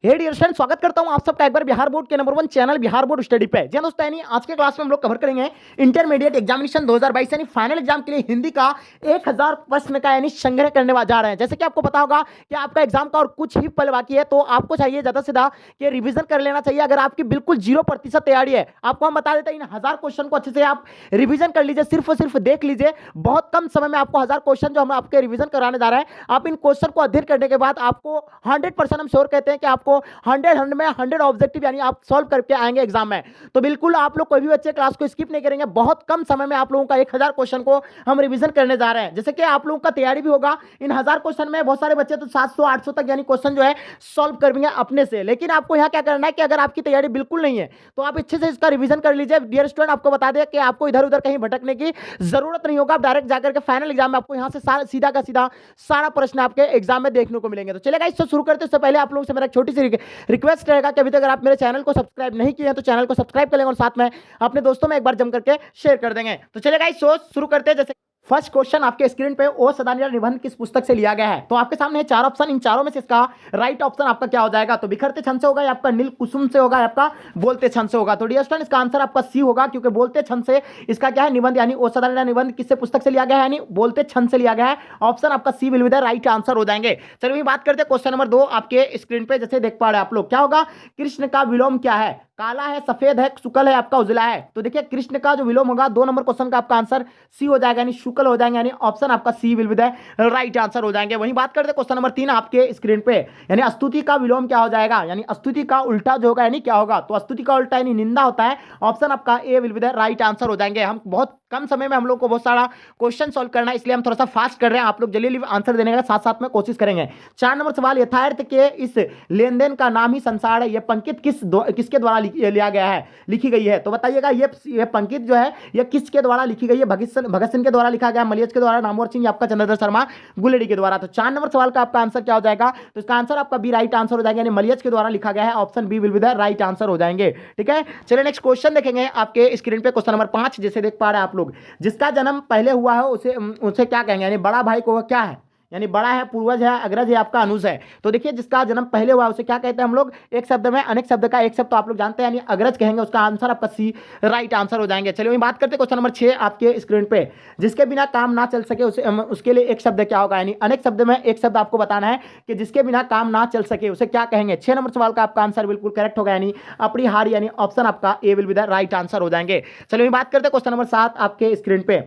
हे dear student, स्वागत करता हूं आप सबका एक बार बिहार बोर्ड के number 1 channel Bihar board study पे। जी दोस्तों, यानी आज के क्लास में हम लोग कवर करेंगे इंटरमीडिएट एग्जामिनेशन 2022 यानी फाइनल एग्जाम के लिए हिंदी का 1000 प्रश्न का यानी संग्रह करने जा रहे हैं। जैसे कि आपको पता होगा कि आपका एग्जाम का और कुछ ही पल बाकी है, तो आपको चाहिए ज्यादा से ज्यादा कि रिविजन कर लेना चाहिए। अगर आपकी बिल्कुल 0% तैयारी है, आपको हम बता देते हैं इन 1000 क्वेश्चन को अच्छे से आप रिविजन कर लीजिए, सिर्फ और सिर्फ देख लीजिए। बहुत कम समय में आपको 1000 क्वेश्चन जो हम आपके रिविजन कराने जा रहे हैं, आप इन क्वेश्चन को अध्ययन करने के बाद आपको 100% हम श्योर कहते हैं कि आपको 100 में 100 ऑब्जेक्टिव यानी आप सॉल्व करके आएंगे एग्जाम में। तो बिल्कुल आप लोग कोई भी बच्चे क्लास को स्किप नहीं करेंगे। बहुत कम समय में आप लोगों का 1000 क्वेश्चन को हम रिवीजन करने जा रहे हैं। जैसे कि आप लोगों का तैयारी भी होगा, इन 1000 क्वेश्चन में बहुत सारे बच्चे तो 700-800 तक यानी क्वेश्चन जो है सॉल्व करेंगे अपने से। लेकिन आपको यहाँ क्या करना है कि अगर आपकी तैयारी बिल्कुल नहीं है तो आप अच्छे से इसका रिवीजन कर लीजिए। डियर स्टूडेंट, आपको बता दें कि आपको इधर उधर कहीं भटकने की जरूरत नहीं होगा। डायरेक्ट जाकर के फाइनल एग्जाम में आपको यहाँ से सीधा का सीधा सारा प्रश्न आपके एग्जाम में देखने को मिलेंगे। तो चलेगा, इससे शुरू करते इससे पहले आप लोगों से मेरा छोटी सी रिक्वेस्ट रहेगा कि अभी तक अगर आप मेरे चैनल को सब्सक्राइब नहीं किए हैं तो चैनल को सब्सक्राइब कर लेंगे और साथ में अपने दोस्तों में एक बार जम करके शेयर कर देंगे। तो चलेगा, इस शुरू करते हैं। जैसे फर्स्ट क्वेश्चन आपके स्क्रीन पे, ओ सदानिया निबंध किस पुस्तक से लिया गया है? तो आपके सामने है 4 ऑप्शन, इन चारों में से इसका राइट ऑप्शन आपका क्या हो जाएगा? तो बिखरते छंद से होगा, या आपका नील कुसुम से होगा, या आपका बोलते छंद से होगा। तो डियर स्टूडेंट, इसका आंसर आपका सी होगा, क्योंकि बोलते छंद से इसका क्या है, निबंध यानी ओ सदानिया निबंध किससे पुस्तक से लिया गया है, यानी बोलते छंद से लिया गया है। ऑप्शन आपका C will be the right answer हो जाएंगे। चलिए बात करते हैं क्वेश्चन नंबर 2 आपके स्क्रीन पे। जैसे देख पा रहे हैं आप लोग, क्या होगा? कृष्ण का विलोम क्या है? काला है, सफेद है, शुक्ल है, आपका उजला है। तो देखिए, कृष्ण का जो विलोम होगा 2 नंबर क्वेश्चन का आपका आंसर सी हो जाएगा, यानी शुक्ल हो जाएंगे, यानी ऑप्शन आपका C will be the right answer हो जाएंगे। वहीं बात करते हैं क्वेश्चन नंबर 3 आपके स्क्रीन पे, यानी स्तुति का विलोम क्या हो जाएगा? यानी स्तुति का उल्टा जो होगा यानी क्या होगा? तो स्तुति का उल्टा यानी निंदा होता है। ऑप्शन आपका A will be the right answer हो जाएंगे। हम बहुत कम समय में हम लोग को बहुत सारा क्वेश्चन सॉल्व करना है, इसलिए हम थोड़ा सा फास्ट कर रहे हैं। आप लोग जल्दी आंसर देने का साथ साथ में कोशिश करेंगे। 4 नंबर सवाल, यथार्थ के इस लेन देन का नाम ही संसार है, यह पंक्ति किसके द्वारा लिया गया है, लिखी गई है? तो बताइएगा, ये पंक्ति जो है यह किसके द्वारा लिखी गई है? भगत सिंह के द्वारा लिखा गया, मलियज के द्वारा, नामवर सिंह, आपका चंद्रधर शर्मा गुलेरी के द्वारा। तो 4 नंबर सवाल का आपका आंसर क्या हो जाएगा? तो इसका आंसर आपका बी राइट आंसर हो जाएगा, यानी मलियज के द्वारा लिखा गया है। Option B will be the right answer हो जाएंगे। ठीक है, चलिए नेक्स्ट क्वेश्चन देखेंगे आपके स्क्रीन पे। क्वेश्चन नंबर 5 जैसे देख पा रहे हैं आप लोग, जिसका जन्म पहले हुआ है उसे क्या कहेंगे? यानी बड़ा भाई को क्या है? यानी बड़ा है, पूर्वज है, अग्रज है, आपका अनुज है। तो देखिए, जिसका जन्म पहले हुआ उसे क्या कहते हैं हम लोग? एक शब्द में अनेक शब्द का एक शब्द तो आप लोग जानते हैं, यानी अग्रज कहेंगे। उसका आंसर आपका सी राइट आंसर हो जाएंगे। चलिए वही बात करते हैं क्वेश्चन नंबर 6 आपके स्क्रीन पे, जिसके बिना काम ना चल सके उसके लिए एक शब्द क्या होगा? यानी अनेक शब्द में एक शब्द आपको बताना है कि जिसके बिना काम ना चल सके उसे क्या कहेंगे? 6 नंबर सवाल का आपका आंसर बिल्कुल करेक्ट होगा, यानी अपरिहार्य, यानी ऑप्शन आपका A will be the right answer हो जाएंगे। चलिए वही बात करते हैं क्वेश्चन नंबर 7 आपके स्क्रीन पे,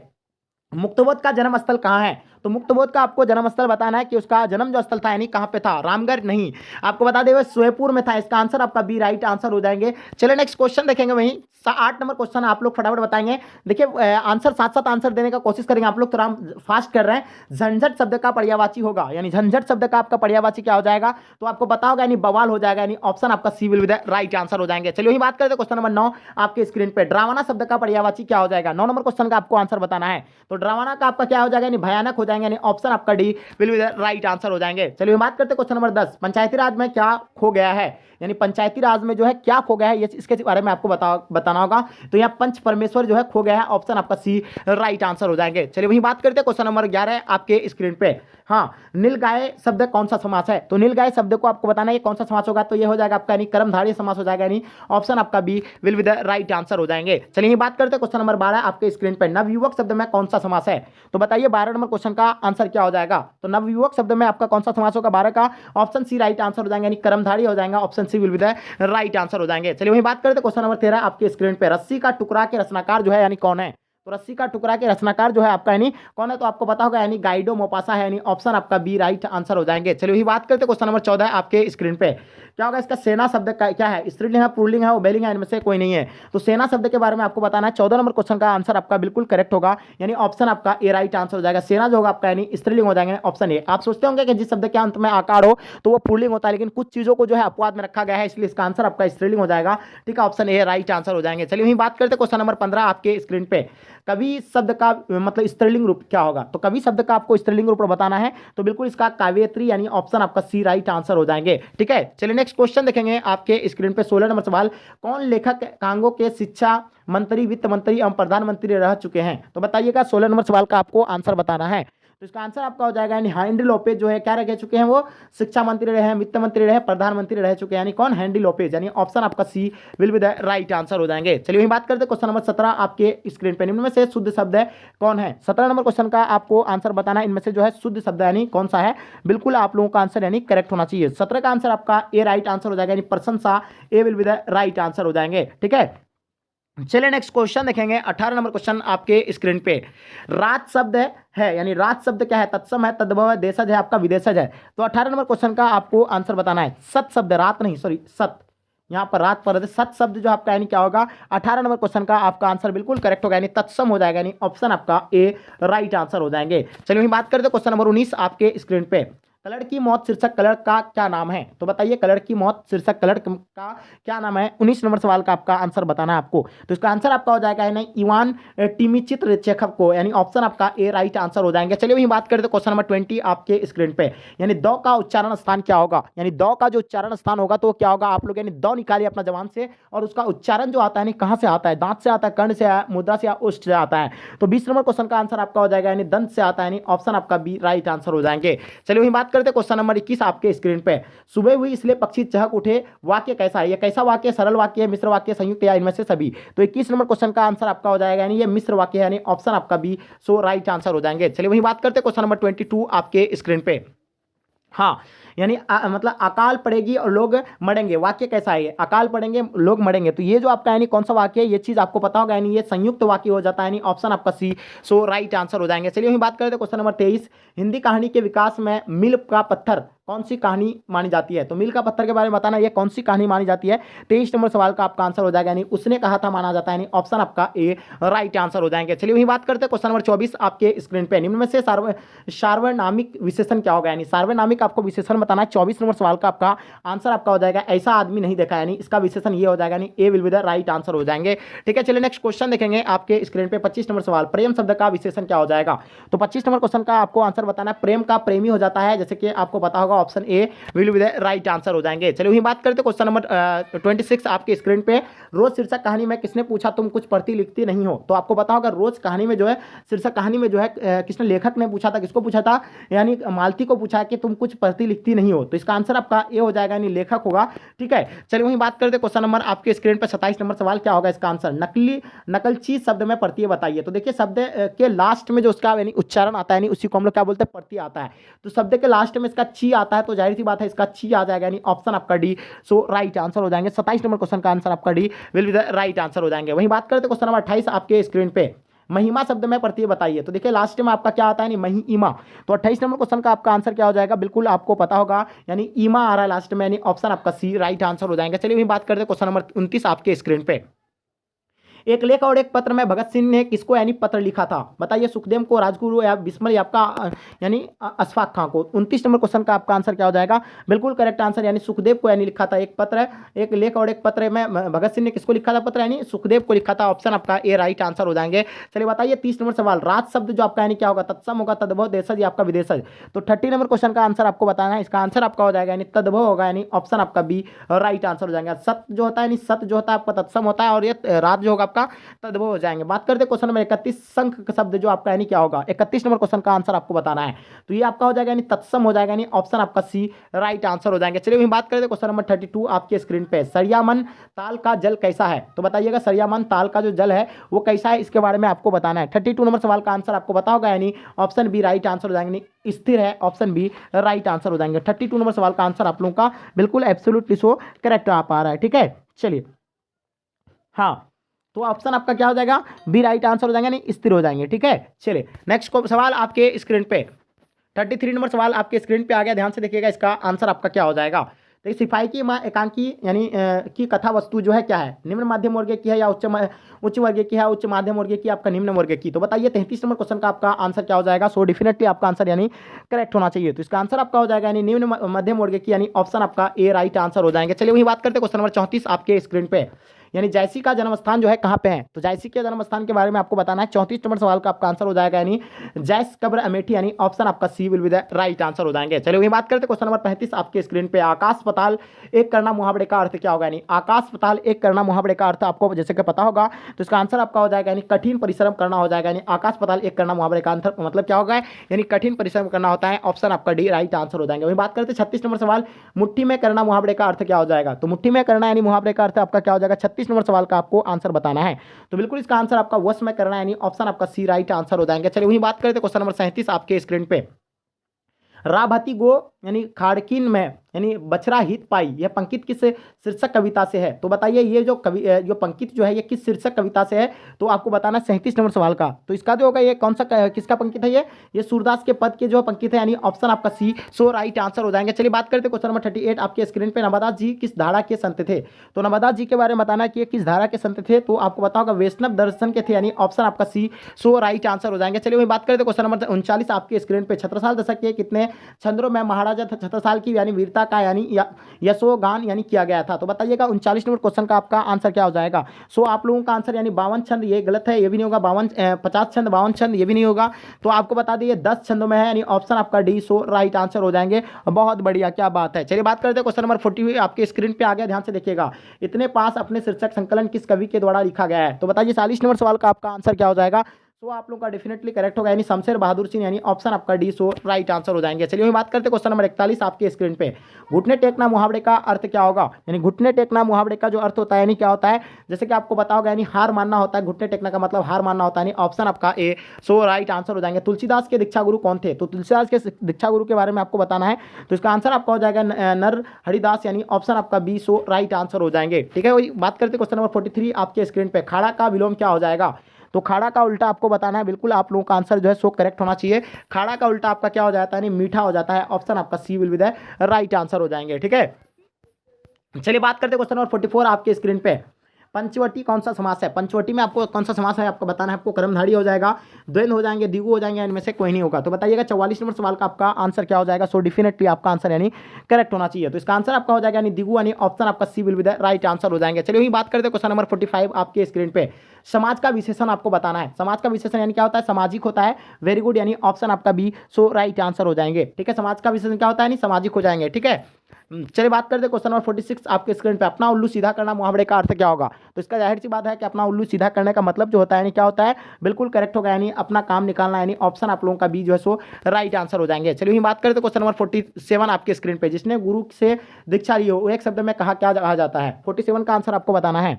मुक्तबोध का जन्म स्थल कहाँ है? तो मुक्तबोध का आपको जन्म स्थल बताना है कि उसका जन्म जो स्थल था यानी कहाँ पे था। रामगढ़ नहीं, आपको बता दें सोएपुर में था। इसका आंसर आपका बी राइट आंसर हो जाएंगे। चलिए नेक्स्ट क्वेश्चन देखेंगे। वहीं 8 नंबर क्वेश्चन आप लोग फटाफट बताएंगे। देखिए, आंसर साथ साथ आंसर देने का कोशिश करेंगे। आप लोग थोड़ा फास्ट कर रहे हैं। झंझट शब्द का पर्यायवाची होगा, यानी झंझट शब्द का आपका पर्यायवाची क्या हो जाएगा? तो आपको पता होगा, यानी बवाल हो जाएगा, यानी ऑप्शन आपका C will be the right answer हो जाएंगे। चलिए वही बात करते हैं क्वेश्चन नंबर 9 आपके स्क्रीन पे, डरावना शब्द का पर्यायवाची क्या हो जाएगा? 9 नंबर क्वेश्चन का आपको आंसर बताना है। तो डरावना का आपका क्या हो जाएगा? यानी भयानक हो जाएंगे, यानी ऑप्शन आपका D will be the right answer हो जाएंगे। चलिए बात करते हैं क्वेश्चन नंबर 10, पंचायती राज में क्या खो गया है? यानी पंचायती राज में जो है क्या खो गया है, ये इसके बारे में आपको बताना होगा। तो यहाँ पंच परमेश्वर जो है खो गया है। ऑप्शन आपका सी राइट आंसर हो जाएंगे। चलिए वही बात करते हैं क्वेश्चन नंबर 11 आपके स्क्रीन पे। हाँ, नीलगाय शब्द कौन सा समास है? तो नीलगाय शब्द को आपको बताना है कौन सा समास होगा। तो ये हो जाएगा आपका यानी कर्मधारय समास हो जाएगा, यानी ऑप्शन आपका B will be the right answer हो जाएंगे। चलिए बात करते हैं क्वेश्चन नंबर 12 आपके स्क्रीन पे, नवयुवक शब्द में कौन सा समास है? तो बताइए 12 नंबर क्वेश्चन का आंसर क्या हो जाएगा? तो नवयुवक शब्द में आपका कौन सा समास होगा 12 का? ऑप्शन सी राइट आंसर हो जाएगा, यानी कर्मधारय हो जाएगा। Option C will be the right answer हो जाएंगे। चलिए वही बात करते हैं क्वेश्चन नंबर 13 आपके स्क्रीन पे, रस्सी का टुकड़ा के रचनाकार जो है यानी कौन है? तो रस्सी का टुकड़ा के रचनाकार जो है आपका यानी कौन है? तो आपको पता होगा, यानी गाइडो मोपासा है, यानी ऑप्शन आपका बी राइट आंसर हो जाएंगे। चलिए वही बात करते हैं क्वेश्चन नंबर 14 आपके स्क्रीन पे, क्या होगा? इसका सेना शब्द का क्या है? स्त्रीलिंग है, पुल्लिंग है, उभयलिंग है, इनमें से कोई नहीं है। तो सेना शब्द के बारे में आपको बताना है। 14 नंबर क्वेश्चन का आंसर आपका बिल्कुल करेक्ट होगा, यानी ऑप्शन आपका ए राइट आंसर हो जाएगा। सेना जो होगा आपका यानी स्त्रीलिंग हो जाएंगे, ऑप्शन ए। आप सोचते होंगे कि जिस शब्द के अंत में आकार हो तो वो पुल्लिंग होता है, लेकिन कुछ चीजों को जो है अपवाद में रखा गया है, इसलिए इसका आंसर आपका स्त्रीलिंग हो जाएगा। ठीक है, ऑप्शन ए राइट आंसर हो जाएंगे। चलिए वही बात करते हैं क्वेश्चन नंबर 15 आपके स्क्रीन पे, कवि शब्द का मतलब स्त्रीलिंग रूप क्या होगा? तो कवि शब्द का आपको स्त्रीलिंग रूप बताना है, तो बिल्कुल इसका काव्यत्री, यानी ऑप्शन आपका सी राइट आंसर हो जाएंगे। ठीक है, चलिए नेक्स्ट क्वेश्चन देखेंगे आपके स्क्रीन पे। 16 नंबर सवाल, कौन लेखक कांगो के शिक्षा मंत्री, वित्त मंत्री एवं प्रधानमंत्री रह चुके हैं? तो बताइएगा, 16 नंबर सवाल का आपको आंसर बताना है। तो इसका आंसर आपका हो जाएगा यानी हेनरी लोपेज जो है क्या रह चुके हैं, वो शिक्षा मंत्री रहे हैं, वित्त मंत्री रहे, प्रधानमंत्री रह चुके हैं, यानी कौन, हेनरी लोपेज, यानी ऑप्शन आपका C will be the right answer हो जाएंगे। चलिए वही बात करते हैं क्वेश्चन नंबर 17 आपके स्क्रीन पे, निम्न में से शुद्ध शब्द है कौन है। 17 नंबर क्वेश्चन का आपको आंसर बताना है, इनमें से जो है शुद्ध शब्द यानी कौन सा है, बिल्कुल आप लोगों का आंसर यानी करेक्ट होना चाहिए। 17 का आंसर आपका ए राइट आंसर हो जाएगा, यानी प्रशंसा A will be the right answer हो जाएंगे। ठीक है, चलिए नेक्स्ट क्वेश्चन देखेंगे। 18 नंबर क्वेश्चन आपके स्क्रीन पे, राज शब्द है यानी राज शब्द क्या है, तत्सम है, तद्भव है, देशज है, आपका विदेशज है। तो 18 नंबर क्वेश्चन का आपको आंसर बताना है। सत शब्द, रात नहीं, सॉरी सत, यहाँ पर रात पर सत शब्द जो आपका यानी क्या होगा, 18 नंबर क्वेश्चन का आपका आंसर बिल्कुल करेक्ट होगा, यानी तत्सम हो जाएगा, यानी ऑप्शन आपका ए राइट आंसर हो जाएंगे। चलिए वही बात करते हैं क्वेश्चन नंबर 19 आपके स्क्रीन पे, कलर की मौत शीर्षक कलर का क्या नाम है। तो बताइए कलर की मौत शीर्षक कलर का क्या नाम है। 19 नंबर सवाल का आपका आंसर बताना है आपको। तो इसका आंसर आपका हो जाएगा यानी इवान टिमिचित्र चेखव को, यानी ऑप्शन आपका ए राइट आंसर हो जाएंगे। चलिए वही बात करते हैं क्वेश्चन नंबर 20 आपके स्क्रीन पे, यानी दौ का उच्चारण स्थान क्या होगा, यानी दौ का जो उच्चारण स्थान होगा तो क्या होगा, आप लोग यानी दौ निकालिए अपना जबान से, और उसका उच्चारण जो आता है यानी कहां से आता है, दांत से आता है, कर्ण से, मुद्रा से या उष्ट से आता है। तो 20 नंबर क्वेश्चन का आंसर आपका हो जाएगा यानी दंत से आता है, यानी ऑप्शन आपका बी राइट आंसर हो जाएंगे। चलिए वही बात करते हैं क्वेश्चन नंबर 21 आपके स्क्रीन पे, सुबह हुई इसलिए पक्षी चहक उठे, वाक्य कैसा है, ये कैसा वाक्य, सरल वाक्य है, मिश्र वाक्य, संयुक्त, या इनमें से सभी। तो 21 नंबर क्वेश्चन का आंसर आपका हो जाएगा यानी ये मिश्र वाक्य है, यानी ऑप्शन आपका बी सो राइट आंसर हो जाएंगे। चलिए वही बात करते हैं क्वेश्चन नंबर 22 आपके स्क्रीन पे, हाँ यानी मतलब अकाल पड़ेगी और लोग मरेंगे, वाक्य कैसा है, अकाल पड़ेंगे लोग मरेंगे। तो ये जो आपका यानी कौन सा वाक्य है, ये चीज आपको पता होगा, यानी ये संयुक्त वाक्य हो जाता है, यानी ऑप्शन आपका सी सो राइट आंसर हो जाएंगे। चलिए हम बात करते हैं क्वेश्चन नंबर 23, हिंदी कहानी के विकास में मील का पत्थर कौन सी कहानी मानी जाती है। तो मील का पत्थर के बारे में बताना, ये कौन सी कहानी मानी जाती है। 23 नंबर सवाल का आपका आंसर हो जाएगा, यानी उसने कहा था माना जाता है, यानी ऑप्शन आपका ए राइट आंसर हो जाएंगे। चलिए वही बात करते हैं क्वेश्चन नंबर 24 आपके स्क्रीन पे, निम्न में से सार्वनामिक विशेषण क्या होगा, यानी सार्वनामिक आपको विशेषण बताना है। 24 नंबर सवाल का आपका आंसर आपका हो जाएगा ऐसा आदमी नहीं देखा, यानी इसका विशेषण ये हो जाएगा, यानी A will be the right answer हो जाएंगे। ठीक है, चलिए नेक्स्ट क्वेश्चन देखेंगे आपके स्क्रीन पे। 25 नंबर सवाल, प्रेम शब्द का विशेषण क्या हो जाएगा। तो 25 नंबर क्वेश्चन का आपको आंसर बताना है, प्रेम का प्रेमी हो जाता है, जैसे कि आपको पता होगा option A will be the right answer हो जाएंगे। चलिए वही बात करते हैं क्वेश्चन नंबर 26 आपके स्क्रीन पे, रोज शीर्षक कहानी में किसने पूछा तुम कुछ पढ़ती लिखती नहीं हो। तो आपको पता होगा रोज कहानी में जो है शीर्षक कहानी में जो है किसने, लेखक ने पूछा था, किसको पूछा था, यानी मालती को पूछा कि तुम कुछ पढ़ती लिखती नहीं हो। तो इसका आंसर आपका ए हो जाएगा, यानी लेखक होगा। ठीक है, चलिए वही बात करते हैं क्वेश्चन नंबर आपके स्क्रीन पर 27 नंबर सवाल, क्या होगा इसका आंसर, नकलची शब्द में प्रत्यय बताइए। तो देखिए शब्द के लास्ट में जो उसका यानी उच्चारण आता है, यानी उसी को हम लोग क्या बोलते हैं, प्रत्यय आता है। तो शब्द के लास्ट में इसका ची आता है, तो जाहिर सी बात है इसका ची आ जाएगा, यानी ऑप्शन आपका डी सो राइट आंसर हो जाएंगे। 27 नंबर क्वेश्चन का आंसर आपका D will be the right answer हो जाएंगे। वही बात करते हैं क्वेश्चन नंबर 28 आपके स्क्रीन पे, महिमा शब्द में प्रत्यय बताइए। तो देखिए लास्ट में आपका क्या आता है, यानी महिमा। तो 28 नंबर क्वेश्चन का आपका आंसर क्या हो जाएगा, बिल्कुल आपको पता होगा, यानी ईमा आ रहा है लास्ट में, यानी ऑप्शन आपका सी राइट आंसर हो जाएंगे। चलिए वही बात करते हैं क्वेश्चन नंबर 29 आपके स्क्रीन पे, एक लेख और एक पत्र में भगत सिंह ने किसको यानी पत्र लिखा था। बताइए सुखदेव को, राजगुरु या बिस्मिल या आपका यानी अशफाक खां को। 29 नंबर क्वेश्चन का आपका आंसर क्या हो जाएगा, बिल्कुल करेक्ट आंसर, यानी सुखदेव को यानी लिखा था एक पत्र, एक लेख और एक पत्र में भगत सिंह ने किसको लिखा था पत्र, यानी सुखदेव को लिखा था, ऑप्शन आपका ए राइट आंसर हो जाएंगे। चलिए बताइए 30 नंबर सवाल, राज शब्द जो आपका यानी क्या होगा, तत्सम होगा, तद्भव, देशज या आपका विदेशज। तो 30 नंबर क्वेश्चन का आंसर आपको बताना है, इसका आंसर आपका हो जाएगा यानी तद्भव होगा, यानी ऑप्शन आपका बी राइट आंसर हो जाएगा। सत जो होता है यानी सत जो होता है आपका तत्सम होता है, और ये राज जो होगा आपका तद्भव हो जाएंगे। बात करते हैं क्वेश्चन नंबर 31, संख शब्द जो आपका यानी क्या होगा। 31 नंबर क्वेश्चन का आंसर आपको बताना है, तो ये आपका हो जाएगा यानी तत्सम हो जाएगा, यानी ऑप्शन आपका सी राइट आंसर हो जाएंगे। चलिए हम बात करते हैं क्वेश्चन नंबर 32 आपके स्क्रीन पे, सरियामन ताल का जल कैसा है। तो बताइएगा सरियामन ताल का जो जल है वो कैसा है, इसके बारे में आपको बताना है। 32 नंबर सवाल का आंसर आपको पता होगा, यानी ऑप्शन बी राइट आंसर हो जाएंगे, स्थिर है, ऑप्शन बी राइट आंसर हो जाएंगे। 32 नंबर सवाल का आंसर आप लोगों का बिल्कुल एब्सोल्युटली सो करेक्ट आ पा रहा है। ठीक है, चलिए हाँ, तो ऑप्शन आपका क्या हो जाएगा, बी राइट आंसर हो जाएगा, नहीं स्थिर हो जाएंगे। ठीक है, चलिए नेक्स्ट सवाल आपके स्क्रीन पे 33 नंबर सवाल आपके स्क्रीन पे आ गया, ध्यान से देखिएगा, इसका आंसर आपका क्या हो जाएगा। तो सिपाही की माँ एकांकी यानी की कथा वस्तु जो है क्या है, निम्न मध्यम वर्ग की है या उच्च वर्ग की है, उच्च माध्यम वर्ग की, आपका निम्न वर्ग की। तो बताइए 33 नंबर क्वेश्चन का आपका आंसर क्या हो जाएगा। सो डेफिनेटली आपका आंसर यानी करेक्ट होना चाहिए। तो इसका आंसर आपका हो जाएगा यानी निम्न मध्यम वर्ग की, यानी ऑप्शन आपका ए राइट आंसर हो जाएंगे। चलिए वही बात करते हैं क्वेश्चन नंबर 34 आपके स्क्रीन पे, यानी जायसी का जन्म स्थान जो है कहाँ पे है, तो जायसी के जन्म स्थान के बारे में आपको बताना है। 34 नंबर सवाल का आपका आंसर हो जाएगा यानी जायस कब्र अमेठी, यानी ऑप्शन आपका C will be the right answer हो जाएंगे। चलिए वही बात करते हैं क्वेश्चन नंबर 35 आपके स्क्रीन पे। आकाश पताल एक करना मुहावरे का अर्थ क्या होगा, यानी आकाश पताल एक करना मुहावरे का अर्थ आपको जैसे कि पता होगा, तो इसका आंसर आपका हो जाएगा यानी कठिन परिश्रम करना हो जाएगा। यानी आकाश पताल एक करना मुहावरे का आंसर मतलब क्या होगा, यानी कठिन परिश्रम करना होता है। ऑप्शन आपका डी राइट आंसर हो जाएंगे। वही बात करते हैं 36 नंबर सवाल, मुट्ठी में करना मुहावरे का अर्थ क्या हो जाएगा, तो मुट्ठी में करना यानी मुहावरे का अर्थ आपका क्या हो जाएगा। 36 नंबर सवाल का आपको आंसर बताना है, तो बिल्कुल इसका आंसर आपका वश में करना यानी ऑप्शन आपका सी राइट आंसर हो जाएंगे। चलिए वही बात करते हैं क्वेश्चन नंबर 37 आपके स्क्रीन पे। राभाती गो यानी खाड़किन में यानी बछरा हित पाई, यह पंक्ति किस शीर्षक कविता से है, तो बताइए ये जो जो पंक्ति जो है ये किस शीर्षक कविता से है, तो आपको बताना 37 नंबर सवाल का। तो इसका जो होगा ये कौन सा किसका पंक्ति है, ये सूरदास के पद के जो पंक्ति है, यानी ऑप्शन आपका सी सो राइट आंसर हो जाएंगे। चलिए बात करते हैं क्वेश्चन नंबर 38 आपके स्क्रीन पे। नवादास जी किस धारा के संत थे, तो नवादास जी के बारे में बताना कि ये किस धारा के संत थे, तो आपको पता होगा वैष्णव दर्शन के थे, यानी ऑप्शन आपका सी सो राइट आंसर हो जाएंगे। चलिए वही बात करते हैं क्वेश्चन नंबर 39 आपके स्क्रीन पे। छत्रसाल दशक के कितने छंद्रों में महाराजा छत्रसाल की यानी वीरता का यानी यशोगान यानी किया गया था, तो बताइएगा 39 नंबर क्वेश्चन का आपका आंसर क्या हो जाएगा। सो आप लोगों का आंसर यानी 52 छंद, ये गलत है, ये भी नहीं होगा। 50 छंद 52 छंद ये भी नहीं होगा, तो आपको बता दिए 10 छंदों में है, यानी ऑप्शन आपका डी सो राइट आंसर हो जाएंगे। बहुत बढ़िया, क्या बात है। चलिए बात करते हैं क्वेश्चन नंबर 40 आपके स्क्रीन पे आ गया, ध्यान से देखिएगा। इतने पास अपने शीर्षक संकलन किस कवि के द्वारा लिखा गया है, तो बताइए 40 नंबर सवाल का आपका आंसर क्या हो जाएगा। तो आप लोगों का डेफिनेटली करेक्ट होगा, यानी शमशेर बहादुर सिंह, यानी ऑप्शन आपका डी सो राइट आंसर हो जाएंगे। चलिए हम बात करते हैं क्वेश्चन नंबर 41 आपके स्क्रीन पे। घुटने टेकना मुहावरे का अर्थ क्या होगा, यानी घुटने टेकना मुहावरे का जो अर्थ होता है यानी क्या होता है, जैसे कि आपको पता होगा यानी हार मानना होता है। घुटने टेकना का मतलब हार मानना होता है, यानी ऑप्शन आपका ए सो राइट आंसर हो जाएंगे। तुलसीदास के दीक्षा गुरु कौन थे, तो तुलसीदास के दीक्षा गुरु के बारे में आपको बताना है, तो इसका आंसर आपका हो जाएगा नर हरिदास, यानी ऑप्शन आपका बी सो राइट आंसर हो जाएंगे। ठीक है, वही बात करते हैं क्वेश्चन नंबर 43 आपके स्क्रीन पे। खाड़ा का विलोम क्या हो जाएगा, तो खाड़ा का उल्टा आपको बताना है। बिल्कुल आप लोगों का आंसर जो है सो करेक्ट होना चाहिए। खाड़ा का उल्टा आपका क्या हो जाता है, मीठा हो जाता है। ऑप्शन आपका C will be the right answer हो जाएंगे। ठीक है, चलिए बात करते हैं क्वेश्चन नंबर 44 आपके स्क्रीन पे। पंचवटी कौन सा समास है, पंचवटी में आपको कौन सा समास है आपको बताना है। आपको कर्मधारी हो जाएगा, द्वंद्व हो जाएंगे, द्विगु हो जाएंगे, इनमें से कोई नहीं होगा, तो बताइएगा 44 नंबर सवाल का आपका आंसर क्या हो जाएगा। सो डेफिनेटली आपका आंसर यानी करेक्ट होना चाहिए, तो इसका आंसर आपका हो जाएगा यानी द्विगु, यानी ऑप्शन आपका C will be the right answer हो जाएंगे। चलिए वही बात करते हैं क्वेश्चन नंबर 45 आपके स्क्रीन पे। समाज का विशेषण आपको बताना है। समाज का विशेषण यानी क्या होता है, सामाजिक होता है। वेरी गुड, यानी ऑप्शन आपका बी सो राइट आंसर हो जाएंगे। ठीक है, समाज का विशेषण क्या होता है, यानी सामाजिक हो जाएंगे। ठीक है, चलिए बात करते हैं क्वेश्चन नंबर 46 आपके स्क्रीन पे। अपना उल्लू सीधा करना मुहावरे का अर्थ क्या होगा, तो इसका जाहिर सी बात है कि अपना उल्लू सीधा करने का मतलब जो होता है यानी क्या होता है, बिल्कुल करेक्ट होगा, यानी अपना काम निकालना, यानी ऑप्शन आप लोगों का बी जो है सो राइट आंसर हो जाएंगे। चलिए बात करते हैं क्वेश्चन नंबर 47 आपके स्क्रीन पे। जिसने गुरु से दीक्षा ली हो वो एक शब्द में कहा क्या कहा जाता है, 47 का आंसर आपको बताना है।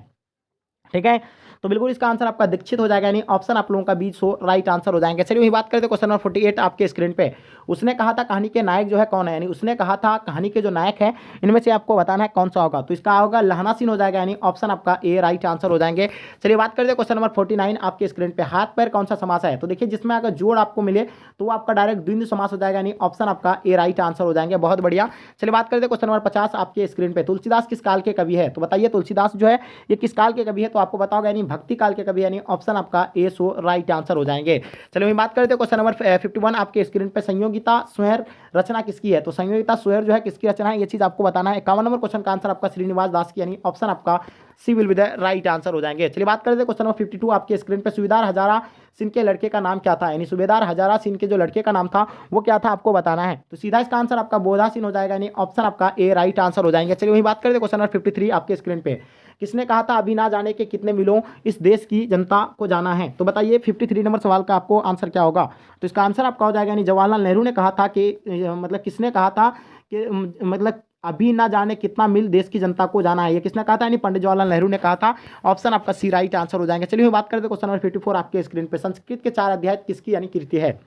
ठीक है, तो बिल्कुल इसका आंसर आपका दीक्षित हो जाएगा, यानी ऑप्शन आप लोगों का बी सो राइट आंसर हो जाएंगे। चलिए वही बात करते हैं क्वेश्चन नंबर 48 आपके स्क्रीन पे। उसने कहा था कहानी के नायक जो है कौन है, यानी उसने कहा था कहानी के जो नायक है इनमें से आपको बताना है कौन सा होगा, तो इसका होगा लहना सिंह हो जाएगा, यानी ऑप्शन आपका ए राइट आंसर हो जाएंगे। चलिए बात करते हैं क्वेश्चन नंबर 49 आपके स्क्रीन पे। हाथ पैर कौन सा समास है, तो देखिए जिसमें अगर जोड़ आपको मिले तो वो आपका डायरेक्ट द्वंद्व समास हो जाएगा, यानी ऑप्शन आपका ए राइट आंसर हो जाएंगे। बहुत बढ़िया। चलिए बात करते हैं क्वेश्चन नंबर 50 आपके स्क्रीन पे। तुलसीदास किस काल के कवि है, तो बताइए तुलसीदास जो है ये किस काल के कवि है, तो आपको पता होगा यानी भक्ति काल के कवि, यानी ऑप्शन आपका ए सो राइट आंसर हो जाएंगे। चलिए वही बात करते हैं क्वेश्चन नंबर 51 आपके स्क्रीन पे। संयोगिता स्वैर रचना किसकी है, तो संयोगिता स्वैर जो है किसकी रचना है ये चीज आपको बताना है। 51 नंबर क्वेश्चन का आंसर आपका श्रीनिवास दास की, यानी ऑप्शन आपका C will be the right answer हो जाएंगे। चलिए बात करते हैं क्वेश्चन नंबर 52 आपके स्क्रीन पे। सूबेदार हजारा सिंह के लड़के का नाम क्या था, यानी सूबेदार हजारा सिंह के जो लड़के का नाम था वो क्या था आपको बताना है, तो सीधा इसका आंसर आपका बोधा सिंह हो जाएगा, यानी ऑप्शन आपका ए राइट आंसर हो जाएंगे। चलिए वही बात करते हैं क्वेश्चन नंबर 53 आपके स्क्रीन पे। किसने कहा था अभी ना जाने के कितने मिलों इस देश की जनता को जाना है, तो बताइए 53 नंबर सवाल का आपको आंसर क्या होगा, तो इसका आंसर आपका हो जाएगा यानी जवाहरलाल नेहरू ने कहा था कि मतलब किसने कहा था कि मतलब अभी ना जाने कितना मिल देश की जनता को जाना है, ये किसने कहा था, यानी पंडित जवाहरलाल नेहरू ने कहा था। ऑप्शन आपका सी राइट आंसर हो जाएंगे। चलिए बात करते हैं क्वेश्चन नंबर 54 आपके स्क्रीन पे। संस्कृत के 4 अध्याय किसकी यानी कीर्ति है,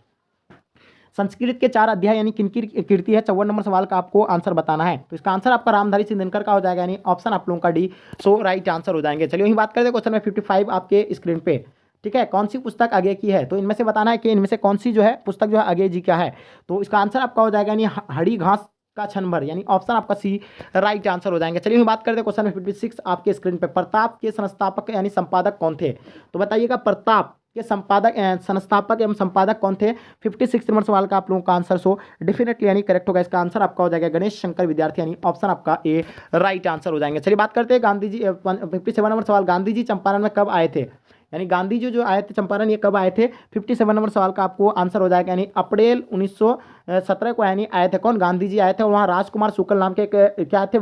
संस्कृत के 4 अध्याय यानी किनकी कीर्ति है। 54 नंबर सवाल का आपको आंसर बताना है, तो इसका आंसर आपका रामधारी सिंह दिनकर का हो जाएगा, यानी ऑप्शन आप लोगों का डी सो राइट आंसर हो जाएंगे। चलिए वही बात करते हैं क्वेश्चन नंबर 55 आपके स्क्रीन पे। ठीक है, कौन सी पुस्तक अगे की है, तो इनमें से बताना है कि इनमें से कौन सी जो है पुस्तक जो है अगे जी क्या है, तो इसका आंसर आपका हो जाएगा यानी हरी घास का छनभर, यानी ऑप्शन आपका सी राइट आंसर हो जाएंगे। चलिए हम बात करते हैं क्वेश्चन नंबर 56 आपके स्क्रीन पे। प्रताप के संस्थापक यानी संपादक कौन थे, तो बताइएगा प्रताप के संपादक संस्थापक एवं संपादक कौन थे? 56 नंबर सवाल का आप लोगों का आंसर सो डेफिनेटली यानी करेक्ट होगा। इसका आंसर आपका हो जाएगा गणेश शंकर विद्यार्थी, यानी ऑप्शन आपका ए राइट आंसर हो जाएंगे। चलिए बात करते हैं गांधी जी, 57 नंबर सवाल, गांधी जी चंपारण में कब आए थे? यानी गांधी जी जो आए थे चंपारण, ये कब आए थे? 57 नंबर सवाल का आपको आंसर हो जाएगा, यानी अप्रैल 1917 को यानी आए थे। कौन? गांधी जी आए थे। वहाँ राजकुमार शुक्ल नाम के क्या थे,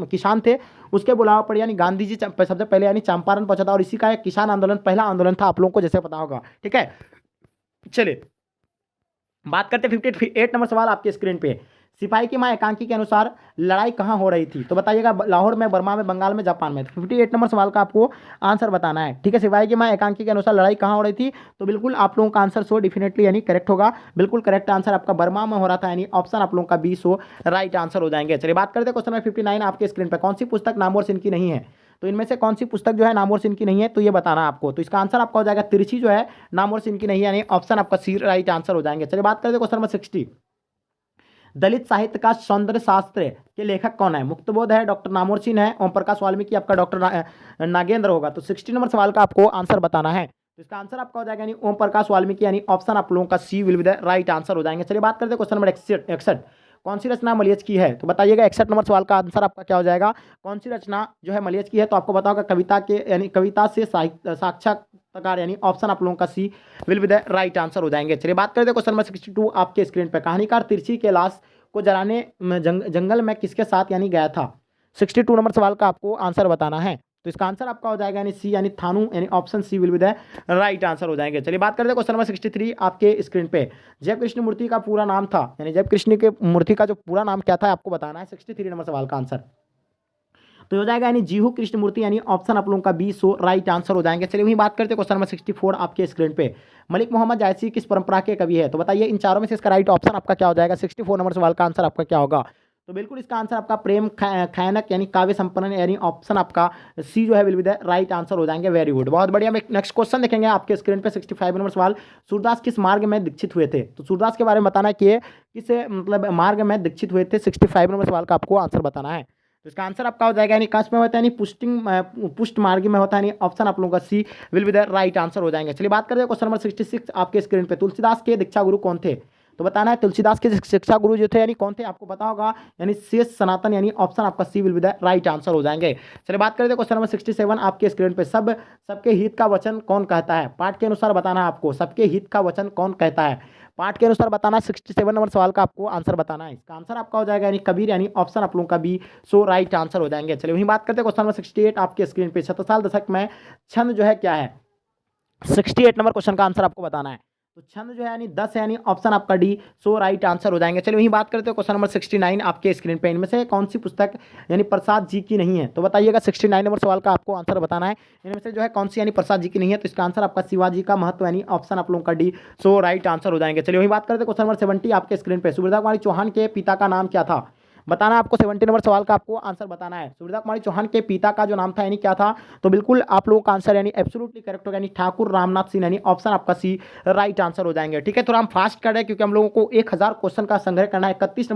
किसान थे, उसके बुलावा पर यानी गांधी जी सबसे पहले यानी चंपारण पहुंचा था, और इसी का एक किसान आंदोलन पहला आंदोलन था, आप लोगों को जैसे पता होगा। ठीक है, चलिए बात करते हैं 58 नंबर सवाल आपके स्क्रीन पे। सिपाही की मां एकांकी के अनुसार लड़ाई कहाँ हो रही थी? तो बताइएगा लाहौर में, बर्मा में, बंगाल में, जापान में। 58 नंबर सवाल का आपको आंसर बताना है। ठीक है, सिपाही की मां एकांकी के अनुसार लड़ाई कहाँ हो रही थी? तो बिल्कुल आप लोगों का आंसर सो डेफिनेटली यानी करेक्ट होगा। बिल्कुल करेक्ट आंसर आपका बर्मा में हो रहा था, यानी ऑप्शन आप लोगों का बी सो राइट आंसर हो जाएंगे। चलिए बात करते हैं क्वेश्चन नंबर 59 आपके स्क्रीन पर। कौन सी पुस्तक नामवर सिंह की नहीं है? तो इनमें से कौन सी पुस्तक जो है नामवर सिंह की नहीं है, तो ये बताना है आपको। तो इसका आंसर आपका हो जाएगा तिरछी जो है नामवर सिंह की नहीं है, यानी ऑप्शन आपका सी राइट आंसर हो जाएंगे। चलिए बात करते हैं क्वेश्चन नंबर 60। दलित साहित्य का सौंदर्य शास्त्र के लेखक कौन है? मुक्तबोध है, डॉक्टर नामवर सिंह है, ओम प्रकाश वाल्मीकि, आपका डॉक्टर नागेंद्र होगा। तो 60 नंबर सवाल का आपको आंसर बताना है। तो इसका आंसर आपका हो जाएगा यानी ओम प्रकाश वाल्मीकि, यानी ऑप्शन आप लोगों का C will be the right answer हो जाएंगे। चलिए बात करते हैं क्वेश्चन नंबर 61। कौन सी रचना मलियज की है? तो बताइएगा 61 नंबर सवाल का आंसर आपका क्या हो जाएगा? कौन सी रचना जो है मलियज की है? तो आपको पता होगा कविता के यानी कविता से साक्षात्कार, यानी ऑप्शन आप लोगों का C will be the right answer हो जाएंगे। चलिए बात करते हैं क्वेश्चन नंबर 62 आपके स्क्रीन पर। कहानीकार तिरछी के लाश को जलाने जंगल में किसके साथ यानी गया था? 62 नंबर सवाल का आपको आंसर बताना है। तो इसका आंसर आपका हो जाएगा यानी सी, यानी थानू, यानी option C will be the right answer हो जाएंगे। चलिए बात करते हैं क्वेश्चन नंबर 63 आपके स्क्रीन पे। जय कृष्ण मूर्ति का पूरा नाम था, यानी जय कृष्ण के मूर्ति का जो पूरा नाम क्या था आपको बताना है। 63 नंबर सवाल का आंसर तो हो जाएगा यानी जीहू कृष्ण मूर्ति, यानी ऑप्शन आप लोगों का बी सो राइट आंसर हो जाएंगे। चलिए वही बात करते हैं क्वेश्चन नंबर 64 आपके स्क्रीन पे। मलिक मोहम्मद जायसी किस परंपरा के कवि है? तो बताइए इन चारों में से इसका राइट ऑप्शन आपका क्या हो जाएगा? 64 नंबर सवाल का आंसर आपका क्या होगा? तो बिल्कुल इसका आंसर आपका प्रेम खयानक यानी काव्य संपन्न, यानी ऑप्शन आपका सी जो है will be the right answer हो जाएंगे। वेरी गुड, बहुत बढ़िया। नेक्स्ट क्वेश्चन देखेंगे आपके स्क्रीन पे। 65 नंबर सवाल, सूरदास किस मार्ग में दीक्षित हुए थे? तो सूरदास के बारे में बताना है कि किस मतलब मार्ग में दीक्षित हुए थे। 65 नंबर सवाल का आपको आंसर बताना है। तो इसका आंसर आपका हो जाएगा यानी कस में होता है, यानी पुष्ट मार्गी में होता है, यानी ऑप्शन आप लोगों का C will be the right answer हो जाएंगे। चलिए बात करते हैं क्वेश्चन नंबर 66 आपके स्क्रीन पे। तुलसीदास के दीक्षा गुरु कौन थे? तो बताना है तुलसीदास के शिक्षा गुरु जो थे यानी कौन थे आपको पता होगा, यानी शेष सनातन, यानी ऑप्शन आपका C will be the right answer हो जाएंगे। चलिए बात करते हैं क्वेश्चन नंबर 67 आपके स्क्रीन पे। सबके हित का वचन कौन कहता है? पाठ के अनुसार बताना है आपको, सबके हित का वचन कौन कहता है? पाठ के अनुसार बताना है। 67 नंबर सवाल का आपको आंसर बताना है। इसका आंसर आपका हो जाएगा यानी कबीर, यानी ऑप्शन आप लोगों का बी सो राइट आंसर हो जाएंगे। चलिए वही बात करते हैं क्वेश्चन नंबर 68 आपके स्क्रीन पे। शतसाल दशक में छंद जो है क्या है? 68 नंबर क्वेश्चन का आंसर आपको बताना है। तो छंद जो है यानी 10 है, यानी ऑप्शन आपका डी सो राइट आंसर हो जाएंगे। चलिए वही बात करते हैं क्वेश्चन नंबर 69 आपके स्क्रीन पे। इनमें से कौन सी पुस्तक यानी प्रसाद जी की नहीं है? तो बताइएगा 69 नंबर सवाल का आपको आंसर बताना है। इनमें से जो है कौन सी यानी प्रसाद जी की नहीं है? तो इसका आंसर आपका शिवाजी का महत्व, यानी ऑप्शन आप लोगों का डी सो राइट आंसर हो जाएंगे। चलिए वही बात करते हैं क्वेश्चन नंबर 70 आपके स्क्रीन पे। सुविधा कुमारी चौहान के पिता का नाम क्या था? बताना आपको 70 नंबर सवाल का आपको आंसर बताना है। सुविधा कुमारी चौहान के पिता का जो नाम था यानी क्या था? तो बिल्कुल आप लोगों का आंसर यानी एब्सोल्युटली करेक्ट होगा, यानी ठाकुर रामनाथ सिंह, यानी ऑप्शन आपका सी राइट आंसर हो जाएंगे। ठीक है, थोड़ा हम फास्ट कर रहे हैं क्योंकि हम लोगों को 1000 क्वेश्चन का संग्रह करना है। 71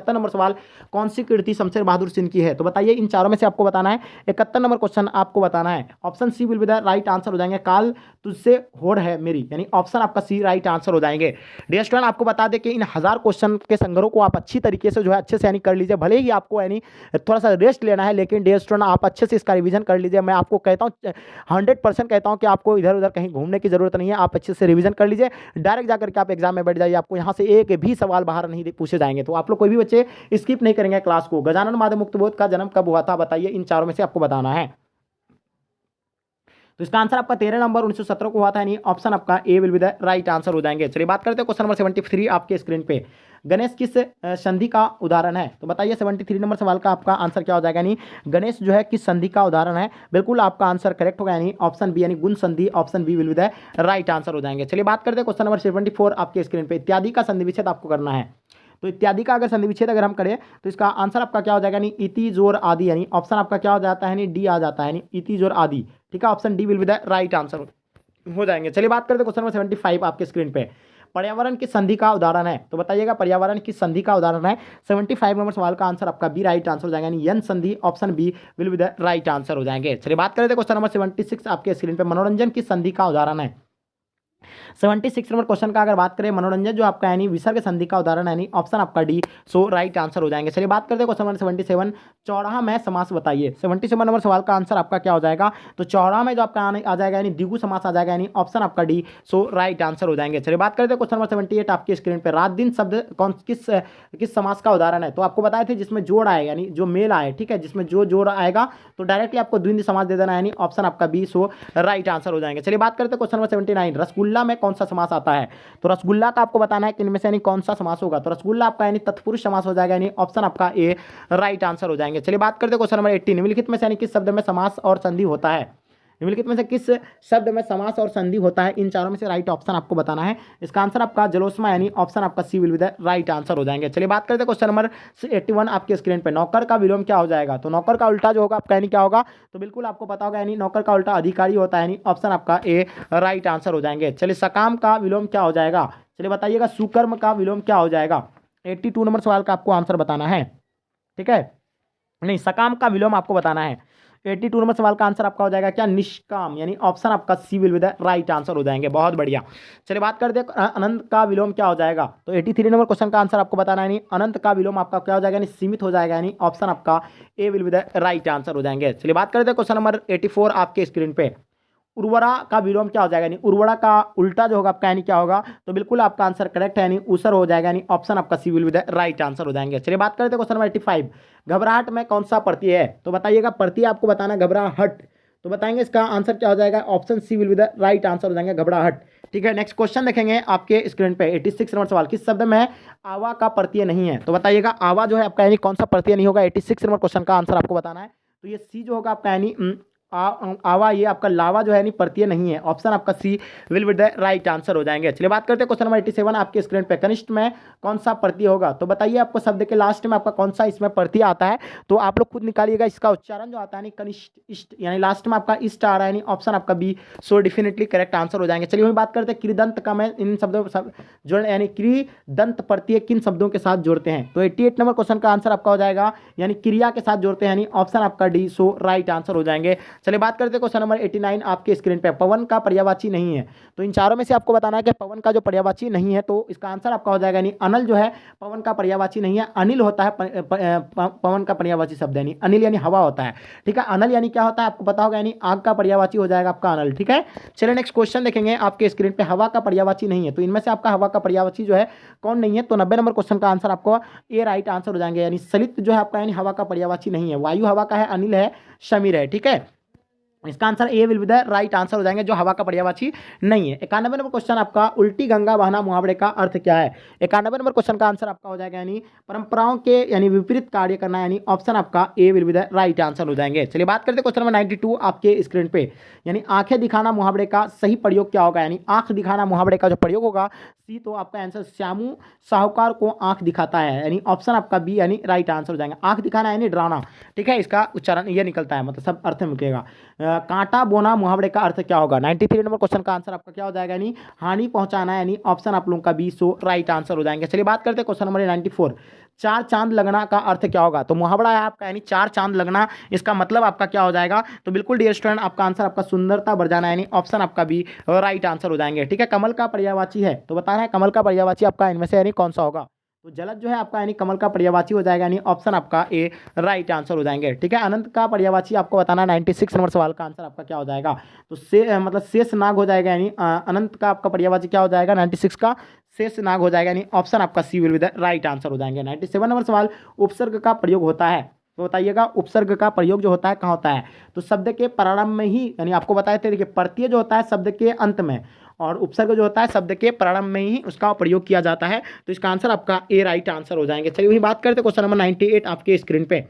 नंबर सवाल कौन सी कीर्ति शमशेर बहादुर सिंह की है? तो बताइए इन चारों में से आपको बताना है। 71 नंबर क्वेश्चन आपको बताना है। Option C will be the right answer हो जाएंगे। काल तुझसे होड़ है मेरी, यानी ऑप्शन आपका सी राइट आंसर हो जाएंगे। डियर स्टूडेंट आपको बता दें कि इन 1000 क्वेश्चन के संग्रह को आप अच्छी तरीके से जो है अच्छे से यानी कर लीजिए। भले ही आपको यानी थोड़ा सा रेस्ट लेना है, लेकिन डियर स्टूडेंट आप अच्छे से इसका रिवीजन कर लीजिए। मैं आपको कहता हूँ 100% कहता हूँ कि आपको इधर उधर कहीं घूमने की जरूरत नहीं है। आप अच्छे से रिवीजन कर लीजिए, डायरेक्ट जाकर के आप एग्जाम में बैठ जाइए। आपको यहाँ से एक भी सवाल बाहर नहीं पूछे जाएंगे। तो आप लोग कोई भी बच्चे स्किप नहीं करेंगे क्लास को। गजानन माधव मुक्तबोध का जन्म कब हुआ था? बताइए इन चारों में से आपको बताना है। तो इसका आंसर आपका 13 नवंबर 1917 को हुआ था, यानी ऑप्शन आपका A will be the right answer हो जाएंगे। चलिए बात करते हैं क्वेश्चन नंबर 73 आपके स्क्रीन पे। गणेश किस संधि का उदाहरण है? तो बताइए 73 नंबर सवाल का आपका आंसर क्या हो जाएगा? यानी गणेश जो है किस संधि का उदाहरण है? बिल्कुल आपका आंसर करेक्ट होगा, यानी ऑप्शन बी, यानी गुण संधि, option B will be the right answer हो जाएंगे। चलिए बात करते हैं क्वेश्चन नंबर 74 आपके स्क्रीन पे। इत्यादि का संधि विच्छेद आपको करना है। तो इत्यादि का अगर संधि विच्छेद अगर हम करें तो इसका आंसर आपका क्या हो जाएगा? यानी इति जोर आदि, यानी ऑप्शन आपका क्या हो जाता है? यानी डी आ जाता है, यानी इति जोर आदि। ठीक है, option D will be the right answer हो जाएंगे। चलिए बात करते हैं क्वेश्चन नंबर 75 आपके स्क्रीन पे। पर्यावरण की संधि का उदाहरण है? तो बताइएगा पर्यावरण की संधि का उदाहरण है। 75 नंबर सवाल का आंसर आपका बी राइट आंसर हो जाएगा, यानी यन संधि, option B will be the right answer हो जाएंगे। चलिए बात करते हैं क्वेश्चन नंबर 76 आपके स्क्रीन पे। मनोरंजन की संधि का उदाहरण है? 76 नंबर क्वेश्चन का अगर बात करें मनोरंजन जो आपका यानी विसर्ग संधि का उदाहरण है यानी ऑप्शन आपका डी, सो राइट आंसर हो जाएंगे। चलिए बात करते हैं क्वेश्चन नंबर 77, चौराहा में समास बताइए। 77 नंबर सवाल का आंसर आपका क्या हो जाएगा, तो चौराहा में जो आपका आ जाएगा यानी द्विगु समास आ जाएगा यानी ऑप्शन आपका डी, सो राइट आंसर हो जाएंगे। चलिए बात करते हैं क्वेश्चन नंबर 78 आपकी स्क्रीन पर, रात दिन शब्द कौन किस समास का उदाहरण है, तो आपको बताए थे जिसमें जोड़ आएगा यानी जो मेल आए, ठीक है, जिसमें जो जोड़ आएगा तो डायरेक्टली आपको द्विंद समास दे देना यानी ऑप्शन आपका बी, सो राइट आंसर हो जाएंगे। चलिए बात करते हैं क्वेश्चन नंबर 79, रसगुल्ला में कौन सा समास आता है, तो रसगुल्ला का आपको बताना है कि इनमें से यानी कौन सा समास होगा, तो रसगुल्ला आपका यानी तत्पुरुष समास हो जाएगा यानी ऑप्शन आपका ए राइट आंसर हो जाएंगे। चलिए बात करते हैं क्वेश्चन नंबर 80, निम्नलिखित में से यानी किस शब्द में समास और संधि होता है, निम्नलिखित में से किस शब्द में समास और संधि होता है, इन चारों में से राइट ऑप्शन आपको बताना है। इसका आंसर आपका जलोष्मा यानी ऑप्शन आपका C will be the right answer हो जाएंगे। चलिए बात करते हैं क्वेश्चन नंबर 81 आपके स्क्रीन पे, नौकर का विलोम क्या हो जाएगा, तो नौकर का उल्टा जो होगा आपका यानी क्या होगा, तो बिल्कुल आपको पता होगा यानी नौकर का उल्टा अधिकारी होता है यानी ऑप्शन आपका ए राइट आंसर हो जाएंगे। चलिए सकाम का विलोम क्या हो जाएगा, चलिए बताइएगा सुकर्म का विलोम क्या हो जाएगा। 82 नंबर सवाल का आपको आंसर बताना है, ठीक है, नहीं सकाम का विलोम आपको बताना है। 82 नंबर सवाल का आंसर आपका हो जाएगा क्या, निष्काम, यानी ऑप्शन आपका C will be the right answer हो जाएंगे। बहुत बढ़िया। चलिए बात करते हैं अनंत का विलोम क्या हो जाएगा, तो 83 नंबर क्वेश्चन का आंसर आपको बताना है, यानी अनंत का विलोम आपका क्या हो जाएगा, यानी सीमित हो जाएगा, यानी ऑप्शन आपका A will be the right answer हो जाएंगे। चलिए बात करते हैं क्वेश्चन नंबर 84 आपके स्क्रीन पे, उर्वरा का विलोम क्या हो जाएगा, यानी उर्वरा का उल्टा जो होगा आपका यानी क्या होगा, तो बिल्कुल आपका आंसर करेक्ट है, यानी ऊसर हो जाएगा, यानी ऑप्शन आपका C will be the right answer हो जाएंगे। चलिए बात करते हैं क्वेश्चन नंबर 85, घबराहट में कौन सा प्रत्यय है, तो बताइएगा प्रत्यय आपको बताना घबराहट, तो बताएंगे इसका आंसर क्या हो जाएगा, option C will be the right answer हो जाएंगे घबराहट। ठीक है, नेक्स्ट क्वेश्चन देखेंगे आपके स्क्रीन पे 86 नंबर सवाल, किस शब्द में आवा का प्रत्यय नहीं है, तो बताइएगा आवा जो है आपका यानी कौन सा प्रत्यय नहीं होगा। 86 नंबर क्वेश्चन का आंसर आपको बताना है, तो ये सी जो होगा आपका यानी आवा, ये आपका लावा जो है नहीं प्रत्यय नहीं है, ऑप्शन आपका C will be the right answer हो जाएंगे। चलिए बात करते हैं क्वेश्चन नंबर 87 आपके स्क्रीन पे, कनिष्ठ में कौन सा प्रत्यय होगा, तो बताइए आपको शब्द के लास्ट में आपका कौन सा इसमें प्रत्यय आता है, तो आप लोग खुद निकालिएगा। इसका उच्चारण जो आता है कनिष्ठ इष्ट, यानी लास्ट में आपका इष्ट आ रहा है, यानी ऑप्शन आपका B, so definitely correct answer हो जाएंगे। चलिए वही बात करते हैं कृदंत का, मैं इन शब्दों जोड़ यानी कृदंत प्रत्यय किन शब्दों के साथ जोड़ते हैं, तो 88 नंबर क्वेश्चन का आंसर आपका हो जाएगा यानी क्रिया के साथ जोड़ते हैं, यानी ऑप्शन आपका डी, सो राइट आंसर हो जाएंगे। चलिए बात करते हैं क्वेश्चन नंबर 89 आपके स्क्रीन पे, पवन का पर्यायवाची नहीं है, तो इन चारों में से आपको बताना है कि पवन का जो पर्यायवाची नहीं है, तो इसका आंसर आपका हो जाएगा यानी अनल जो है पवन का पर्यायवाची नहीं है, अनिल होता है पवन का पर्यायवाची शब्द, यानी अनिल यानी हवा होता है। ठीक है, अनल यानी क्या होता है आपको पता होगा, यानी आग का पर्यायवाची हो जाएगा आपका अनल। ठीक है, चलिए नेक्स्ट क्वेश्चन देखेंगे आपके स्क्रीन पे, हवा का पर्यायवाची नहीं है, तो इनमें से आपका हवा का पर्यायवाची जो है कौन नहीं है, तो 90 नंबर क्वेश्चन का आंसर आपको ए राइट आंसर हो जाएंगे, यानी सलित जो है आपका यानी हवा का पर्यायवाची नहीं है, वायु हवा का है, अनिल है, शमीर है। ठीक है, इसका answer A will be the right answer हो जाएंगे, जो हवा का पर्यायवाची नहीं है। 91 नंबर क्वेश्चन आपका, उल्टी गंगा बहना मुहावरे का अर्थ क्या है, 91 नंबर क्वेश्चन का आंसर आपका हो जाएगा यानी परंपराओं के यानी विपरीत कार्य करना, यानी ऑप्शन आपका A will be the right answer हो जाएंगे। चलिए बात करते हैं क्वेश्चन नंबर 92 आपके स्क्रीन पे, यानी आंखें दिखाना मुहावरे का सही प्रयोग क्या होगा, यानी आंख दिखाना मुहावरे का जो प्रयोग होगा सी, तो आपका आंसर श्यामू साहूकार को आंख दिखाता है, यानी ऑप्शन आपका बी यानी राइट आंसर हो जाएगा। आंख दिखाना यानी डराना। ठीक है, इसका उच्चारण ये निकलता है, मतलब सब अर्थ में मिलेगा। कांटा बोना मुहावरे का अर्थ क्या होगा, 93 नंबर क्वेश्चन का आंसर आपका क्या हो जाएगा, यानी हानि पहुंचाना, यानी ऑप्शन आप लोगों का बी, सो राइट आंसर हो जाएंगे। चलिए बात करते हैं क्वेश्चन नंबर 94, चार चांद लगना का अर्थ क्या होगा, तो मुहावरा है आपका यानी चार चांद लगना, इसका मतलब आपका क्या हो जाएगा, तो बिल्कुल डियर स्टूडेंट आपका आंसर आपका सुंदरता बढ़ जाना, यानी ऑप्शन आपका बी राइट आंसर हो जाएंगे। ठीक है, कमल का पर्यायवाची है, तो बता रहे हैं कमल का पर्यायवाची आपका इनमें से यानी कौन सा होगा, तो जलद जो है आपका यानी कमल का पर्यायवाची हो जाएगा, यानी ऑप्शन आपका ए राइट आंसर हो जाएंगे। ठीक है, अनंत का पर्यायवाची आपको बताना है, 96 नंबर सवाल का आंसर आपका क्या हो जाएगा, तो मतलब शेष नाग हो जाएगा, यानी अनंत का आपका पर्यायवाची क्या हो जाएगा, 96 का शेष नाग हो जाएगा, यानी ऑप्शन आपका C will be the right answer हो जाएंगे। 97 नंबर सवाल, उपसर्ग का प्रयोग होता है, तो बताइएगा उपसर्ग का प्रयोग जो होता है कहाँ होता है, तो शब्द के प्रारंभ में ही, यानी आपको बताए थे देखिए प्रत्यय जो होता है शब्द के अंत में, और उपसर्ग जो होता है शब्द के प्रारंभ में ही उसका प्रयोग किया जाता है, तो इसका आंसर आपका ए राइट आंसर हो जाएंगे। चलिए वही बात करते हैं क्वेश्चन नंबर 98 आपके स्क्रीन पे,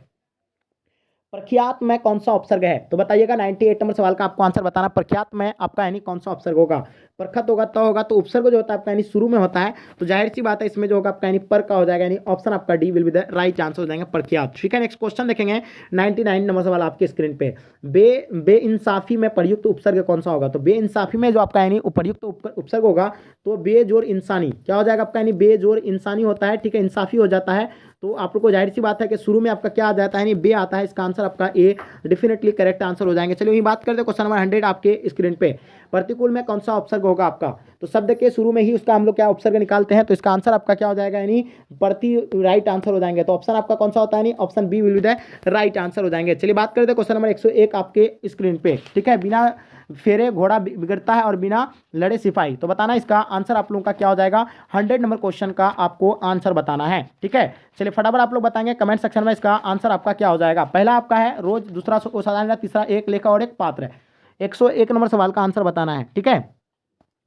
प्रख्यात में कौन सा उपसर्ग है, तो बताइएगा 98 नंबर सवाल का आपको आंसर बताना, प्रख्यात में आपका यानी कौन सा उपसर्ग होगा, प्रखत होगा तो होगा, तो उपसर्ग जो होता है आपका यानी शुरू में होता है, तो जाहिर सी बात है इसमें जो होगा आपका यानी पर का हो जाएगा, यानी ऑप्शन आपका D will be the right answer हो जाएगा प्रख्यात। ठीक है, नेक्स्ट क्वेश्चन देखेंगे 99 नंबर सवाल आपके स्क्रीन पे, बेइंसाफी में प्रयुक्त उपसर्ग कौन सा होगा, तो बेइंसाफी में जो आपका यानी उपयुक्त उपसर्ग होगा, तो बेजोर इंसानी क्या हो जाएगा आपका, यानी बेजोर इंसानी होता है। ठीक है, इंसाफी हो जाता है, तो आप लोग को जाहिर सी बात है कि शुरू में आपका क्या आ जाता है, यानी बे आता है, इसका आंसर आपका ए डेफिनेटली करेक्ट आंसर हो जाएंगे। चलिए वही बात करते हैं क्वेश्चन नंबर 100 आपके स्क्रीन पे, प्रतिकूल में कौन सा उपसर्ग होगा आपका, तो शब्द के शुरू में ही उसका हम लोग क्या उपसर्ग निकालते हैं, तो इसका आंसर आपका क्या हो जाएगा, यानी प्रति राइट आंसर हो जाएंगे। तो ऑप्शन आपका कौन सा होता है, यानी option B will be the right answer हो जाएंगे। चलिए बात करते हैं क्वेश्चन नंबर 101 आपके स्क्रीन पे, ठीक है। बिना फेरे घोड़ा बिगड़ता है और बिना लड़े सिपाही, तो बताना इसका आंसर आप लोगों का क्या हो जाएगा। 100 नंबर क्वेश्चन का आपको आंसर बताना है, ठीक है। चलिए फटाफट आप लोग बताएंगे कमेंट सेक्शन में इसका आंसर आपका क्या हो जाएगा। पहला आपका है रोज, दूसरा साधारण, तीसरा एक लेखा और एक पात्र। 101 नंबर सवाल का आंसर बताना है, ठीक है।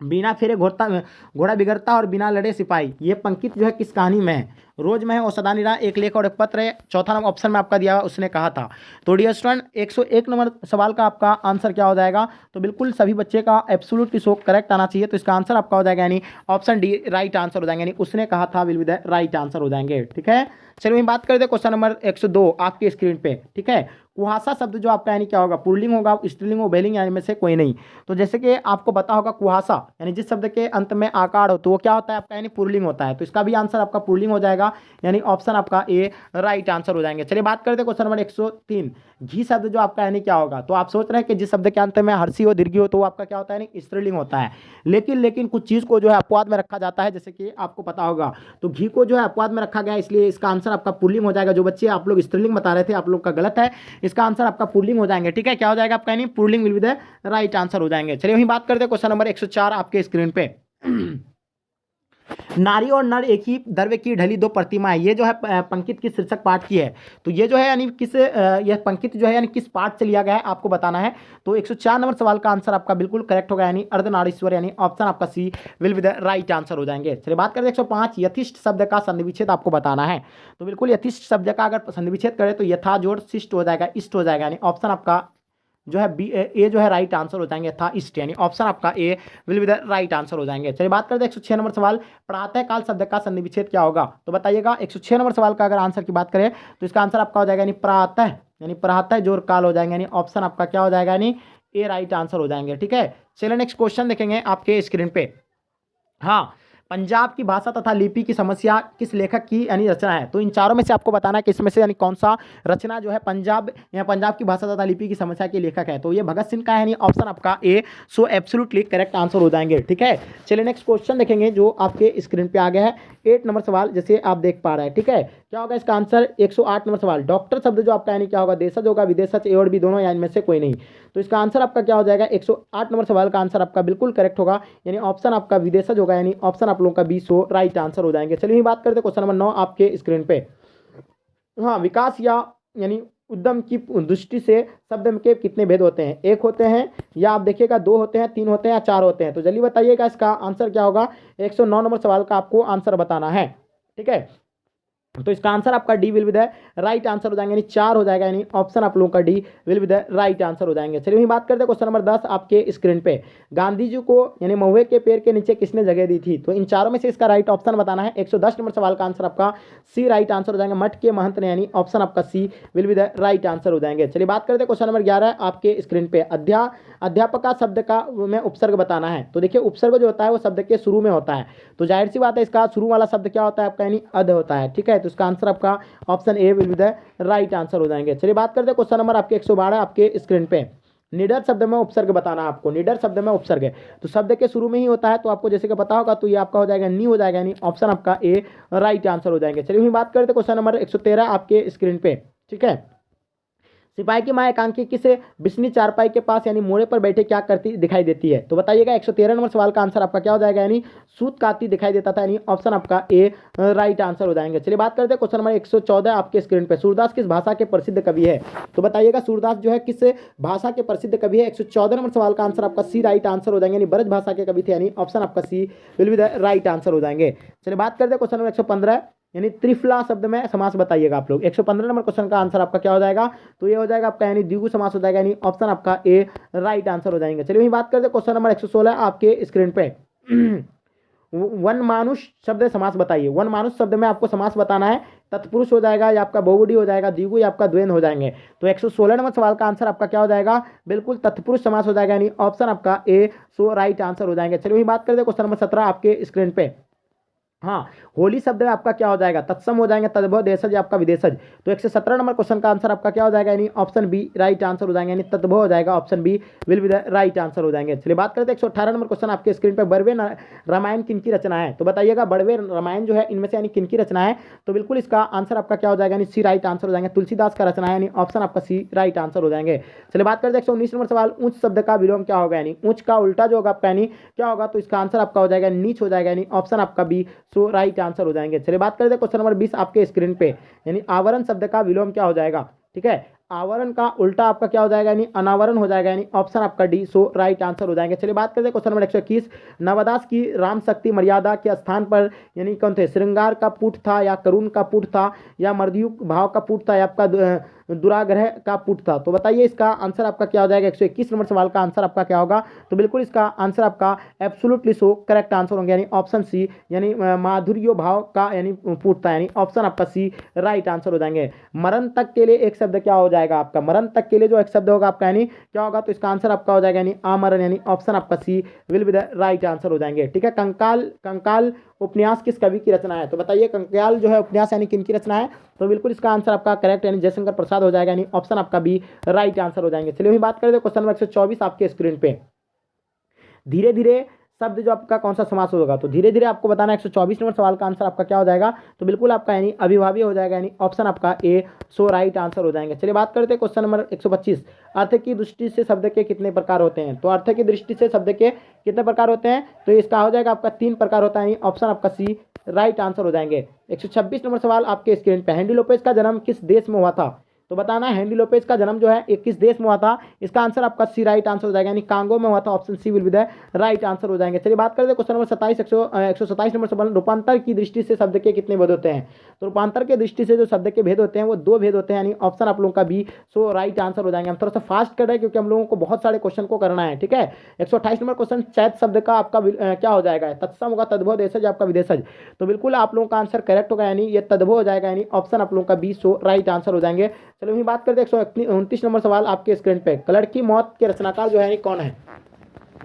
बिना फेरे घोड़ा बिगड़ता और बिना लड़े सिपाही, ये पंक्ति जो है किस कहानी में है, रोज में है और सदा निरा, एक लेख और एक पत्र है। चौथा नंबर ऑप्शन में आपका दिया हुआ उसने कहा था। तो डियर स्टूडेंट 101 नंबर सवाल का आपका आंसर क्या हो जाएगा, तो बिल्कुल सभी बच्चे का एब्सोल्युटली सो करेक्ट आना चाहिए। तो इसका आंसर आपका हो जाएगा यानी ऑप्शन डी राइट आंसर हो जाएंगे, यानी उसने कहा था will be the right answer हो जाएंगे, ठीक है। चलिए हम बात करते हैं क्वेश्चन नंबर 102 आपके स्क्रीन पे, ठीक है। कुहासा शब्द जो आपका यानी क्या होगा, पुल्लिंग होगा, स्त्रीलिंग हो, बेलिंग, यानी में से कोई नहीं। तो जैसे कि आपको पता होगा कुहासा यानी जिस शब्द के अंत में आकार हो तो वो क्या होता है आपका, यानी पुल्लिंग होता है। तो इसका भी आंसर आपका पुल्लिंग हो जाएगा, यानी ऑप्शन आपका ए राइट आंसर हो जाएंगे। चलिए बात करते हैं क्वेश्चन नंबर 103 घी शब्द जो आपका यानी क्या होगा, तो आप सोच रहे हैं कि जिस शब्द के अंत में हर्षी हो, दीर्घी हो, तो वो आपका क्या होता है, यानी स्त्रीलिंग होता है। लेकिन कुछ चीज़ को जो है अपवाद में रखा जाता है, जैसे कि आपको पता होगा। तो घी को जो है अपवाद में रखा गया, इसलिए इसका आंसर आपका पुल्लिंग हो जाएगा। जो बच्चे आप लोग स्त्रीलिंग बता रहे थे आप लोग का गलत है, इसका आंसर आपका पुल्लिंग हो जाएंगे, ठीक है। क्या हो जाएगा आपका, यानी pulling will be the right answer हो जाएंगे। चलिए वहीं बात करते हैं क्वेश्चन नंबर 104 आपके स्क्रीन पे। नारी और नर एक ही द्रव्य की ढली दो प्रतिमा है, ये जो है पंक्ति की शीर्षक पाठ की है। तो ये जो है यानी किस यह पंक्ति जो है यानी किस पाठ से लिया गया है आपको बताना है। तो 104 नंबर सवाल का आंसर आपका बिल्कुल करेक्ट होगा, यानी अर्धनारीश्वर, यानी ऑप्शन आपका C will be the right answer हो जाएंगे। चलिए बात करते हैं 105 यथिष्ट शब्द का संधि विच्छेद आपको बताना है। तो बिल्कुल यथिष्ट शब्द का अगर संधि विच्छेद करें तो यथा जोड़ शिष्ट हो जाएगा, इष्ट हो जाएगा, यानी ऑप्शन आपका जो है बी ए जो है राइट आंसर हो जाएंगे था इष्ट, यानी ऑप्शन आपका A will be the right answer हो जाएंगे। चलिए बात करते हैं 106 नंबर सवाल प्रातःकाल शब्द का संधि विच्छेद क्या होगा, तो बताइएगा। 106 नंबर सवाल का अगर आंसर की बात करें तो इसका आंसर आपका हो जाएगा यानी प्रातः, यानी प्रातः जोर काल हो जाएंगे, यानी ऑप्शन आपका क्या हो जाएगा, यानी ए राइट आंसर हो जाएंगे, ठीक है। चलिए नेक्स्ट क्वेश्चन देखेंगे आपके स्क्रीन पे। हाँ, पंजाब की भाषा तथा लिपि की समस्या किस लेखक की यानी रचना है, तो इन चारों में से आपको बताना है कि इसमें से यानी कौन सा रचना जो है पंजाब की भाषा तथा लिपि की समस्या के लेखक है। तो ये भगत सिंह का है, यानी ऑप्शन आपका ए सो एब्सोल्युटली करेक्ट आंसर हो जाएंगे, ठीक है। चलिए नेक्स्ट क्वेश्चन देखेंगे जो आपके स्क्रीन पे आ गया है 8 नंबर सवाल, जैसे आप देख पा रहे हैं, ठीक है। क्या होगा इसका आंसर 108 नंबर सवाल डॉक्टर शब्द जो आपका यानी क्या होगा, देशज होगा, विदेशज, ए और बी दोनों, यानी में से कोई नहीं। तो इसका आंसर आपका क्या हो जाएगा, 108 नंबर सवाल का आंसर आपका बिल्कुल करेक्ट होगा, यानी ऑप्शन आपका विदेशज होगा, यानी ऑप्शन आप लोगों का बी सो राइट आंसर हो जाएंगे। चलिए बात करते हैं क्वेश्चन नंबर 9 आपके स्क्रीन पे। हाँ, विकास या यानी उद्यम की दृष्टि से शब्द के कितने भेद होते हैं, एक होते हैं या आप देखिएगा 2 होते हैं, 3 होते हैं या 4 होते हैं। तो जल्दी बताइएगा इसका आंसर क्या होगा। 109 नंबर सवाल का आपको आंसर बताना है, ठीक है। तो इसका आंसर आपका D will be the right answer हो जाएंगे, यानी 4 हो जाएगा, यानी ऑप्शन आप लोगों का D will be the right answer हो जाएंगे। चलिए बात करते हैं क्वेश्चन नंबर 10 आपके स्क्रीन पे। गांधी जी को यानी महुए के पेड़ के नीचे किसने जगह दी थी, तो इन चारों में से इसका राइट ऑप्शन बताना है। 110 नंबर सवाल का आंसर आपका सी राइट आंसर हो जाएंगे, मठ के महंत ने, यानी ऑप्शन आपका C will be the right answer हो जाएंगे। चलिए बात करते हैं क्वेश्चन नंबर 11 आपके स्क्रीन पे। अध्यापका शब्द का में उपसर्ग बताना है। तो देखिए उपसर्ग जो होता है वो शब्द के शुरू में होता है, तो जाहिर सी बात है इसका शुरू वाला शब्द क्या होता है आपका, यानी अध होता है, ठीक है। तो इसका आंसर आपका option A will be the right answer हो जाएंगे। चलिए बात करते हैं क्वेश्चन नंबर आपके 112 आपके स्क्रीन पे। निडर शब्द में उपसर्ग बताना है आपको। निडर शब्द में उपसर्ग है तो शब्द के शुरू में ही होता है, तो आपको जैसे कि पता होगा, तो ये आपका हो जाएगा नी हो जाएगा, यानी ऑप्शन आपका ए राइट आंसर हो जाएंगे। चलिए बात करते हैं क्वेश्चन नंबर 113 आपके स्क्रीन पे, ठीक है। सिपाही की मां एकांकी किस बिस्नी चारपाई के पास यानी मोड़े पर बैठे क्या करती दिखाई देती है, तो बताइएगा। 113 नंबर सवाल का आंसर आपका क्या हो जाएगा, यानी सूत काटती दिखाई देता था, यानी ऑप्शन आपका ए राइट आंसर हो जाएंगे। चलिए बात करते हैं क्वेश्चन नंबर 114 आपके स्क्रीन पे। सूरदास किस भाषा के प्रसिद्ध कवि है, तो बताइएगा सूरदास जो है किस भाषा के प्रसिद्ध कवि है। 114 नंबर सवाल का आंसर आपका सी राइट आंसर हो जाएंगे, यानी ब्रज भाषा के कवि थे, यानी ऑप्शन आपका C will be the right answer हो जाएंगे। चलिए बात करते हैं क्वेश्चन नंबर 115 यानी त्रिफला शब्द में समास बताइएगा आप लोग। 115 नंबर क्वेश्चन का आंसर आपका क्या हो जाएगा, तो ये हो जाएगा आपका यानी द्विगु समास हो जाएगा, यानी ऑप्शन आपका ए राइट आंसर हो जाएंगे। चलिए वही बात करते हैं क्वेश्चन नंबर 116 आपके स्क्रीन पे। वन मानुष शब्द समास बताइए। वन मानुष शब्द में आपको समास बताना है, तत्पुरुष हो जाएगा या आपका बहुवचन हो जाएगा, द्विगु या आपका द्वैन हो जाएंगे। तो 116 नंबर सवाल का आंसर आपका क्या हो जाएगा, बिल्कुल तत्पुरुष समास हो जाएगा, यानी ऑप्शन आपका ए सो राइट आंसर हो जाएंगे। चलिए वही बात करते हैं क्वेश्चन नंबर 17 आपके स्क्रीन पे। हाँ, होली शब्द में आपका क्या हो जाएगा, तत्सम हो जाएंगे, तद्भव देशज आपका विदेशज। तो 117 नंबर क्वेश्चन का आंसर आपका क्या हो जाएगा, यानी ऑप्शन बी राइट आंसर हो जाएंगे, यानी तद्भव हो जाएगा, option B will be the right answer हो जाएंगे। चलिए बात करते हैं 118 नंबर क्वेश्चन आपके स्क्रीन पर, बड़वे रामायण किनकी रचना है। तो बताइएगा बड़वे रामायण जो है इनमें से यानी किनकी रचना है। तो बिल्कुल इसका आंसर आपका क्या हो जाएगा, यानी सी राइट आंसर हो जाएंगे, तुलसीदास का रचना है, यानी ऑप्शन आपका सी राइट आंसर हो जाएंगे। चलिए बात करते हैं 119 नंबर सवाल, ऊंच शब्द का विलोम क्या होगा, यानी ऊंच का उल्टा जो होगा आपका यानी क्या होगा। तो इसका आंसर आपका हो जाएगा नीच हो जाएगा, यानी ऑप्शन आपका बी सो राइट आंसर हो जाएंगे। चलिए बात करते हैं क्वेश्चन नंबर 20 आपके स्क्रीन पे, यानी आवरण शब्द का विलोम क्या हो जाएगा। ठीक है, आवरण का उल्टा आपका क्या हो जाएगा, यानी अनावरण हो जाएगा, यानी ऑप्शन आपका डी सो राइट आंसर हो जाएंगे। चलिए बात करते हैं क्वेश्चन नंबर 121, नवदास की राम शक्ति मर्यादा के स्थान पर यानी कौन थे, श्रृंगार का पुट था या करुण का पुट था या मर्दयुक भाव का पुट था या आपका दुराग्रह का पुट था। तो बताइए इसका आंसर आपका क्या हो जाएगा, 121 नंबर सवाल का आंसर आपका क्या होगा। तो बिल्कुल इसका आंसर आपका एब्सोल्युटली सो करेक्ट आंसर होंगे, यानी ऑप्शन सी, यानी माधुर्य भाव का यानी पुट था, यानी ऑप्शन आपका सी राइट आंसर हो जाएंगे। मरण तक के लिए एक शब्द क्या हो जाएगा आपका, मरण तक के लिए जो एक शब्द होगा आपका यानी क्या होगा। तो इसका आंसर आपका हो जाएगा यानी आमरण, यानी ऑप्शन आपका C will be the right answer हो जाएंगे। ठीक है, कंकाल कंकाल उपन्यास किस कवि की रचना है। तो बताइए कंकाल जो है उपन्यास यानी किन की रचना है। तो बिल्कुल इसका आंसर आपका करेक्ट यानी जयशंकर प्रसाद हो जाएगा, यानी ऑप्शन आपका बी राइट आंसर हो जाएंगे। चलिए वही बात करते हैं क्वेश्चन नंबर 124 आपके स्क्रीन पे, धीरे धीरे शब्द जो आपका कौन सा समास होगा। तो धीरे धीरे आपको बताना है 124 नंबर सवाल का आंसर आपका क्या हो जाएगा। तो बिल्कुल आपका यानी अभिभावी हो जाएगा, यानी ऑप्शन आपका ए सो राइट आंसर हो जाएंगे। चलिए बात करते हैं क्वेश्चन नंबर 125, अर्थ की दृष्टि से शब्द के कितने प्रकार होते हैं। तो अर्थ की दृष्टि से शब्द के कितने प्रकार होते हैं। तो इसका हो जाएगा आपका 3 प्रकार होता है, यानी ऑप्शन आपका सी राइट आंसर हो जाएंगे। 126 नंबर सवाल आपके स्क्रीन पे, हेनरी लोपेज का जन्म किस देश में हुआ था। तो बताना है हेनरी लोपेज का जन्म जो है एक किस देश में हुआ था। इसका आंसर आपका सी राइट आंसर हो जाएगा, यानी कांगो में हुआ था, option C will be the right answer हो जाएंगे। चलिए बात करते हैं क्वेश्चन नंबर 27 127 नंबर सवाल, रूपांतर की दृष्टि से शब्द के कितने भेद होते हैं। तो रूपांतर के दृष्टि से जो शब्द के भेद होते हैं वो 2 भेद होते हैं, यानी ऑप्शन आप लोगों का बी सो राइट आंसर हो जाएंगे। हम थोड़ा सा फास्ट कर रहे हैं क्योंकि हम लोगों को बहुत सारे क्वेश्चन को करना है। ठीक है, 128 नंबर क्वेश्चन, चैत शब्द का आपका क्या हो जाएगा, तत्सम होगा, तद्भव देशज आपका विदेशज। तो बिल्कुल आप लोगों का आंसर करेक्ट होगा, यानी ये तद्भव हो जाएगा, यानी ऑप्शन आप लोगों का बी सो राइट आंसर हो जाएंगे। चलो वही बात करते हैं 129 नंबर सवाल आपके स्क्रीन पे, कलर की मौत के रचनाकार जो है कौन है,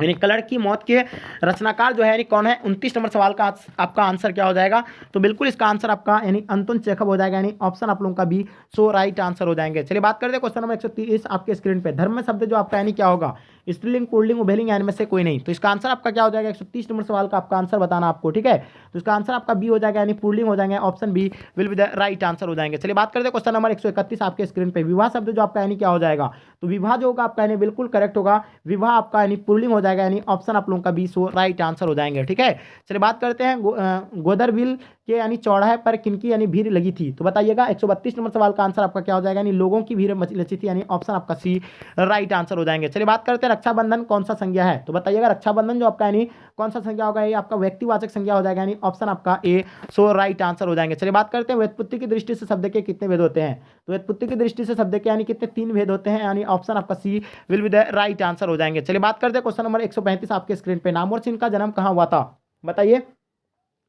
यानी कलर की मौत के रचनाकार जो है यानी कौन है। 29 नंबर सवाल का आपका आंसर क्या हो जाएगा। तो बिल्कुल इसका आंसर आपका यानी अंतोन चेखव हो जाएगा, यानी ऑप्शन आप लोगों का बी सो राइट आंसर हो जाएंगे। चलिए बात करते हैं क्वेश्चन नंबर 130 आपके स्क्रीन पे, धर्म शब्द जो आपका यानी क्या होगा, स्त्रीलिंग पुल्लिंग उभयलिंग यानी में से कोई नहीं। तो इसका आंसर आपका क्या हो जाएगा, 130 नंबर सवाल का आपका आंसर बताना आपको। ठीक है, तो इसका आंसर आपका बी हो जाएगा, यानी पुल्लिंग हो जाएंगे, option B will be the right answer हो जाएंगे। चलिए बात करते हैं क्वेश्चन नंबर 131 आपके स्क्रीन पे, विवाह शब्द जो आपका यानी क्या हो जाएगा। तो विवाह जो होगा आपका यानी बिल्कुल करेक्ट होगा, विवाह आपका यानी पुल्लिंग हो जाएगा, यानी ऑप्शन आप लोगों का बी सो राइट आंसर हो जाएंगे। ठीक है, चलिए बात करते हैं गोदरबिल के यानी चौराहे पर किनकी यानी भीड़ लगी थी। तो बताइएगा 132 नंबर सवाल का आंसर आपका क्या हो जाएगा, यानी लोगों की भीड़ लगी थी, यानी ऑप्शन आपका सी राइट आंसर हो जाएंगे। चलिए बात करते हैं रक्षाबंधन कौन सा संज्ञा है। तो बताइएगा रक्षाबंधन जो आपका यानी कौन सा संज्ञा होगा, ये आपका व्यक्तिवाचक संज्ञा हो जाएगा, यानी ऑप्शन आपका ए सो राइट आंसर हो जाएंगे। चलिए बात करते हैं व्युत्पत्ति की दृष्टि से शब्द के कितने भेद होते हैं। तो व्युत्पत्ति की दृष्टि से शब्द के यानी कितने 3 भेद होते हैं, यानी ऑप्शन आपका C will be the right answer हो जाएंगे। चलिए बात करते हैं क्वेश्चन नंबर 135 आपके स्क्रीन पे, नामवर सिंह का जन्म कहाँ हुआ था। बताइए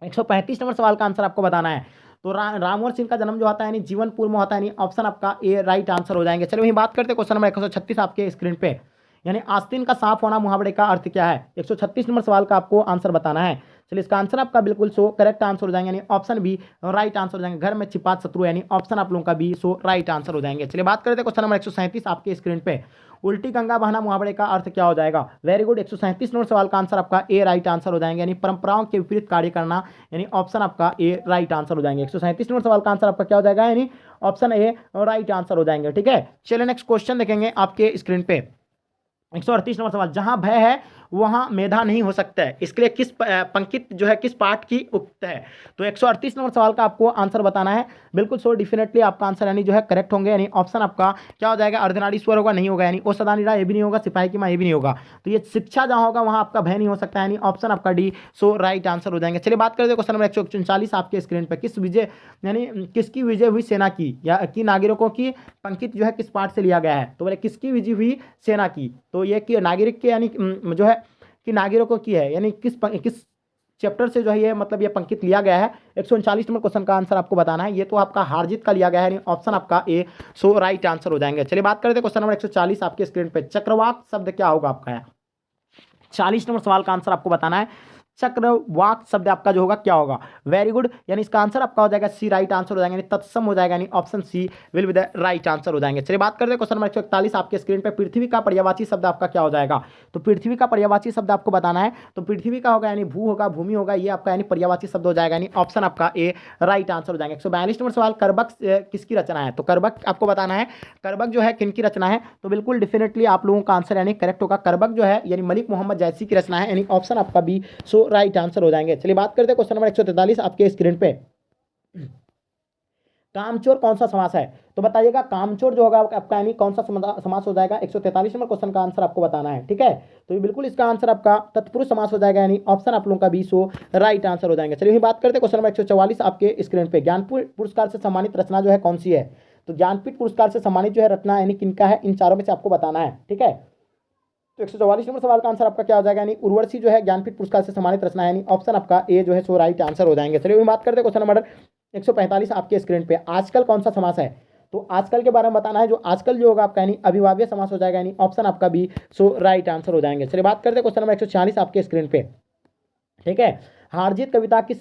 135 नंबर सवाल का आंसर आपको बताना है। तो रामवर सिंह का जन्म जो होता है यानी जीवनपुर में होता है, यानी ऑप्शन आपका ए राइट आंसर हो जाएंगे। चलिए वही बात करते हैं क्वेश्चन नंबर 136 आपके स्क्रीन पे, यानी आस्तीन का साफ होना मुहावरे का अर्थ क्या है। 136 नंबर सवाल का आपको आंसर बताना है। चलिए इसका आंसर आपका बिल्कुल सो करेक्ट आंसर हो जाएंगे, यानी ऑप्शन बी राइट आंसर हो जाएंगे, घर में छिपा शत्रु, यानी ऑप्शन आप लोगों का बी सो राइट आंसर हो जाएंगे। चलिए बात करते हैं क्वेश्चन नंबर 137 आपके स्क्रीन पे, उल्टी गंगा बहना मुहावरे का अर्थ क्या हो जाएगा। वेरी गुड, 137 नंबर सवाल का आंसर आपका ए राइट आंसर हो जाएंगे, यानी परंपराओं के विपरीत कार्य करना, यानी ऑप्शन आपका ए राइट आंसर हो जाएंगे। 137 नंबर सवाल का आंसर आपका क्या हो जाएगा, यानी ऑप्शन ए राइट आंसर हो जाएंगे। ठीक है, चलिए नेक्स्ट क्वेश्चन देखेंगे आपके स्क्रीन पे, 138 नंबर सवाल, जहां भय है वहां मेधा नहीं हो सकता है, इसके लिए किस पंक्ति जो है किस पाठ की उक्त है। तो 138 नंबर सवाल का आपको आंसर बताना है। बिल्कुल सो डेफिनेटली आपका आंसर यानी जो है करेक्ट होंगे, यानी ऑप्शन आपका क्या हो जाएगा, अर्धनारीश्वर होगा, नहीं होगा, यानी ओ सदानीरा ये भी नहीं होगा, सिपाही की मां ये भी नहीं होगा। तो ये शिक्षा जहां होगा वहां आपका भय नहीं हो सकता, यानी ऑप्शन आपका डी सो राइट आंसर हो जाएंगे। चलिए बात करते हैं क्वेश्चन नंबर 139 आपके स्क्रीन पर, किस विजय यानी किसकी विजय हुई सेना की या की नागरिकों की पंक्ति जो है किस पाठ से लिया गया है। तो बोले किसकी विजय हुई सेना की, तो ये कि नागरिक के यानी जो है कि नागरिकों की है, यानी किस चैप्टर से जो है ये मतलब ये पंक्ति लिया गया है। 139 नंबर क्वेश्चन का आंसर आपको बताना है। ये तो आपका हारजीत का लिया गया है, यानी ऑप्शन आपका ए सो राइट आंसर हो जाएंगे। चलिए बात करते हैं क्वेश्चन नंबर 140 आपके स्क्रीन पे, चक्रवात शब्द क्या होगा आपका है। 40 नंबर सवाल का आंसर आपको बताना है। चक्रवाक शब्द आपका जो होगा क्या होगा? वेरी गुड, यानी इसका आंसर आपका हो जाएगा सी, राइट आंसर हो जाएगा, यानी तत्सम हो जाएगा, यानी option C will be the right answer हो जाएंगे। चलिए बात करते हैं क्वेश्चन नंबर 141 आपके स्क्रीन पे, पृथ्वी का पर्यायवाची शब्द आपका क्या हो जाएगा? तो पृथ्वी का पर्यायवाची शब्द आपको बताना है। तो पृथ्वी का होगा यानी भू होगा, भूमि होगा, ये आपका यानी पर्यायवाची शब्द हो जाएगा, यानी ऑप्शन आपका ए राइट आंसर हो जाएगा। 142 नंबर सवाल, करबक किसकी रचना है? तो करबक आपको बताना है, करबक जो है किनकी रचना है? तो बिल्कुल डेफिनेटली आप लोगों का आंसर यानी करेक्ट होगा, करबक जो है यानी मलिक मोहम्मद जैसी की रचना है, यानी ऑप्शन आपका बी सो राइट आंसर हो जाएंगे। चलिए बात करते हैं क्वेश्चन नंबर 143 आपके स्क्रीन पे, कामचोर कौन सा समास है? तो बताइएगा कामचोर जो होगा आपका यानी कौन सा समास हो जाएगा? 143 नंबर क्वेश्चन का आंसर आपको बताना है, ठीक है। तो ये बिल्कुल इसका आंसर आपका तत्पुरुष समास हो जाएगा, यानी ऑप्शन आप लोगों का बी सो राइट आंसर हो जाएंगे। चलिए बात करते हैं क्वेश्चन नंबर 144 आपके स्क्रीन पे, ज्ञानपीठ पुरस्कार से सम्मानित रचना जो है कौन सी है? तो ज्ञानपीठ पुरस्कार से सम्मानित जो है रचना यानी किनका है? इन चारों में से आपको बताना है, ठीक है। तो 144 नंबर सवाल का आंसर आपका क्या हो जाएगा? यानी उर्वशी जो है ज्ञानपीठ पुरस्कार से सम्मानित रचना है, यानी ऑप्शन आपका ए जो है सो राइट आंसर हो जाएंगे। चलिए बात करते हैं क्वेश्चन नंबर 145 आपके स्क्रीन पे, आजकल कौन सा समास है? तो आजकल के बारे में बताना है, जो आजकल जो होगा आपका यानी अभिभाव्य समास हो जाएगा, यानी ऑप्शन आपका बी सो राइट आंसर हो जाएंगे। चलिए बात करते हैं क्वेश्चन नंबर 146 आपके स्क्रीन पे, ठीक है। हारजीत कविता किस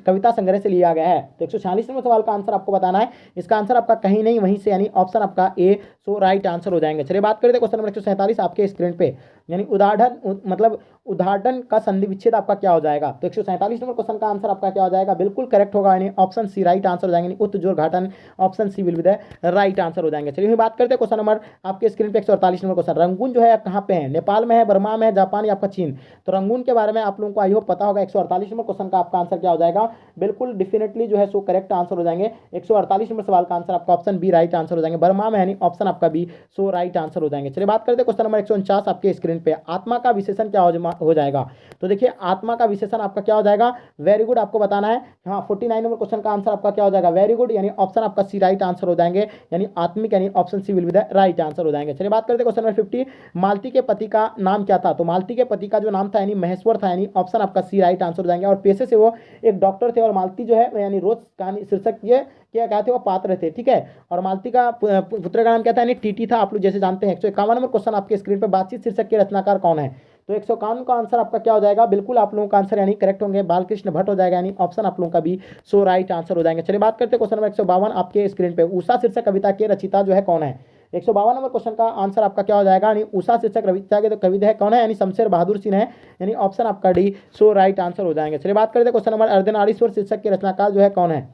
कविता संग्रह से लिया गया है? तो 146 नंबर सवाल का आंसर आपको बताना है, इसका आंसर आपका कहीं नहीं वहीं से, यानी ऑप्शन आपका ए सो राइट आंसर हो जाएंगे। चलिए बात करते हैं क्वेश्चन नंबर 147 आपके स्क्रीन पे, यानी उदाहरण मतलब उदाहरण का संधि विच्छेद आपका क्या हो जाएगा? तो 147 नंबर क्वेश्चन का आंसर आपका क्या हो जाएगा? बिल्कुल करेक्ट होगा, यानी ऑप्शन सी राइट आंसर हो जाएंगे, उत्तजोड़घाटन option C will be the right answer हो जाएंगे। चलिए बात करते हैं क्वेश्चन नंबर आपके स्क्रीन पे 148 नंबर क्वेश्चन, रंगून जो है कहाँ पे है? नेपाल में है, बर्मा में है, जापान या आपका चीन? तो रंगून के बारे में आप लोगों को आई होप पता होगा। 148 नंबर क्वेश्चन का आपका आंसर क्या हो जाएगा? बिल्कुल डेफिनेटली जो है सो करेक्ट आंसर हो जाएंगे। 148 नंबर सवाल का आंसर आपका ऑप्शन बी राइट आंसर हो जाएंगे, बर्मा में, यानी ऑप्शन आपका बी सो राइट आंसर हो जाएंगे। चलिए बात करते हैं क्वेश्चन नंबर 149 आपके स्क्रीन पे, आत्मा का विशेषण क्या हो जाएगा? तो देखिए आत्मा का विशेषण आपका क्या हो जाएगा? वेरी गुड, आपको बताना है। हाँ 49 नंबर क्वेश्चन का आंसर आपका क्या हो जाएगा? वेरी गुड, यानी ऑप्शन आपका सी राइट आंसर हो जाएंगे, यानी आत्मिक, यानी option C will be the right answer हो जाएंगे। चलिए बात करते हैं क्वेश्चन नंबर 50, मालती के पति का नाम क्या था? तो मालती के पति का जो नाम था यानी महेश्वर था, यानी ऑप्शन आपका सी राइट आंसर हो जाएंगे, और पेशे से वो एक डॉक्टर थे, और मालती जो है यानी रोज कहानी शीर्षक ये क्या कहते हैं वो पात्र थे, ठीक है। और मालती का पुत्र का नाम क्या था? यानी टीटी था, आप लोग जैसे जानते हैं। 151 नंबर क्वेश्चन आपके स्क्रीन पर, बातचीत शीर्षक के रचनाकार कौन है? तो 151 का आंसर आपका क्या हो जाएगा? बिल्कुल आप लोगों का आंसर यानी करेक्ट होंगे, बालकृष्ण भट्ट हो जाएगा, यानी ऑप्शन आप लोगों का भी सो राइट आंसर हो जाएंगे। चलिए बात करते हैं क्वेश्चन नंबर 152 आपके स्क्रीन पे, उषा शीर्षक कविता के रचयिता जो है कौन है? 152 नंबर क्वेश्चन का आंसर आपका क्या हो जाएगा? यानी उषा शीर्षक कविता के तो कवि है कौन है? यानी शमशेर बहादुर सिंह है, यानी ऑप्शन आपका डी सो राइट आंसर हो जाएंगे। चलिए बात करते हैं क्वेश्चन नंबर अर्धनारीश्वर शीर्षक के रचनाकार जो है कौन है?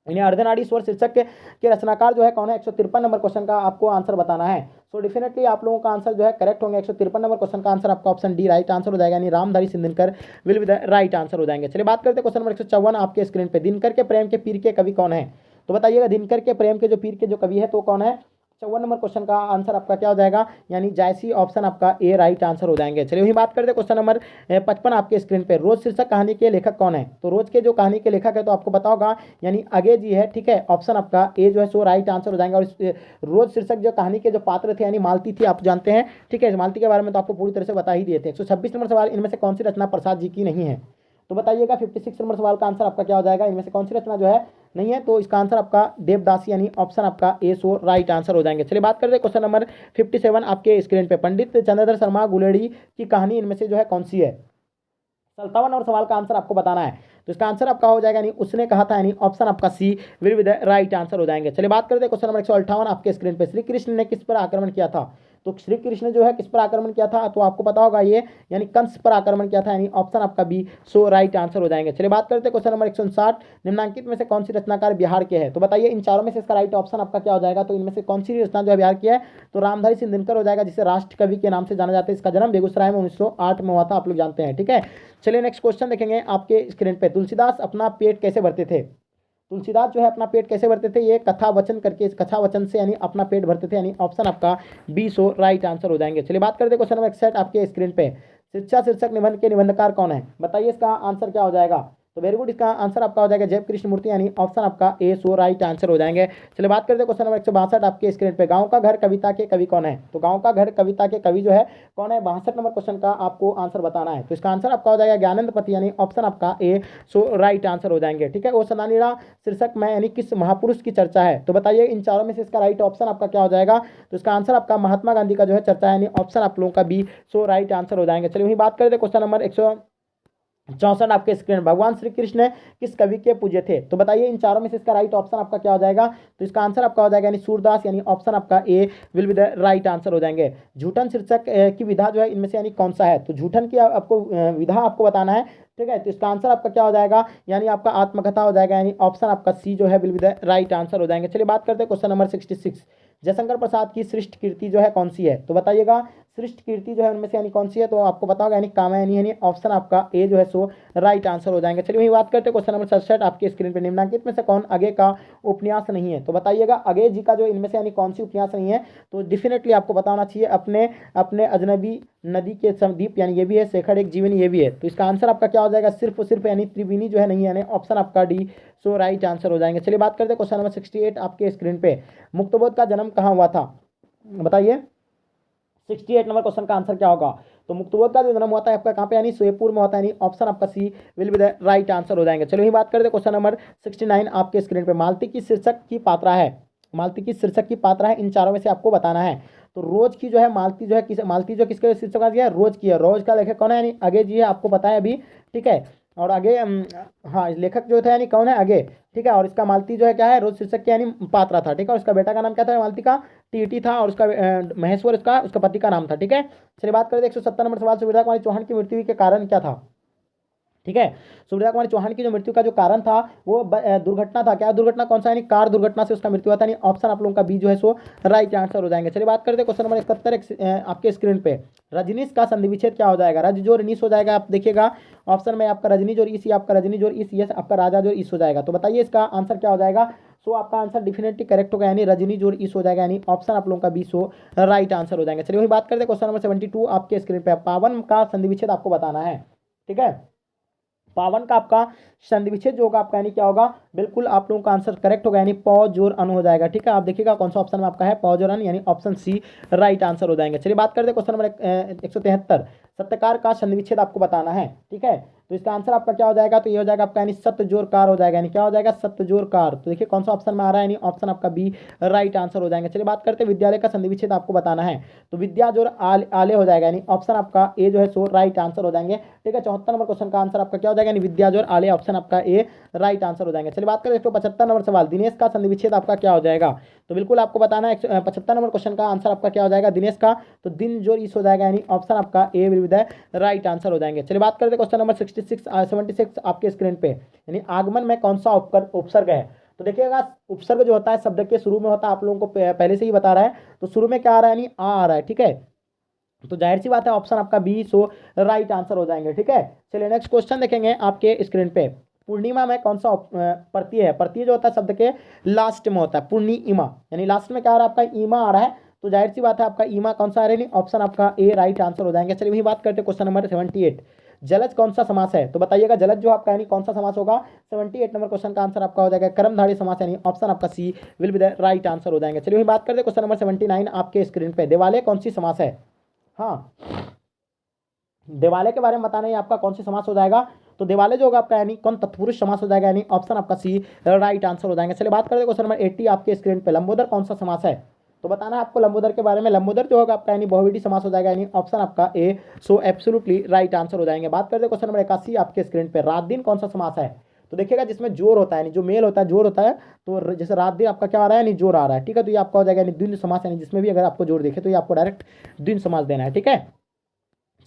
यानी अर्धनारीश्वर शीर्षक के रचनाकार जो है कौन है? 153 नंबर क्वेश्चन का आपको आंसर बताना है। सो डेफिनेटली आप लोगों का आंसर जो है करेक्ट होंगे। 153 नंबर क्वेश्चन का आंसर आपका ऑप्शन डी राइट आंसर हो जाएगा, यानी Ramdhari Singh Dinkar will be the right answer हो जाएंगे। चलिए बात करते हैं क्वेश्चन नंबर 154 आपके स्क्रीन पे, दिनकर के प्रेम के पीर के कवि कौन है? तो बताइएगा दिनकर के प्रेम के जो पीर के जो कवि है तो कौन है? 54 नंबर क्वेश्चन का आंसर आपका क्या हो जाएगा? यानी जायसी ऑप्शन आपका ए राइट आंसर हो जाएंगे। चलिए वही बात करते हैं क्वेश्चन नंबर 55 आपके स्क्रीन पे, रोज शीर्षक कहानी के लेखक कौन है? तो रोज के जो कहानी के लेखक है तो आपको पता होगा, यानी अगे जी है, ठीक है। ऑप्शन आपका ए जो है सो राइट आंसर हो जाएंगे। और इस रोज शीर्षक जो कहानी के जो पात्र थे यानी मालती थी, आप जानते हैं, ठीक है। मालती के बारे में तो आपको पूरी तरह से बता ही दिए थे। 126 नंबर सवाल, इनमें से कौन सी रचना प्रसाद जी की नहीं है? तो बताइएगा 56 नंबर सवाल का आंसर आपका क्या हो जाएगा? इनमें से कौन सी रचना जो है नहीं है? तो इसका आंसर आपका देवदासी, यानी ऑप्शन आपका ए सो राइट आंसर हो जाएंगे। चलिए बात करते हैं क्वेश्चन नंबर 57 आपके स्क्रीन पे, पंडित चंद्रधर शर्मा गुलेड़ी की कहानी इनमें से जो है कौन सी है? 57 नंबर सवाल का आंसर आपको बताना है। तो इसका आंसर आपका हो जाएगा, यानी उसने कहा था, यानी ऑप्शन आपका C will be the right answer हो जाएंगे। चलिए बात करते हैं क्वेश्चन नंबर 158 आपके स्क्रीन पे, श्री कृष्ण ने किस पर आक्रमण किया था? तो श्री कृष्ण जो है किस पर आक्रमण किया था? तो आपको पता होगा ये, यानी कंस पर आक्रमण किया था, यानी ऑप्शन आपका बी सो राइट आंसर हो जाएंगे। चलिए बात करते हैं क्वेश्चन नंबर 159, निम्नांकित में से कौन सी रचनाकार बिहार के है? तो बताइए इन चारों में से इसका राइट ऑप्शन आपका क्या हो जाएगा? तो इनमें से कौन सी रचना जो है बिहार की है? तो रामधारी सिंह दिनकर हो जाएगा, जिसे राष्ट्र कवि के नाम से जाना जाता है। इसका जन्म बेगूसराय में 1908 में हुआ था, आप लोग जानते हैं, ठीक है। चलिए नेक्स्ट क्वेश्चन देखेंगे आपके स्क्रीन पे, तुलसीदास अपना पेट कैसे भरते थे? तुलसीदास जो है अपना पेट कैसे भरते थे? ये कथा वचन करके, इस कथा वचन से यानी अपना पेट भरते थे, यानी ऑप्शन आपका बी सो राइट आंसर हो जाएंगे। चलिए बात करते हैं क्वेश्चन नंबर 61 आपके स्क्रीन पे, शिक्षा शीर्षक निबंध के निबंधकार कौन है? बताइए इसका आंसर क्या हो जाएगा? तो वेरी गुड, इसका आंसर आपका हो जाएगा जय कृष्ण मूर्ति, यानी ऑप्शन आपका ए सो राइट आंसर हो जाएंगे। चलिए बात करते हैं क्वेश्चन नंबर 162 आपके स्क्रीन पे, गांव का घर कविता के कवि कौन है? तो गांव का घर कविता के कवि जो है कौन है? 62 नंबर क्वेश्चन का आपको आंसर बताना है। तो इसका आंसर आपका हो जाएगा ज्ञानेंद्र पति, यानी ऑप्शन आपका ए सो राइट आंसर हो जाएंगे, ठीक है। वो सनानीरा शीर्षक में यानी किस महापुरुष की चर्चा है? तो बताइए इन चारों में से इसका राइट ऑप्शन आपका क्या हो जाएगा? तो इसका आंसर आपका महात्मा गांधी का जो है चर्चा है, यानी ऑप्शन आप लोगों का बी सो राइट आंसर हो जाएंगे। चलिए वही बात करते हैं क्वेश्चन नंबर 64 आपके स्क्रीन। भगवान श्री कृष्ण किस कवि के पूज्य थे? तो बताइए इन चारों में से इसका राइट ऑप्शन आपका क्या हो जाएगा? तो इसका आंसर आपका हो जाएगा यानी सूरदास, यानी ऑप्शन आपका A will be the right answer हो जाएंगे। झूठन शीर्षक की विधा जो है इनमें से यानी कौन सा है? तो झूठन की आपको विधा आपको बताना है, ठीक है। तो इसका आंसर आपका क्या हो जाएगा? यानी आपका आत्मकथा हो जाएगा, यानी ऑप्शन आपका सी जो है will be the right answer हो जाएंगे। चलिए बात करते हैं क्वेश्चन नंबर 66। जयशंकर प्रसाद की श्रेष्ठ कीर्ति जो है कौन सी है? तो बताइएगा श्रेष्ठ कीर्ति जो है उनमें से यानी कौन सी है? तो आपको पता होगा यानी कामायनी, यानी ऑप्शन आपका ए जो है सो राइट आंसर हो जाएंगे। चलिए वही बात करते हैं क्वेश्चन नंबर 67 आपके स्क्रीन पर। निम्नलिखित में से कौन अगे का उपन्यास नहीं है? तो बताइएगा अगे जी का जो इनमें से यानी कौन सी उपन्यास नहीं है? तो डेफिनेटली आपको बताना चाहिए अपने अपने अजनबी नदी के समद्वीप, यानी ये भी है, शेखर एक जीवन ये भी है। तो इसका आंसर आपका क्या हो जाएगा? सिर्फ और सिर्फ यानी त्रिवेणी जो है नहीं है, यानी ऑप्शन आपका डी सो राइट आंसर हो जाएंगे। चलिए बात करते हैं क्वेश्चन नंबर 68 आपके स्क्रीन पे। मुक्तबोध का जन्म कहाँ हुआ था? बताइए 68 नंबर क्वेश्चन का आंसर क्या होगा? तो मुक्तबोध का जो जन्म होता है आपका कहाँ पे? यानी सोएपुर में होता है, यानी ऑप्शन आपका C will be the right answer हो जाएंगे। चलिए वही बात करते हैं क्वेश्चन नंबर 69 आपके स्क्रीन पे। मालती की शीर्षक की पात्रा है, मालती की शीर्षक की पात्रा है, इन चारों में से आपको बताना है। तो रोज की जो है मालती जो है किस, मालती जो किसके शीर्षक का दिया है? रोज की है। रोज का लेखक कौन है? यानी अगे जी है, आपको पता है अभी, ठीक है। और आगे हाँ लेखक जो था यानी कौन है? अगे, ठीक है। और इसका मालती जो है क्या है? रोज शीर्षक की यानी पात्रा था, ठीक है। और उसका बेटा का नाम क्या था? मालती का टीटी था, और उसका महेश्वर उसका पति का नाम था, ठीक है। चलिए बात करते हैं 170 नंबर सवाल। सुविधा कुमारी चौहान की मृत्यु के कारण क्या था? ठीक है, सुविधा कुमारी चौहान की जो मृत्यु का जो कारण था वो दुर्घटना था। क्या दुर्घटना? कौन सा? यानी कार दुर्घटना से उसका मृत्यु हुआ था, यानी ऑप्शन आप लोगों का बी जो है सो राइट आंसर हो जाएंगे। चलिए बात करते हैं क्वेश्चन नंबर 71 आपके स्क्रीन पे। रजनीश का संधि विच्छेद क्या हो जाएगा? रज जोर नीस हो जाएगा, आप देखिएगा ऑप्शन में आपका रजनी जोर इस, आपका रजनी जोर इस, यस आपका राजा जोर इस हो जाएगा। तो बताइए इसका आंसर क्या हो जाएगा? सो आपका आंसर डेफिनेटली करेक्ट होगा, यानी रजनी जोर इस हो जाएगा, यानी ऑप्शन आप लोगों का बी सो राइट आंसर हो जाएंगे। चलिए वही बात करते हैं क्वेश्चन नंबर 72 आपके स्क्रीन पे। पावन का संधि विच्छेद आपको बताना है, ठीक है। पावन का आपका संधि विच्छेद जो होगा आपका यानी क्या होगा? बिल्कुल आप लोगों का आंसर करेक्ट होगा, यानी पौ जोर अन हो जाएगा, ठीक है। आप देखिएगा कौन सा ऑप्शन में आपका है? पौ जोर अन, यानी ऑप्शन सी राइट आंसर हो जाएंगे। चलिए बात करते हैं क्वेश्चन नंबर 173। सत्यकार का संधि विच्छेद आपको बताना है, ठीक है। तो इसका आंसर आपका क्या हो जाएगा? तो ये हो जाएगा आपका यानी सत्य जोर कार हो जाएगा, यानी क्या हो जाएगा? सत्य जोर कार। तो देखिए कौन सा ऑप्शन में आ रहा है? यानी ऑप्शन आपका बी राइट आंसर हो जाएंगे। चलिए बात करते हैं विद्यालय का संधि विच्छेद आपको बताना है। तो विद्या जोर आले हो जाएगा, यानी ऑप्शन आपका ए जो है सो राइट आंसर हो जाएंगे, ठीक है। 74 नंबर क्वेश्चन का आंसर आपका क्या हो जाएगा? यानी विद्या जोर आले, ऑप्शन आपका ए राइट आंसर हो जाएंगे। चलिए बात करें 175 नंबर सवाल। दिनेश का संधि विच्छेद आपका क्या हो जाएगा? तो बिल्कुल आपको बताना है 175 नंबर क्वेश्चन का आंसर आपका क्या हो जाएगा? दिनेश का तो दिन जोर इस हो जाएगा, यानी ऑप्शन आपका A will be the right answer हो जाएंगे। चलिए बात करते हैं क्वेश्चन नंबर 76 आपके स्क्रीन पे। यानी आगमन में कौन सा उपसर्ग है? तो देखिएगा उपसर्ग जो होता है शब्द के शुरू में होता है, आप लोगों को पहले से ही बता रहा है। तो शुरू में क्या आ रहा है? यानी आ रहा है, ठीक है। तो जाहिर सी बात है ऑप्शन आपका बी सो राइट आंसर हो जाएंगे, ठीक है। चलिए नेक्स्ट क्वेश्चन देखेंगे आपके स्क्रीन पे। पूर्णिमा में कौन सा प्रत्यय है? प्रत्यय जो होता है शब्द के लास्ट में होता है, पूर्णिमा, यानी लास्ट में क्या आ रहा है आपका? ईमा आ रहा है। तो जाहिर सी बात है आपका ईमा कौन सा आ रहा है? ऑप्शन आपका ए राइट आंसर हो जाएंगे। चलिए वही बात करते हैं क्वेश्चन नंबर 78। जलज कौन सा समास है? तो बताइएगा जलज जो आपका यानी कौन सा समास होगा? 78 नंबर क्वेश्चन का आंसर आपका हो जाएगा कर्मधारय समास, यानी ऑप्शन आपका C will be the right answer हो जाएंगे। चलिए वही बात करते हैं क्वेश्चन नंबर 79 आपके स्क्रीन पे। देवालय कौन सी समास है? हाँ, देवालय के बारे में बताना है आपका कौन सी समास हो जाएगा? तो देवालय जो होगा आपका यानी कौन? तत्पुरुष समास हो जाएगा, यानी ऑप्शन आपका सी राइट आंसर हो जाएंगे। चलिए बात करते हैं क्वेश्चन नंबर 80 आपके स्क्रीन पे। लंबोदर कौन सा समास है? तो बताना है आपको लंबोदर के बारे में। लंबोदर जो होगा आपका यानी बहुविधि समास हो जाएगा, यानी ऑप्शन आपका ए सो एब्सोल्युटली राइट आंसर हो जाएंगे। बात करते हैं क्वेश्चन नंबर 81 आपके स्क्रीन पे। रात दिन कौन सा समास है? तो देखिएगा जिसमें जोर होता है, यानी जो मेल होता है जोर होता है, तो जैसे रात दिन आपका क्या आ रहा है? यानी जोर आ रहा है, ठीक है। तो ये आपका हो जाएगा यानी द्वंद्व समास, यानी जिसमें भी अगर आपको जोर देखे तो ये आपको डायरेक्ट द्वंद्व समास देना है, ठीक है।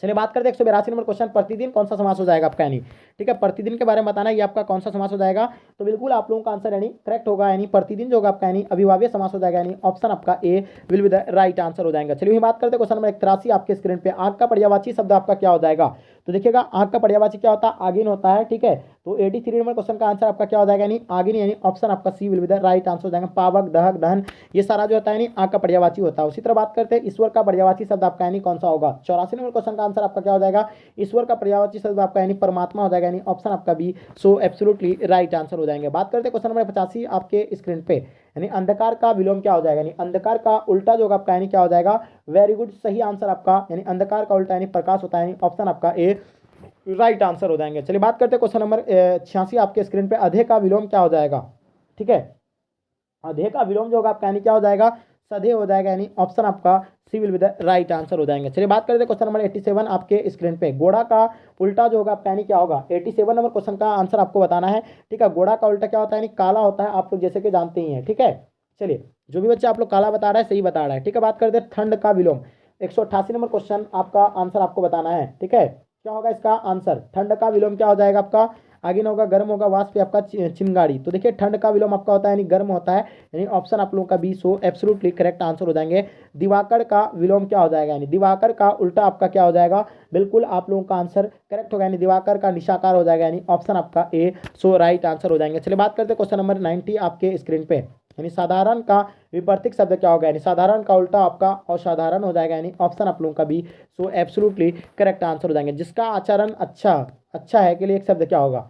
चलिए बात करते हैं 182 नंबर क्वेश्चन। प्रतिदिन कौन सा समास हो जाएगा आपका? यानी ठीक है, प्रतिदिन के बारे में बताना है ये आपका कौन सा समास हो जाएगा? तो बिल्कुल आप लोगों का आंसर यानी करेक्ट होगा, यानी प्रतिदिन जो होगा आपका यानी अभिभाव्य समास हो जाएगा, यानी ऑप्शन आपका A will be the right answer हो जाएगा। चलिए बात करते हैं क्वेश्चन नंबर 83 आपके स्क्रीन पे। आग का पर्यायवाची शब्द आपका क्या हो जाएगा? तो देखिएगा आग का पर्यायवाची क्या होता है? आगिन होता है, ठीक है। तो 83 नंबर क्वेश्चन का आंसर आपका क्या हो जाएगा? यानी आगिन, यानी ऑप्शन आपका C will be the right answer हो जाएगा। पावक, दहक, दहन, ये सारा जो होता है यानी आग का पर्यायवाची होता है। उसी तरह बात करते हैं ईश्वर का पर्यायवाची शब्द आपका यानी कौन सा होगा? 84 नंबर क्वेश्चन का आंसर आपका क्या हो जाएगा? ईश्वर का पर्यायवाची शब्द आपका यानी परमात्मा हो जाएगा, यानी ऑप्शन आपका B so absolutely right answer हो जाएंगे। बात करते हैं क्वेश्चन नंबर 85 आपके स्क्रीन पे। यानी अंधकार का विलोम क्या हो जाएगा? यानी अंधकार का उल्टा जो होगा आपका यानी क्या हो जाएगा? वेरी गुड, सही आंसर आपका, यानी अंधकार का उल्टा यानी प्रकाश होता है, यानी ऑप्शन आपका ए राइट आंसर हो जाएंगे। चलिए बात करते हैं क्वेश्चन नंबर 86 आपके स्क्रीन पे। अधे का विलोम क्या हो जाएगा? ठीक है, अधे का विलोम जो होगा आपका यानी क्या हो जाएगा? सधे हो जाएगा, यानी ऑप्शन आपका C will be the right answer हो जाएंगे। चलिए बात करते हैं क्वेश्चन नंबर 87 आपके स्क्रीन पे। घोड़ा का उल्टा जो होगा आपका यानी क्या होगा। 87 नंबर क्वेश्चन का आंसर आपको बताना है, ठीक है। घोड़ा का उल्टा क्या होता है, यानी काला होता है, आप लोग जैसे कि जानते ही हैं, ठीक है। चलिए जो भी बच्चा आप लोग काला बता रहा है सही बता रहा है, ठीक है। बात करते हैं ठंड का विलोम। 188 नंबर क्वेश्चन आपका आंसर आपको बताना है, ठीक है। क्या होगा इसका आंसर, ठंड का विलोम क्या हो जाएगा आपका। आगे ना होगा गर्म होगा, वाष्प आपका चिंगारी। तो देखिए ठंड का विलोम आपका होता है यानी गर्म होता है, यानी ऑप्शन आप लोगों का B so absolutely correct answer हो जाएंगे। दिवाकर का विलोम क्या हो जाएगा, यानी दिवाकर का उल्टा आपका क्या हो जाएगा, बिल्कुल आप लोगों का आंसर करेक्ट होगा, यानी दिवाकर का निशाकार हो जाएगा, यानी ऑप्शन आपका ए सो राइट आंसर हो जाएंगे। चलिए बात करते हैं क्वेश्चन नंबर 90 आपके स्क्रीन पे। यानी साधारण का विपरीत शब्द क्या होगा, यानी साधारण का उल्टा आपका असाधारण हो जाएगा, यानी ऑप्शन आप लोगों का B so absolutely correct answer हो जाएंगे। जिसका आचरण अच्छा है के लिए एक शब्द क्या होगा,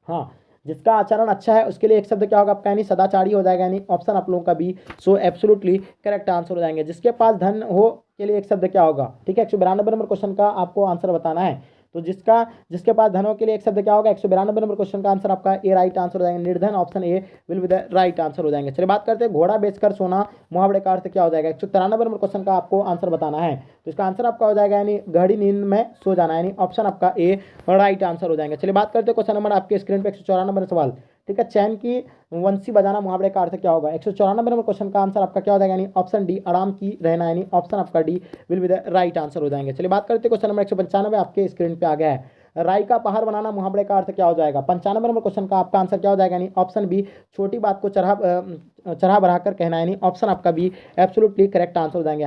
हाँ जिसका आचरण अच्छा है उसके लिए एक शब्द क्या होगा आपका, यानी सदाचारी हो जाएगा, यानी ऑप्शन आप लोगों का B so absolutely correct answer हो जाएंगे। जिसके पास धन हो के लिए एक शब्द क्या होगा, ठीक है। 192 नंबर क्वेश्चन का आपको आंसर बताना है। तो जिसके पास धन हो के लिए एक शब्द क्या होगा। 192 नंबर क्वेश्चन का आंसर आपका ए राइट आंसर हो जाएगा। निर्धन option A will be the right answer हो जाएंगे। चलिए बात करते हैं घोड़ा बेचकर सोना मुहावरे का अर्थ क्या हो जाएगा। 193 नंबर क्वेश्चन का आपको आंसर बताना है। तो इसका आंसर आपका हो जाएगा यानी गहरी नींद में सो जाना, यानी ऑप्शन आपका ए राइट आंसर हो जाएंगे। चलिए बात करते हैं क्वेश्चन नंबर आपके स्क्रीन पे 194 नंबर सवाल, ठीक है। चैन की वंशी बजाना मुहावरे का अर्थ क्या होगा। 194 नंबर क्वेश्चन का आंसर आपका क्या हो जाएगा, यानी ऑप्शन डी आराम की रहना, यानी ऑप्शन आपका D will be the right answer हो जाएंगे। चलिए बात करते हैं क्वेश्चन नंबर 195 आपके स्क्रीन पे आ गया है। राई का पहाड़ बनाना मुहावरे का अर्थ क्या हो जाएगा। 95 नंबर क्वेश्चन का आपका आंसर क्या हो जाएगा, यानी ऑप्शन बी छोटी बात को चढ़ा बढ़ाकर कहना, यानी ऑप्शन आपका बी एब्सोल्युटली करेक्ट आंसर हो जाएंगे।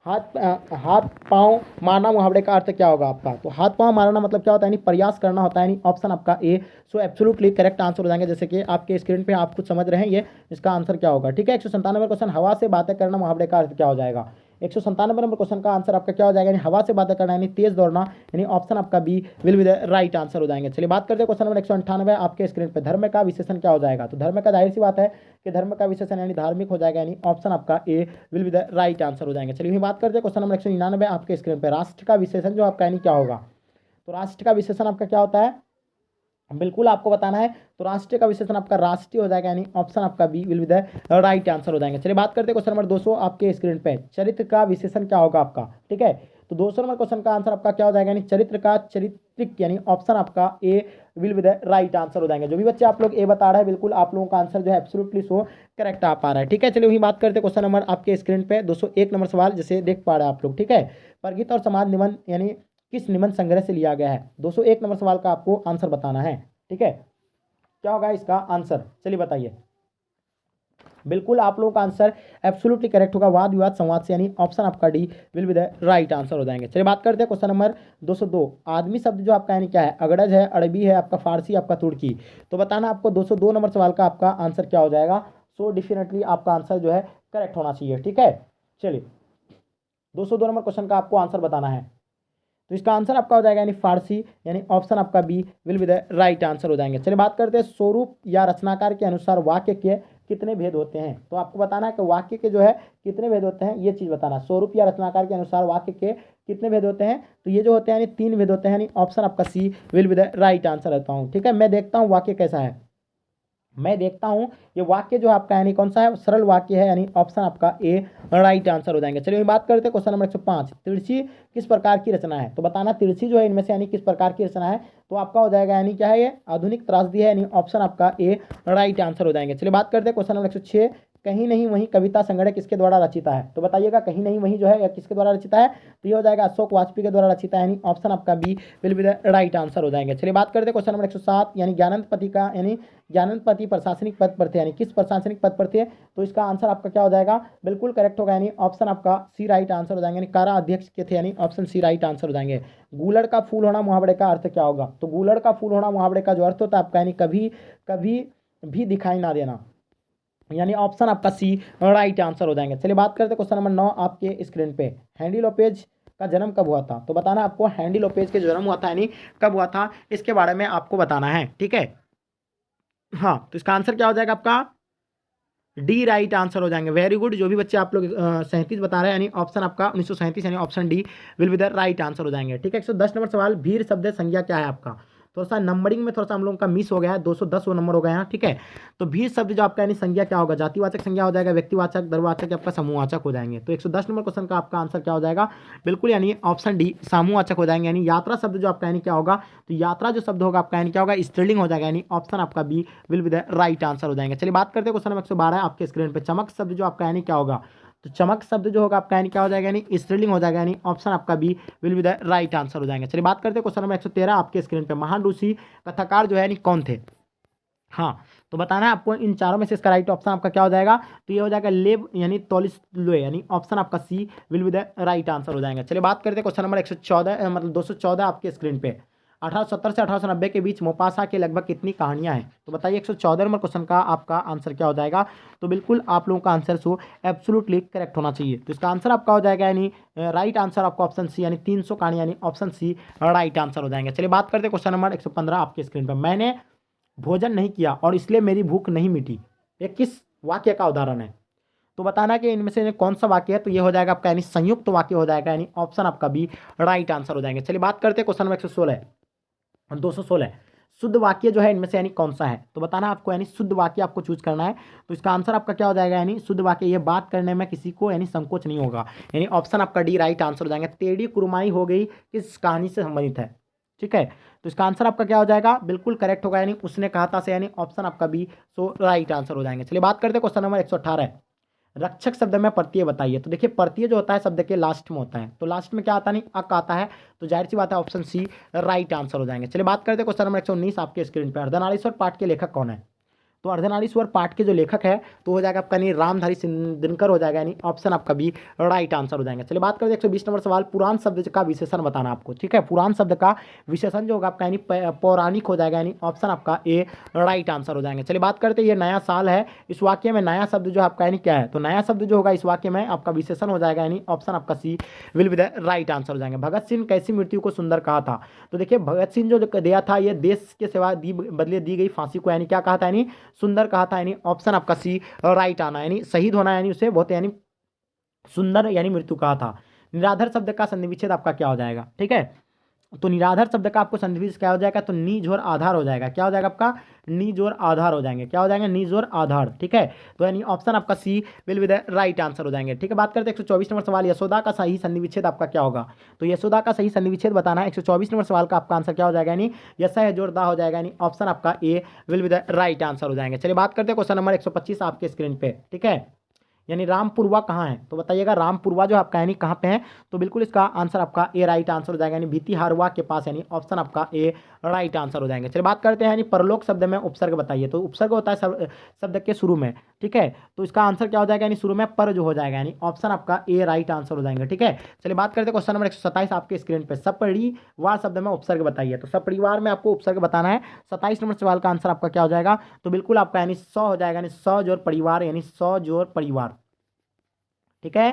हाथ पाँव मारना मुहावरे का अर्थ क्या होगा आपका। तो हाथ पाँव मारना मतलब क्या होता है, यानी प्रयास करना होता है, यानी ऑप्शन आपका ए सो एब्सोल्युटली करेक्ट आंसर हो जाएंगे। जैसे कि आपके स्क्रीन पे आप कुछ समझ रहे हैं, ये इसका आंसर क्या होगा, ठीक है। 197 क्वेश्चन हवा से बातें करना मुहावरे का अर्थ क्या हो जाएगा। 197 नंबर क्वेश्चन का आंसर आपका क्या हो जाएगा, यानी हवा से बातें करना, यानी तेज दौड़ना, यानी ऑप्शन आपका B will be the right answer हो जाएंगे। चलिए बात करते हैं क्वेश्चन नंबर 198 आपके स्क्रीन पे। धर्म का विशेषण क्या हो जाएगा। तो धर्म का जाहिर सी बात है कि धर्म का विशेषण यानी धार्मिक हो जाएगा, यानी ऑप्शन आपका A will be the right answer हो जाएंगे। चलिए वही बात करते हैं क्वेश्चन नंबर 199 आपके स्क्रीन पे। राष्ट्र का विशेषण जो आपका यानी क्या होगा। तो राष्ट्र का विशेषण आपका क्या होता है, बिल्कुल आपको बताना है। तो राष्ट्रीय का विशेषण आपका राष्ट्रीय हो जाएगा, यानी ऑप्शन आपका B will be the right answer हो जाएंगे। चलिए बात करते हैं क्वेश्चन नंबर 200 आपके स्क्रीन पे। चरित्र का विशेषण क्या होगा आपका, ठीक है। तो 200 नंबर क्वेश्चन का आंसर आपका क्या हो जाएगा, यानी चरित्र का चरित्रिक, यानी ऑप्शन आपका A will be the right answer हो जाएंगे। जो भी बच्चे आप लोग ए बता रहे हैं बिल्कुल आप लोगों का आंसर जो है एब्सोल्युटली सो करेक्ट आ पा रहा है, ठीक है। चलिए वही बात करते हैं क्वेश्चन नंबर आपके स्क्रीन पे 201 नंबर सवाल, जैसे देख पा रहे हैं आप लोग, ठीक है। परगीत और समाज निबंध यानी किस निबंध संग्रह से लिया गया है। 201 नंबर सवाल का आपको आंसर बताना है, ठीक है। क्या होगा इसका आंसर, चलिए बताइए। बिल्कुल आप लोगों का आंसर एब्सोल्युटली करेक्ट होगा, वाद विवाद संवाद से, यानी ऑप्शन आपका D will be the right answer हो जाएंगे। चलिए बात करते हैं क्वेश्चन नंबर 202। आदमी शब्द जो आपका यानी क्या है, अगड़ज है, अरबी है, आपका फारसी, आपका तुर्की। तो बताना आपको 202 नंबर सवाल का आपका आंसर क्या हो जाएगा। सो डेफिनेटली आपका आंसर जो है करेक्ट होना चाहिए, ठीक है। चलिए 202 नंबर क्वेश्चन का आपको आंसर बताना है। तो इसका आंसर आपका हो जाएगा यानी फारसी, यानी ऑप्शन आपका B will be the right answer हो जाएंगे। चलिए बात करते हैं स्वरूप या रचनाकार के अनुसार वाक्य के कितने भेद होते हैं। तो आपको बताना है कि वाक्य के जो है कितने भेद होते हैं, ये चीज़ बताना। स्वरूप या रचनाकार के अनुसार वाक्य के कितने भेद होते हैं, तो ये जो होते हैं यानी 3 भेद होते हैं, यानी ऑप्शन आपका C will be the right answer रहता हूँ, ठीक है। मैं देखता हूँ वाक्य कैसा है, मैं देखता हूँ ये वाक्य जो है आपका यानी कौन सा है, सरल वाक्य है, यानी ऑप्शन आपका ए राइट आंसर हो जाएंगे। चलिए बात करते हैं क्वेश्चन नंबर 105। तिरछी किस प्रकार की रचना है। तो बताना तिरछी जो है इनमें से यानी किस प्रकार की रचना है। तो आपका हो जाएगा यानी क्या है, ये आधुनिक त्रासदी है, यानी ऑप्शन आपका ए राइट आंसर हो जाएंगे। चलिए बात करते हैं क्वेश्चन नंबर 106। कहीं नहीं वहीं कविता संग्रह किसके द्वारा रचिता है। तो बताइएगा कहीं नहीं वहीं जो है या किसके द्वारा रचिता है। तो ये हो जाएगा अशोक वाजपेयी के द्वारा रचिता है, यानी ऑप्शन आपका B will be the right answer हो जाएंगे। चलिए बात करते हैं क्वेश्चन नंबर 107। यानी ज्ञानंदपति का यानी ज्ञानंदपति प्रशासनिक पद पर थे, यानी किस प्रशासनिक पद पर थे। तो इसका आंसर आपका क्या हो जाएगा, बिल्कुल करेक्ट होगा, यानी ऑप्शन आपका सी राइट आंसर हो जाएंगे। यानी कारा अध्यक्ष के थे, यानी ऑप्शन सी राइट आंसर हो जाएंगे। गूलड़ का फूल होना मुहावरे का अर्थ क्या होगा। तो गूलड़ का फूल होना मुहावरे का जो अर्थ होता है आपका यानी कभी कभी भी दिखाई ना देना, यानी ऑप्शन आपका सी राइट आंसर हो जाएंगे। चलिए बात करते हैं क्वेश्चन नंबर 9 आपके स्क्रीन पे। हैंडी लोपेज का जन्म कब हुआ था। तो बताना आपको हैंडी लोपेज के जन्म हुआ था यानी कब हुआ था, इसके बारे में आपको बताना है, ठीक है। हाँ तो इसका आंसर क्या हो जाएगा आपका डी राइट आंसर हो जाएंगे। वेरी गुड, जो भी बच्चे आप लोग 37 बता रहे हैं, यानी ऑप्शन आपका 1937 यानी option D will be the right answer हो जाएंगे, ठीक है। 110 नंबर सवाल। भीड़ शब्द संज्ञा क्या है आपका। थोड़ा सा नंबरिंग में थोड़ा सा हम लोगों का मिस हो गया है, 210 वो नंबर हो गया है, ठीक है। तो भी शब्द जो आपका यानी संज्ञा क्या होगा, जातिवाचक संज्ञा हो जाएगा, व्यक्तिवाचक, द्रव्यवाचक, आपका समूहवाचक हो जाएंगे। तो 110 नंबर क्वेश्चन का आपका आंसर क्या हो जाएगा, बिल्कुल यानी ऑप्शन डी समूहवाचक हो जाएंगे। यानी यात्रा शब्द जो आपका यानी क्या होगा, तो यात्रा जो शब्द होगा आपका यानी क्या होगा, स्त्रीलिंग हो जाएगा, यानी ऑप्शन आपका B will be the right answer हो जाएंगे। चलिए बात करते हैं क्वेश्चन नंबर 112 आपके स्क्रीन पे। चमक शब्द जो आपका यानी क्या होगा, तो चमक शब्द जो होगा आपका यानी क्या हो जाएगा, यानी स्त्रीलिंग हो जाएगा, यानी ऑप्शन आपका B will be the right answer हो जाएंगे। चलिए बात करते हैं क्वेश्चन नंबर 113 आपके स्क्रीन पे। महान ऋषि कथाकार जो है यानी कौन थे, हाँ तो बताना है आपको इन चारों में से इसका राइट ऑप्शन आपका क्या हो जाएगा, तो ये हो जाएगा लेव यानी तोलिस्लोए, यानी ऑप्शन आपका C will be the right answer हो जाएगा। चलिए बात करते हैं क्वेश्चन नंबर 114 मतलब 214 आपके स्क्रीन पे। 1870 से 1890 के बीच मोपासा के लगभग कितनी कहानियां हैं, तो बताइए 114 नंबर क्वेश्चन का आपका आंसर क्या हो जाएगा। तो बिल्कुल आप लोगों का आंसर सो एब्सोल्युटली करेक्ट होना चाहिए। तो इसका आंसर आपका हो जाएगा यानी राइट आंसर आपका ऑप्शन सी, यानी 300 कहानी, यानी ऑप्शन सी राइट आंसर हो जाएंगे। चलिए बात करते हैं क्वेश्चन नंबर 115 आपके स्क्रीन पर। मैंने भोजन नहीं किया और इसलिए मेरी भूख नहीं मिटी, ये किस वाक्य का उदाहरण है, तो बताना कि इनमें से कौन सा वाक्य है। तो ये हो जाएगा आपका यानी संयुक्त वाक्य हो जाएगा, यानी ऑप्शन आपका बी राइट आंसर हो जाएंगे। चलिए बात करते हैं क्वेश्चन नंबर 216 शुद्ध वाक्य जो है इनमें से यानी कौन सा है, तो बताना आपको यानी शुद्ध वाक्य आपको चूज करना है। तो इसका आंसर आपका क्या हो जाएगा, यानी शुद्ध वाक्य ये बात करने में किसी को यानी संकोच नहीं होगा, यानी ऑप्शन आपका डी राइट आंसर हो जाएंगे। टेढ़ी कुरमाई हो गई किस कहानी से संबंधित है, ठीक है। तो इसका आंसर आपका क्या हो जाएगा, बिल्कुल करेक्ट होगा, यानी उसने कहा था से, यानी ऑप्शन आपका बी सो राइट आंसर हो जाएंगे। चलिए बात करते हैं क्वेश्चन नंबर 118 रक्षक शब्द में प्रत्यय बताइए। तो देखिए प्रत्यय जो होता है शब्द के लास्ट में होता है, तो लास्ट में क्या आता नहीं, अक आता है, तो जाहिर सी बात है ऑप्शन सी राइट आंसर हो जाएंगे। चलिए बात करते हैं क्वेश्चन नंबर 119 आपके स्क्रीन पर। अर्धनारीश्वर पाठ के लेखक कौन है, तो अर्धनारीश्वर पाठ के जो लेखक है तो हो जाएगा आपका यानी रामधारी दिनकर हो जाएगा, यानी ऑप्शन आपका बी राइट आंसर हो जाएगा। चलिए बात करते हैं 120 नंबर सवाल। पुराण शब्द का विशेषण बताना आपको, ठीक है। पुराण शब्द का विशेषण जो होगा आपका यानी पौराणिक हो जाएगा, यानी ऑप्शन आपका ए राइट आंसर हो जाएंगे। चलिए बात करते हैं ये नया साल है, इस वाक्य में नया शब्द जो है आपका यानी क्या है, तो नया शब्द जो होगा इस वाक्य में आपका विशेषण हो जाएगा, यानी ऑप्शन आपका C will be the right answer हो जाएंगे। भगत सिंह कैसी मृत्यु को सुंदर कहा था, तो देखिए भगत सिंह जो दिया था ये देश के सेवा बदले दी गई फांसी को यानी क्या कहा था, यानी सुंदर कहा था, यानी ऑप्शन आपका सी राइट आना, यानी शहीद होना, यानी उसे बहुत यानी सुंदर यानी मृत्यु कहा था। निराधार शब्द का संधि विच्छेद आपका क्या हो जाएगा, ठीक है। तो निराधार शब्द का आपको संधि विच्छेद क्या हो जाएगा, तो नी जोर आधार हो जाएगा, क्या हो जाएगा आपका नी जोर आधार हो जाएंगे, क्या हो जाएंगे नी जोर आधार, ठीक है। तो यानी ऑप्शन आपका C will be the right answer हो जाएंगे, ठीक है। बात करते हैं 124 नंबर सवाल। यशोदा का सही संधि विच्छेद आपका क्या होगा, तो यशोदा का सही संधि विच्छेद बताना है। 124 नंबर सवाल का आपका आंसर क्या हो जाएगा, यानी यशा है जोर दा हो जाएगा, यानी ऑप्शन आपका A will be the right answer हो जाएंगे। चलिए बात करते हैं क्वेश्चन नंबर 125 आपके स्क्रीन पे, ठीक है। यानी रामपुरवा कहाँ है, तो बताइएगा रामपुरवा जो आपका यानी कहाँ पे है, तो बिल्कुल इसका आंसर आपका ए राइट आंसर हो जाएगा, यानी भीतिहारवा के पास, यानी ऑप्शन आपका ए राइट आंसर हो जाएंगे। चलिए बात करते हैं यानी परलोक शब्द में उपसर्ग बताइए। तो उपसर्ग होता है शब्द के शुरू में, ठीक है। तो इसका आंसर क्या हो जाएगा, यानी शुरू में पर जो हो जाएगा, यानी ऑप्शन आपका ए राइट आंसर हो जाएंगे, ठीक है। चलिए बात करते हैं क्वेश्चन नंबर 127 आपके स्क्रीन पे। सपरिवार शब्द में उपसर्ग बताइए। तो सपरिवार में आपको उपसर्ग बताना है। 27 नंबर सवाल का आंसर आपका क्या हो जाएगा, तो बिल्कुल आपका यानी 100 हो जाएगा, यानी 100 जोड़ परिवार, यानी 100 जोड़ परिवार, ठीक है।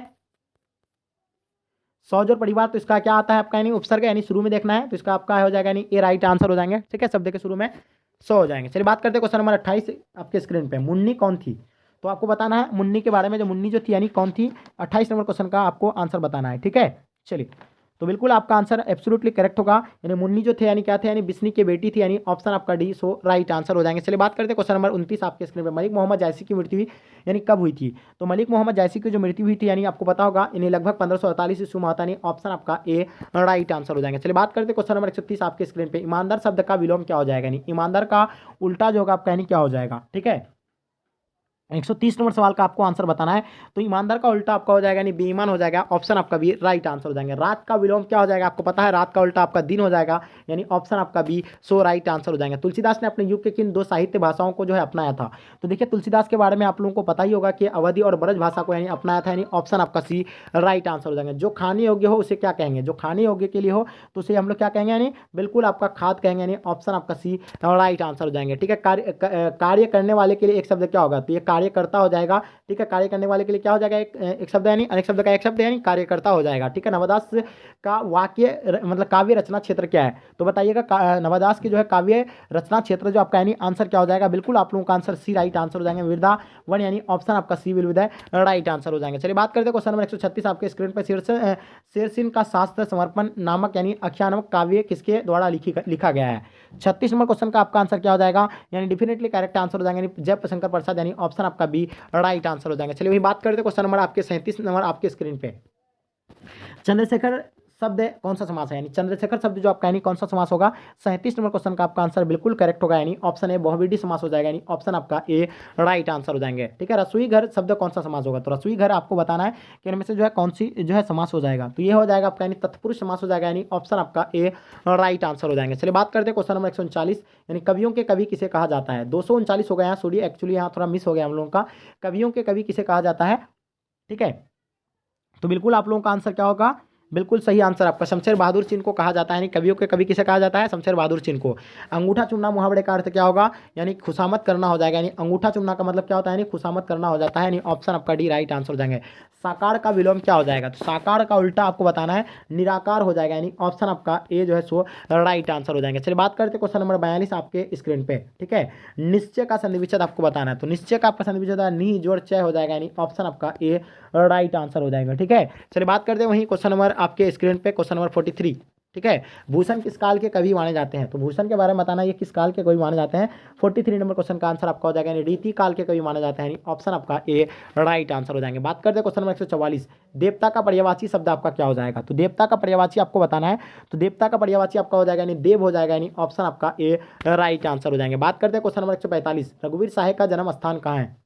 100 जोड़ परिवार, तो इसका क्या आता है आपका यानी उपसर्ग, यानी शुरू में देखना है, तो इसका आपका हो जाएगा यानी ए राइट आंसर हो जाएंगे, ठीक है। शब्द के शुरू में 100 हो जाएंगे। चलिए बात करते हैं क्वेश्चन नंबर 28 आपके स्क्रीन पे। मुन्नी कौन थी, तो आपको बताना है मुन्नी के बारे में, जो मुन्नी जो थी यानी कौन थी। 28 नंबर क्वेश्चन का आपको आंसर बताना है, ठीक है। चलिए तो बिल्कुल आपका आंसर एब्सोल्युटली करेक्ट होगा, यानी मुन्नी जो थे यानी क्या थे, यानी बिस्नी की बेटी थी, यानी ऑप्शन आपका डी सो राइट आंसर हो जाएंगे। चलिए बात करते हैं क्वेश्चन नंबर 29 आपके स्क्रीन पे। मलिक मोहम्मद जायसी की मृत्यु यानी कब हुई थी, तो मलिक मोहम्मद जायसी की जो मृत्यु हुई थी यानी आपको पता होगा, यानी लगभग 1548 ईस्वी में आता, यानी ऑप्शन आपका ए राइट आंसर हो जाएंगे। चलिए बात करते हैं क्वेश्चन नंबर 130 आपके स्क्रीन पे। ईमानदार शब्द का विलोम क्या हो जाएगा, यानी ईमानदार का उल्टा जो होगा आपका यानी क्या हो जाएगा, ठीक है। 130 नंबर सवाल का आपको आंसर बताना है। तो ईमानदार का उल्टा आपका हो जाएगा, यानी बेईमान हो जाएगा, ऑप्शन आपका बी राइट आंसर हो जाएंगे। रात का विलोम क्या हो जाएगा, आपको पता है रात का उल्टा आपका दिन हो जाएगा, यानी ऑप्शन आपका बी सो राइट आंसर हो जाएंगे। तुलसीदास ने अपने युग के किन 2 साहित्य भाषाओं को जो है अपनाया था, तो देखिए तुलसीदास के बारे में आप लोगों को पता ही होगा कि अवधि और ब्रज भाषा को यानी अपनाया था, यानी ऑप्शन आपका सी राइट आंसर हो जाएंगे। जो खाने योग्य हो उसे क्या कहेंगे, जो खाने योग्य के लिए हो तो उसे हम लोग क्या कहेंगे, यानी बिल्कुल आपका खाद कहेंगे, यानी ऑप्शन आपका सी राइट आंसर हो जाएंगे, ठीक है। कार्य करने वाले के लिए एक शब्द क्या होगा, तो ये कार्य कार्यकर्ता हो जाएगा। ठीक है, कार्य करने वाले के लिए क्या हो जाएगा, एक शब्द यानी अनेक शब्द का एक शब्द यानी कार्यकर्ता हो जाएगा। ठीक है, नवदास का मतलब काव्य रचना क्षेत्र क्या है, तो बताइएगा नवदास की जो है काव्य रचना क्षेत्र जो आपका यानी आंसर क्या हो जाएगा, बिल्कुल आप लोगों का आंसर सी राइट आंसर हो जाएगा। वृंदावन यानी ऑप्शन आपका C will be the right answer हो जाएंगे। चलिए बात करते हैं क्वेश्चन नंबर 136 आपके स्क्रीन पर। शेरसिन का शास्त्र समर्पण नामक यानी आख्यान नामक काव्य किसके द्वारा लिखा गया है। 36 नंबर क्वेश्चन का आपका आंसर क्या हो जाएगा, यानी डेफिनेटली करेक्ट आंसर हो जाएगा यानी जयप्रशंकर प्रसाद यानी ऑप्शन आपका बी राइट आंसर हो जाएगा। चलिए वही बात करते हैं क्वेश्चन नंबर आपके 37 नंबर आपके स्क्रीन पे। चंद्रशेखर शब्द कौन सा समास है, यानी चंद्रशेखर शब्द जो आपका यानी कौन सा समास होगा। 37 नंबर क्वेश्चन का आपका आंसर बिल्कुल करेक्ट होगा, यानी ऑप्शन ए बहुविधि समास हो जाएगा, यानी ऑप्शन आपका ए राइट आंसर हो जाएंगे। ठीक है, रसोई घर शब्द कौन सा समास होगा, तो रसोई घर आपको बताना है कि इनमें से जो है कौन सी जो है समास हो जाएगा, तो ये हो जाएगा आपका यानी तत्पुरुष समास हो जाएगा, यानी ऑप्शन आपका ए राइट आंसर हो जाएंगे। चलिए बात करते हैं क्वेश्चन नंबर 139 यानी कवियों के कवि किसे कहा जाता है। 239 हो गया यहाँ, सॉरी एक्चुअली यहाँ थोड़ा मिस हो गया हम लोगों का, कवियों के कवि किसे कहा जाता है। ठीक है, तो बिल्कुल आप लोगों का आंसर क्या होगा, बिल्कुल सही आंसर आपका शमशेर बहादुर चिन्ह को कहा जाता है, यानी कवियों के कवि किसे कहा जाता है, शमशेर बहादुर चिन्ह को। अंगूठा चुनना मुहावरे का अर्थ क्या होगा, यानी खुशामद करना हो जाएगा, यानी अंगूठा चुनना का मतलब क्या होता है, यानी खुशामद करना हो जाता है, यानी ऑप्शन आपका डी राइट आंसर हो जाएंगे। साकार का विलोम क्या हो जाएगा, तो साकार का उल्टा आपको बताना है निराकार हो जाएगा, यानी ऑप्शन आपका ए जो है सो राइट आंसर हो जाएंगे। चलिए बात करते हैं क्वेश्चन नंबर 42 आपके स्क्रीन पे। ठीक है, निश्चय का संधि विच्छेद आपको बताना है, तो निश्चय का आपका संधि विच्छेद नि जोड़ चय हो जाएगा, यानी ऑप्शन आपका ए राइट आंसर हो जाएगा। ठीक है, चलिए बात करते हैं वही क्वेश्चन नंबर आपके स्क्रीन पे, क्वेश्चन नंबर 43। ठीक है, भूषण किस काल के कवि माने जाते हैं, तो भूषण के बारे में बताना ये किस काल के कवि माने जाते हैं। 43 नंबर क्वेश्चन का आंसर आपका हो जाएगा, यानी रीति काल के कवि माने जाते हैं, यानी ऑप्शन आपका ए राइट आंसर हो जाएंगे। बात करते हैं क्वेश्चन नंबर 144, देवता का पर्यायवाची शब्द आपका क्या हो जाएगा, तो देवता का पर्यायवाची आपको बताना है, तो देवता का पर्यायवाची आपका हो जाएगा यानी देव हो जाएगा, यानी ऑप्शन आपका ए राइट आंसर हो जाएंगे। बात करते हैं क्वेश्चन नंबर 145, रघुवीर शाह का जन्म स्थान कहाँ है,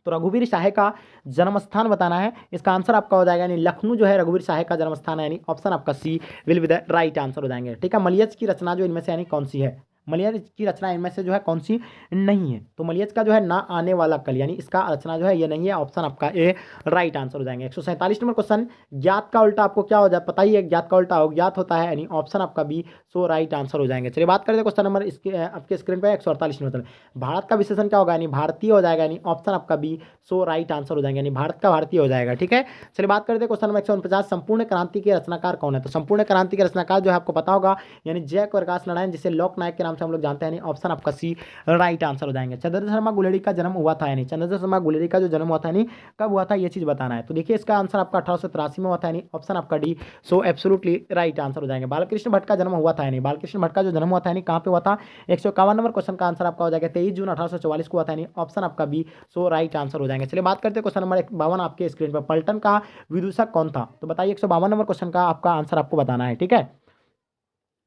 तो रघुवीर शाह का जन्म स्थान बताना है, इसका आंसर आपका हो जाएगा यानी लखनऊ जो है रघुवीर शाह का जन्म स्थान है, यानी ऑप्शन आपका C will be the right answer हो जाएंगे। ठीक है, मलियज की रचना जो इनमें से यानी कौन सी है, मलियज की रचना इनमें से जो है कौन सी नहीं है, तो मलियज का जो है ना आने वाला कल यानी इसका रचना जो है ये नहीं है, ऑप्शन आपका ए राइट आंसर हो जाएंगे। 147 नंबर क्वेश्चन, ज्ञात का उल्टा आपको क्या हो जाए पता ही है, ज्ञात का उल्टा ज्ञात होता है, यानी ऑप्शन आपका बी सो राइट आंसर हो जाएंगे। चलिए बात करते हैं क्वेश्चन नंबर इसके आपके स्क्रीन पर 148 नंबर, भारत का विशेषण क्या होगा, यानी भारतीय हो जाएगा, यानी ऑप्शन आपका बी सो राइट आंसर हो जाएंगे, यानी भारत का भारतीय हो जाएगा। ठीक है, चलिए बात करते हैं क्वेश्चन नंबर 149, संपूर्ण क्रांति के रचनाकार कौन है, तो संपूर्ण क्रांति के रचनाकार जो है आपको पता होगा, यानी जयप्रकाश नारायण जिसे लोक नायक के नाम से हम लोग जानते हैं, यानी ऑप्शन आपका सी राइट आंसर हो जाएंगे। चंद्रशेखर शर्मा गुलेरी का जन्म हुआ था, यानी चंद्रशेखर शर्मा गुलेरी का जो जन्म हुआ था यानी कब हुआ था ये चीज बताना है, तो देखिए इसका आंसर आपका 1883 में हुआ था, यानी ऑप्शन आपका D so absolutely right answer हो जाएंगे। बालकृष्ण भट्ट का जन्म हुआ था, यानी बालकृष्ण भट्ट का जो जन्म हुआ था यानी कहाँ पे हुआ था, 151 नंबर क्वेश्चन का आंसर आपका हो जाएगा 23 जून 1844 को हुआ था, यानी ऑप्शन आपका बी सो राइट आंसर हो जाएंगे। चलिए बात करते हैं क्वेश्चन नंबर 52 आपके स्क्रीन पर, पलटन का विदूषक कौन था, तो बताइए 152 नंबर क्वेश्चन का आपका आंसर आपको बताना है। ठीक है,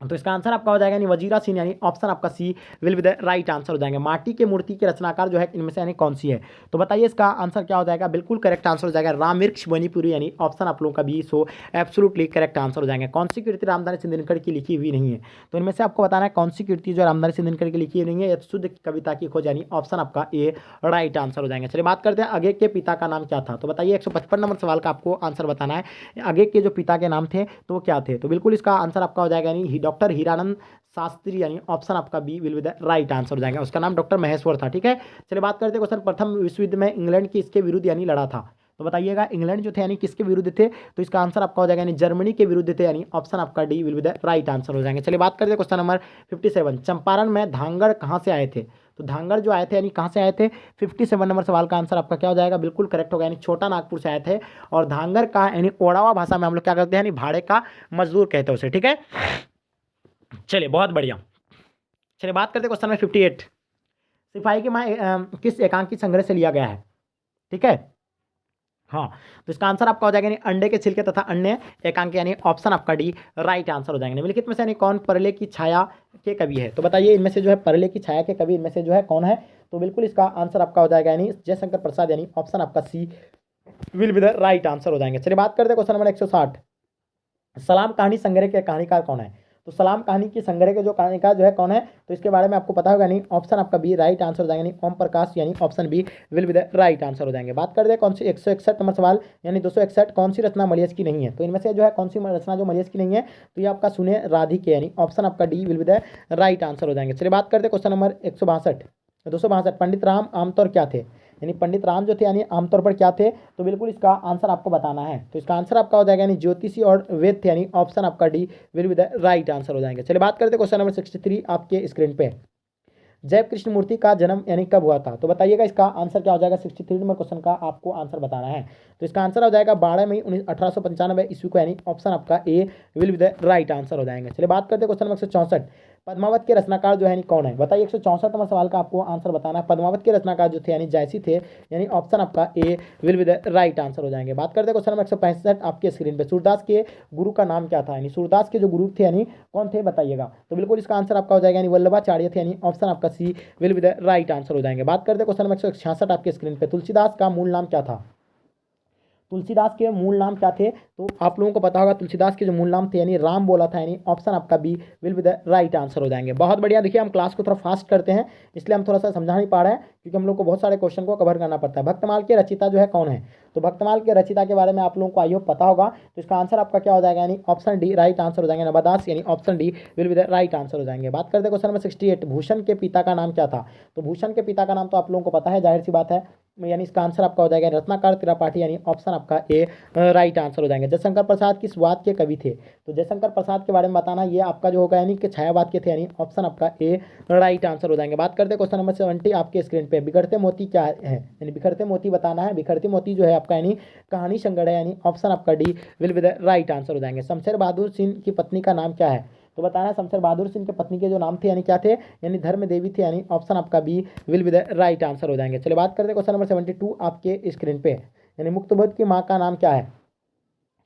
तो इसका आंसर आपका हो जाएगा यानी वजीरा सिंह, यानी ऑप्शन आपका C will be the right answer हो जाएंगे। माटी के मूर्ति के रचनाकार जो है इनमें से यानी कौन सी है, तो बताइए इसका आंसर क्या हो जाएगा, बिल्कुल करेक्ट आंसर हो जाएगा रामवृक्ष मणिपुरी, यानी ऑप्शन आप लोगों का B so absolutely correct answer हो जाएंगे। कौन सी कृति रामधारी सिंह दिनकर की लिखी हुई नहीं है, तो इनमें से आपको बताना है कौन सी कृति जो रामधारी सिंह दिनकर की लिखी हुई नहीं है, या शुद्ध कविता की खोज, यानी ऑप्शन आपका ए राइट आंसर हो जाएंगे। चलिए बात करते हैं आगे के पिता का नाम क्या था, तो बताइए 155 नंबर सवाल का आपको आंसर बताना है, आगे के जो पिता के नाम थे तो वो क्या थे, तो बिल्कुल इसका आंसर आपका हो जाएगा यानी डॉक्टर हीरानंद शास्त्री, यानी ऑप्शन आपका B will be the right answer हो जाएगा, उसका नाम डॉक्टर महेश्वर था। ठीक है, चलिए बात करते हैं क्वेश्चन, प्रथम विश्व युद्ध में इंग्लैंड की इसके विरुद्ध यानी लड़ा था, तो बताइएगा इंग्लैंड जो थे यानी किसके विरुद्ध थे, तो इसका आंसर आपका हो जाएगा यानी जर्मनी के विरुद्ध थे, यानी ऑप्शन आपका D will be the right answer हो जाएंगे। चलिए बात करते हैं क्वेश्चन नंबर 57, चंपारण में धांगड़ कहाँ से आए थे, तो धांगड़ जो आए थे यानी कहाँ से आए थे, 57 नंबर सवाल का आंसर आपका क्या हो जाएगा, बिल्कुल करेक्ट होगा, यानी छोटा नागपुर से आए थे, और धांगड़ का यानी ओडावा भाषा में हम लोग क्या करते हैं, यानी भाड़े का मजदूर कहते हैं उसे। ठीक है, चलिए बहुत बढ़िया। चलिए बात करते हैं क्वेश्चन नंबर 58, सिपाही की माँ किस एकांकी संग्रह से लिया गया है। ठीक है, हाँ, तो इसका आंसर आपका हो जाएगा यानी अंडे के छिलके तथा अन्य एकांक, यानी ऑप्शन आपका डी राइट आंसर हो जाएंगे। निम्नलिखित में से यानी कौन परले की छाया के कवि है, तो बताइए इनमें से जो है परले की छाया के कवि इनमें से जो है कौन है, तो बिल्कुल इसका आंसर आपका हो जाएगा यानी जयशंकर प्रसाद, यानी ऑप्शन आपका C will be the right answer हो जाएंगे। चलिए बात करते हैं क्वेश्चन नंबर 160, सलाम कहानी संग्रह के कहानीकार कौन है, तो सलाम कहानी की संग्रह के जो कहानीकार जो है कौन है, तो इसके बारे में आपको पता होगा, नहीं ऑप्शन आपका बी राइट आंसर हो जाएगा, यानी ओम प्रकाश, यानी option B will be the right answer हो जाएंगे। बात करते हैं कौन सी 161 नंबर सवाल, यानी 261 कौन सी रचना मलियज की नहीं है, तो इनमें से जो है कौन सी रचना जो मलियज की नहीं है, तो ये आपका सुने राधिके, यानी ऑप्शन आपका D will be the right answer हो जाएंगे। चलिए बात करते हैं क्वेश्चन नंबर 162, तो 262 पंडित राम आमतौर क्या थे, यानी पंडित राम जो थे यानी आमतौर पर क्या थे, तो बिल्कुल इसका आंसर आपको बताना है। तो इसका आंसर आपका हो जाएगा यानी ज्योतिषी और वेद थे, यानी ऑप्शन आपका D will be the right answer हो जाएंगे। चलिए बात करते हैं क्वेश्चन नंबर 63 आपके स्क्रीन पे। जय कृष्ण मूर्ति का जन्म यानी कब हुआ था, तो बताइएगा इसका आंसर क्या हो जाएगा। 63 नंबर क्वेश्चन का आपको आंसर बताना है। तो इसका आंसर हो जाएगा 12 मई 1895 ईस्वी को, यानी ऑप्शन आपका A will be the right answer हो जाएंगे। चलिए बात करते हैं क्वेश्चन नंबर 164। पद्मावत के रचनाकार जो है कौन है, बताइए। 164 नंबर सवाल का आपको आंसर बताना है। पद्मावत के रचनाकार जो थे यानी जयसी थे, यानी ऑप्शन आपका A will be the right answer हो जाएंगे। बात करते हैं क्वेश्चन नंबर 165 आपके स्क्रीन पे। सूरदास के गुरु का नाम क्या था, यानी सूरदास के जो गुरु थे यानी कौन थे बताइएगा। तो बिल्कुल इसका आंसर आपका हो जाएगा यानी वल्लभाचार्य थे, यानी ऑप्शन आपका C will be the right answer हो जाएंगे। बात करते हैं क्वेश्चन नंबर 166 आपके स्क्रीन पे। तुलसीदास का मूल नाम क्या था, तुलसीदास के मूल नाम क्या थे, तो आप लोगों को पता होगा तुलसीदास के जो मूल नाम थे यानी राम बोला था, यानी ऑप्शन आपका B will be the right answer हो जाएंगे। बहुत बढ़िया। देखिए हम क्लास को थोड़ा फास्ट करते हैं, इसलिए हम थोड़ा सा समझा नहीं पा रहे हैं, क्योंकि हम लोग को बहुत सारे क्वेश्चन को कवर करना पड़ता है। भक्तमाल के रचिता जो है कौन है, तो भक्तमाल के रचिता के बारे में आप लोगों को आई होप पता होगा। तो इसका आंसर आपका क्या हो जाएगा, यानी ऑप्शन डी राइट आंसर हो जाएंगे। नवादास यानी option D will be the right answer हो जाएंगे। बात करते हैं क्वेश्चन नंबर 68। भूषण के पिता का नाम क्या था, तो भूषण के पिता का नाम तो आप लोगों को पता है, जाहिर सी बात है, यानी इसका आंसर आपका हो जाएगा रत्नाकर त्रिपाठी, यानी ऑप्शन आपका ए राइट आंसर हो जाएंगे। जयशंकर प्रसाद किस वाद के कवि थे, तो जयशंकर प्रसाद के बारे में बताना, ये आपका जो होगा यानी कि छायावाद के थे, यानी ऑप्शन आपका ए राइट आंसर हो जाएंगे। बात करते हैं क्वेश्चन नंबर 70 आपके स्क्रीन पे। बिखरते मोती क्या है, यानी बिखरते मोती बताना है। बिखरते मोती जो है आपका यानी कहानी संगड़ है, यानी ऑप्शन आपका D will be the right answer हो जाएंगे। शमशेर बहादुर सिंह की पत्नी का नाम क्या है, तो बताना है। शमशेर बहादुर सिंह के पत्नी के जो नाम थे यानी क्या थे, यानी धर्म देवी थे, यानी ऑप्शन आपका B will be the right answer हो जाएंगे। चलिए बात करते हैं क्वेश्चन नंबर 72 आपके स्क्रीन पे। यानी मुक्तबोध की माँ का नाम क्या है,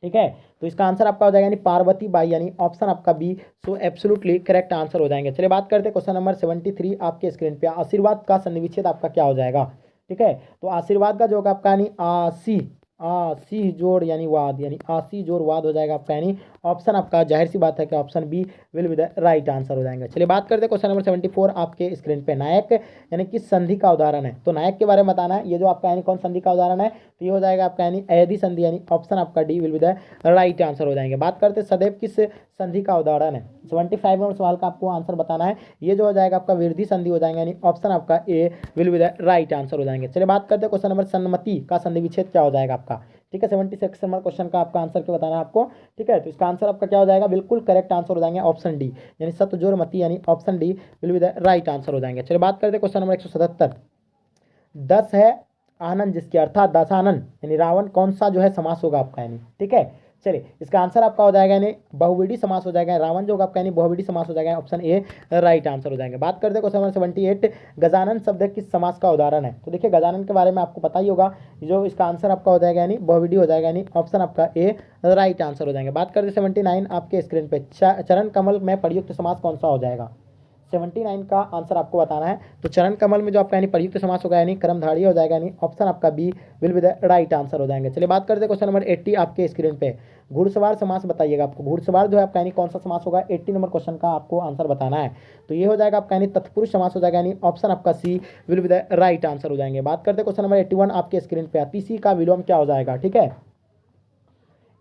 ठीक है। तो इसका आंसर आपका हो जाएगा यानी पार्वती बाई, यानी ऑप्शन आपका B so absolutely correct answer हो जाएंगे। चलिए बात करते हैं क्वेश्चन नंबर 73 आपके स्क्रीन पे। आशीर्वाद का सन्निविच्छेद आपका क्या हो जाएगा, ठीक है। तो आशीर्वाद का जो होगा आपका यानी आसी जोड़ यानी वाद, यानी आसी जोड़ वाद हो जाएगा आपका, यानी ऑप्शन आपका जाहिर सी बात है कि option B will be the right answer हो जाएंगे। चलिए बात करते हैं क्वेश्चन नंबर 74 आपके स्क्रीन पे। नायक यानी किस संधि का उदाहरण है, तो नायक के बारे में बताना है। ये जो आपका यानी कौन संधि का उदाहरण है, तो ये हो जाएगा आपका यानी अयधि संधि, यानी ऑप्शन आपका D will be the right answer हो जाएंगे। बात करते हैं सदैव किस संधि का उदाहरण है। 75 नंबर सवाल का आपको आंसर बताना है। ये जो हो जाएगा आपका विरोधी संधि हो जाएगा, यानी ऑप्शन आपका A will be the right answer हो जाएंगे। चलिए बात करते हैं क्वेश्चन नंबर सन्मति का संधि विच्छेद क्या हो जाएगा आपका, ठीक है। 76 नंबर क्वेश्चन का आपका आंसर क्या बताना है आपको, ठीक है। तो इसका आंसर आपका क्या हो जाएगा, बिल्कुल करेक्ट आंसर हो जाएंगे ऑप्शन डी, यानी सतजोर मती, यानी option D will be the right answer हो जाएंगे। चलिए बात करते हैं क्वेश्चन नंबर 177। 10 है आनंद जिसके, अर्थात दशानन यानी रावण कौन सा जो है समास होगा आपका, यानी ठीक है। चलिए इसका आंसर आपका हो जाएगा यानी बहुविडी समास हो जाएगा। रावण जो होगा आपका यानी बहुविडी समास हो जाएगा, ऑप्शन ए राइट आंसर हो जाएंगे। बात करते हैं क्वेश्चन नंबर 78। गजानन शब्द किस समास का उदाहरण है, तो देखिए गजानन के बारे में आपको पता ही होगा। जो इसका आंसर आपका हो जाएगा यानी बहुविडी हो जाएगा, यानी ऑप्शन आपका ए राइट आंसर हो जाएंगे। बात करते हैं 79 आपके स्क्रीन पे। चरण कमल में प्रयुक्त समास कौन सा हो जाएगा, 79 का आंसर आपको बताना है। तो चरण कमल में जो आपका यानी प्रयुक्त समास होगा यानी कर्मधारय हो जाएगा, यानी ऑप्शन आपका B will be the right answer हो जाएंगे। चलिए बात करते हैं क्वेश्चन नंबर 80 आपके स्क्रीन पे। घुड़सवार समास बताइएगा आपको। घुड़सवार जो है आपका यानी कौन सा समास होगा, 80 नंबर क्वेश्चन का आपको आंसर बताना है। तो ये हो जाएगा आपका यानी तत्पुरुष समास हो जाएगा, यानी ऑप्शन आपका C will be the right answer हो जाएंगे। बात करते हैं क्वेश्चन नंबर 81 आपके स्क्रीन पे। अतिशी का विलोम क्या हो जाएगा, ठीक है।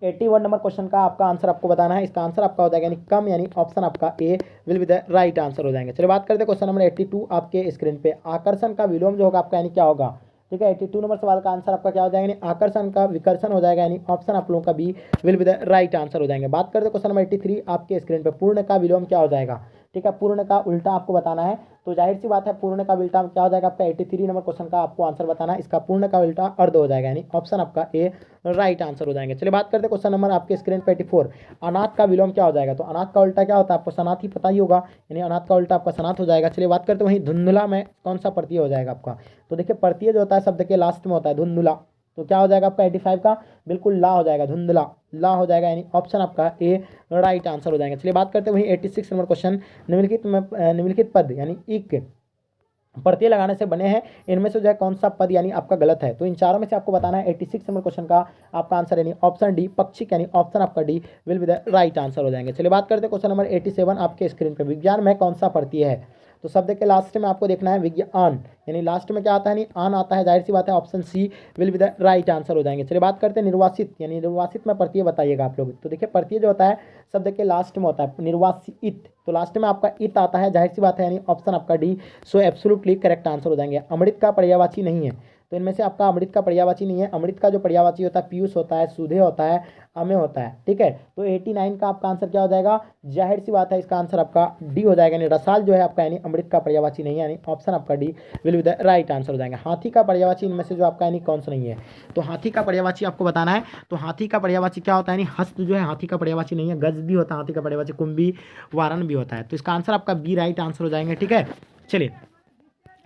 81 नंबर क्वेश्चन का आपका आंसर आपको बताना है। इसका आंसर आपका हो जाएगा यानी कम, यानी ऑप्शन आपका A will be the right answer हो जाएंगे। चलिए बात करते हैं क्वेश्चन नंबर 82 आपके स्क्रीन पे। आकर्षण का विलोम जो होगा आपका यानी क्या होगा, ठीक है। 82 नंबर सवाल का आंसर आपका क्या हो जाएगा, यानी आकर्षण का विकर्षण हो जाएगा, यानी ऑप्शन आप लोगों का B will be the right answer हो जाएंगे। बात करते हैं क्वेश्चन नंबर 83 आपके स्क्रीन पे। पूर्ण का विलोम क्या हो जाएगा, ठीक है। पूर्ण का उल्टा आपको बताना है। तो जाहिर सी बात है पूर्ण का उल्टा क्या हो जाएगा आपका, 83 नंबर क्वेश्चन का आपको आंसर बताना है। इसका पूर्ण का उल्टा अर्ध हो जाएगा, यानी ऑप्शन आपका ए राइट आंसर हो जाएंगे। चलिए बात करते हैं क्वेश्चन नंबर आपके स्क्रीन पे 84। अनाथ का विलोम क्या हो जाएगा, तो अनाथ का उल्टा क्या होता है आपको सनाथ ही पता ही होगा, यानी अनाथ का उल्टा आपका सनाथ हो जाएगा। चलिए बात करते हैं वहीं धुंधला में कौन सा प्रत्यय हो जाएगा आपका, तो देखिए प्रत्यय जो होता है शब्द के लास्ट में होता है धुंधला, तो क्या हो जाएगा आपका 85 का बिल्कुल ला हो जाएगा, धुंधला ला हो जाएगा, यानी ऑप्शन आपका ए राइट आंसर हो जाएंगे। चलिए बात करते हैं वहीं 86 नंबर क्वेश्चन। निम्नलिखित पद यानी इक प्रत्यय लगाने से बने हैं, इनमें से जो है कौन सा पद यानी आपका गलत है, तो इन चारों में से आपको बताना है। 86 नंबर क्वेश्चन का आपका आंसर यानी ऑप्शन डी पक्षिक, यानी ऑप्शन आपका D will be the right answer हो जाएंगे। चलिए बात करते हैं क्वेश्चन नंबर 87 आपके स्क्रीन पर। विज्ञान में कौन सा प्रत्यय है, तो शब्द के लास्ट में आपको देखना है विज्ञान, यानी लास्ट में क्या आता है, नहीं आन आता है, जाहिर सी बात है option C will be the right answer हो जाएंगे। चलिए बात करते हैं निर्वासित, यानी निर्वासित में प्रत्यय बताइएगा आप लोग। तो देखिए प्रत्यय जो होता है शब्द के लास्ट में होता है निर्वासित, तो लास्ट में आपका इत आता है, जाहिर सी बात है, यानी ऑप्शन आपका D so absolutely correct answer हो जाएंगे। अमृत का पर्यायवाची नहीं है, तो इनमें से आपका अमृत का पर्यायवाची नहीं है। अमृत का जो पर्यायवाची होता है पीयूष होता है, सुधे होता है, अमे होता है, ठीक है। तो 89 का आपका आंसर क्या हो जाएगा, जाहिर सी बात है इसका आंसर आपका डी हो जाएगा, यानी रसाल जो है आपका यानी अमृत का पर्यायवाची नहीं है, यानी ऑप्शन आपका D will be the right answer हो जाएगा। हाथी का पर्यायवाची इनमें से जो आपका यानी कौन सा नहीं है, तो हाथी का पर्यायवाची आपको बताना है। तो हाथी का पर्यायवाची क्या होता है, यानी हस्त जो है हाथी का पर्यायवाची नहीं है, गज भी होता है हाथी का पर्यायवाची, कुंभी वारन भी होता है, तो इसका आंसर आपका बी राइट आंसर हो जाएंगे, ठीक है। चलिए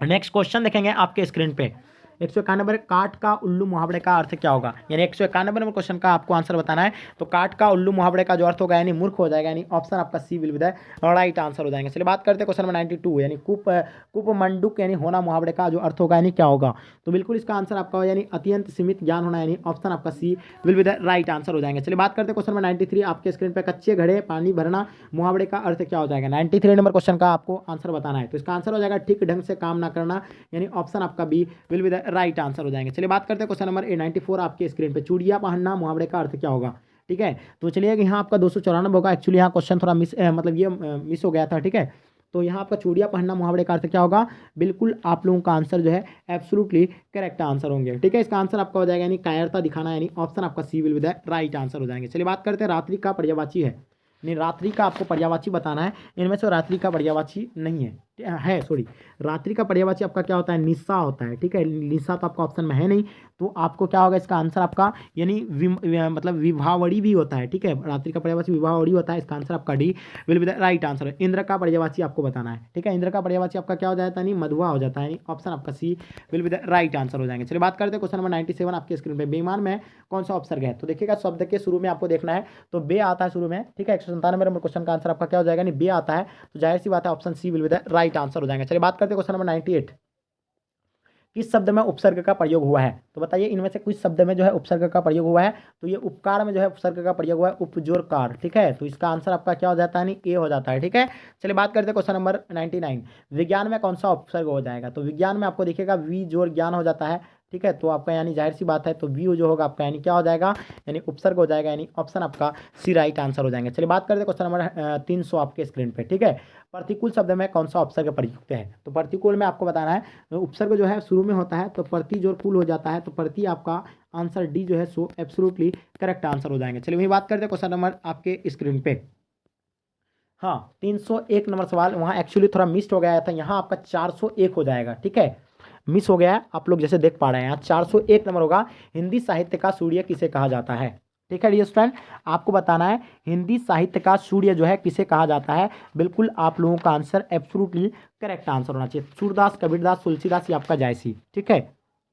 नेक्स्ट क्वेश्चन देखेंगे आपके स्क्रीन पे। 191 नंबर, काट का उल्लू मुहावरे का अर्थ क्या होगा, यानी 191 नंबर क्वेश्चन का आपको आंसर बताना है। तो काट का उल्लू मुहावरे का जो अर्थ होगा यानी मूर्ख हो जाएगा, यानी ऑप्शन आपका C will be the right answer हो जाएंगे। चलिए बात करते हैं क्वेश्चन नंबर 92, यानी कुप मंडूक यानी होना मुहावरे का जो अर्थ होगा यानी क्या होगा, तो बिल्कुल इसका आंसर आपका हो यानी अत्यंत सीमित ज्ञान होना, यानी ऑप्शन आपका C will be the right answer हो जाएंगे। चलिए बात करते हैं क्वेश्चन नंबर 93 आपके स्क्रीन पर, कच्चे घड़े पानी भरना मुहावरे का अर्थ क्या हो जाएगा। 93 नंबर क्वेश्चन का आपको आंसर बताना है, तो इसका आंसर हो जाएगा ठीक ढंग से काम ना करना, यानी ऑप्शन आपका B will be the right answer हो जाएंगे। चलिए बात करते हैं क्वेश्चन नंबर 94 आपके स्क्रीन पे, चूड़ियां पहनना मुहावरे का अर्थ क्या होगा, ठीक है। तो चलिए यहाँ आपका 294 होगा, एक्चुअली यहाँ क्वेश्चन थोड़ा मतलब ये मिस हो गया था, ठीक है। तो यहाँ आपका चूड़ियां पहनना मुहावरे का अर्थ क्या होगा, बिल्कुल आप लोगों का आंसर जो है एब्सोल्युटली करेक्ट आंसर होंगे, ठीक है। इसका आंसर आपका हो जाएगा यानी कायरता दिखाना, यानी ऑप्शन आपका C will be the right answer हो जाएंगे। चलिए बात करते हैं रात्रि का पर्यायवाची है, नहीं रात्रि का आपको पर्यायवाची बताना है, इनमें से रात्रि का पर्यायवाची नहीं है सॉरी, रात्रि का पर्यायवाची आपका क्या होता है, निशा होता है, ठीक है। निशा तो आपका ऑप्शन में है नहीं, तो आपको क्या होगा इसका आंसर आपका यानी मतलब विभावरी भी होता है, ठीक है। रात्रि का पर्यायवाची विभावरी होता है, इसका आंसर आपका D will be the right answer. Indra का पर्यायवाची आपको बताना है, ठीक है। इंद्र का पर्यायवाची आपका क्या हो जाता है, नहीं मधुआ हो जाता है, यानी ऑप्शन आपका C will be the right answer हो जाएंगे। चलिए बात करते हैं क्वेश्चन नंबर 97 आपके स्क्रीन पर, बेईमान में कौन सा उपसर्ग है, तो देखिएगा शब्द के शुरू में आपको देखना है, तो बे आता है शुरू में, ठीक है। 197 नंबर क्वेश्चन का आंसर आपका क्या हो जाएगा, नहीं बे आता है, तो जाहिर सी बात है option C will be the right answer हो जाएंगे। चलिए बात करते हैं क्वेश्चन नंबर 98, किस शब्द में उपसर्ग का प्रयोग हुआ है, तो बताइए इनमें से कुछ शब्द में जो है उपसर्ग का प्रयोग हुआ है, तो ये उपकार में जो है उपसर्ग का प्रयोग हुआ है, उपजोरकार, ठीक है। तो इसका आंसर आपका क्या हो जाता है, नहीं ए हो जाता है, ठीक है। चलिए बात करते हैं क्वेश्चन नंबर 99, विज्ञान में कौन सा उपसर्ग हो जाएगा, तो विज्ञान में आपको देखिएगा वी जोर ज्ञान हो जाता है, ठीक है। तो आपका यानी जाहिर सी बात है, तो वी जो होगा आपका यानी क्या हो जाएगा, यानी उपसर्ग हो जाएगा, यानी ऑप्शन आपका सी राइट आंसर हो जाएंगे। चलिए बात करते हैं क्वेश्चन नंबर 300 आपके स्क्रीन पे, ठीक है। प्रतिकूल शब्द में कौन सा उपसर्ग प्रयुक्त है, तो प्रतिकूल में आपको बताना है, उपसर्ग जो है शुरू में होता है, तो प्रति जोर कुल हो जाता है, तो प्रति आपका आंसर डी जो है सो एब्सोल्युटली करेक्ट आंसर हो जाएंगे। चलिए वही बात करते हैं क्वेश्चन नंबर आपके स्क्रीन पे, हाँ 301 नंबर सवाल, वहाँ एक्चुअली थोड़ा मिस हो गया था, यहाँ आपका 401 हो जाएगा, ठीक है। मिस हो गया है, आप लोग जैसे देख पा रहे हैं, यहाँ 401 नंबर होगा, हिंदी साहित्य का सूर्य किसे कहा जाता है, ठीक है डियर स्टूडेंट, आपको बताना है हिंदी साहित्य का सूर्य जो है किसे कहा जाता है, बिल्कुल आप लोगों का आंसर एब्सोल्युटली करेक्ट आंसर होना चाहिए। सूरदास, कबीरदास, तुलसीदास या आपका जायसी, ठीक है।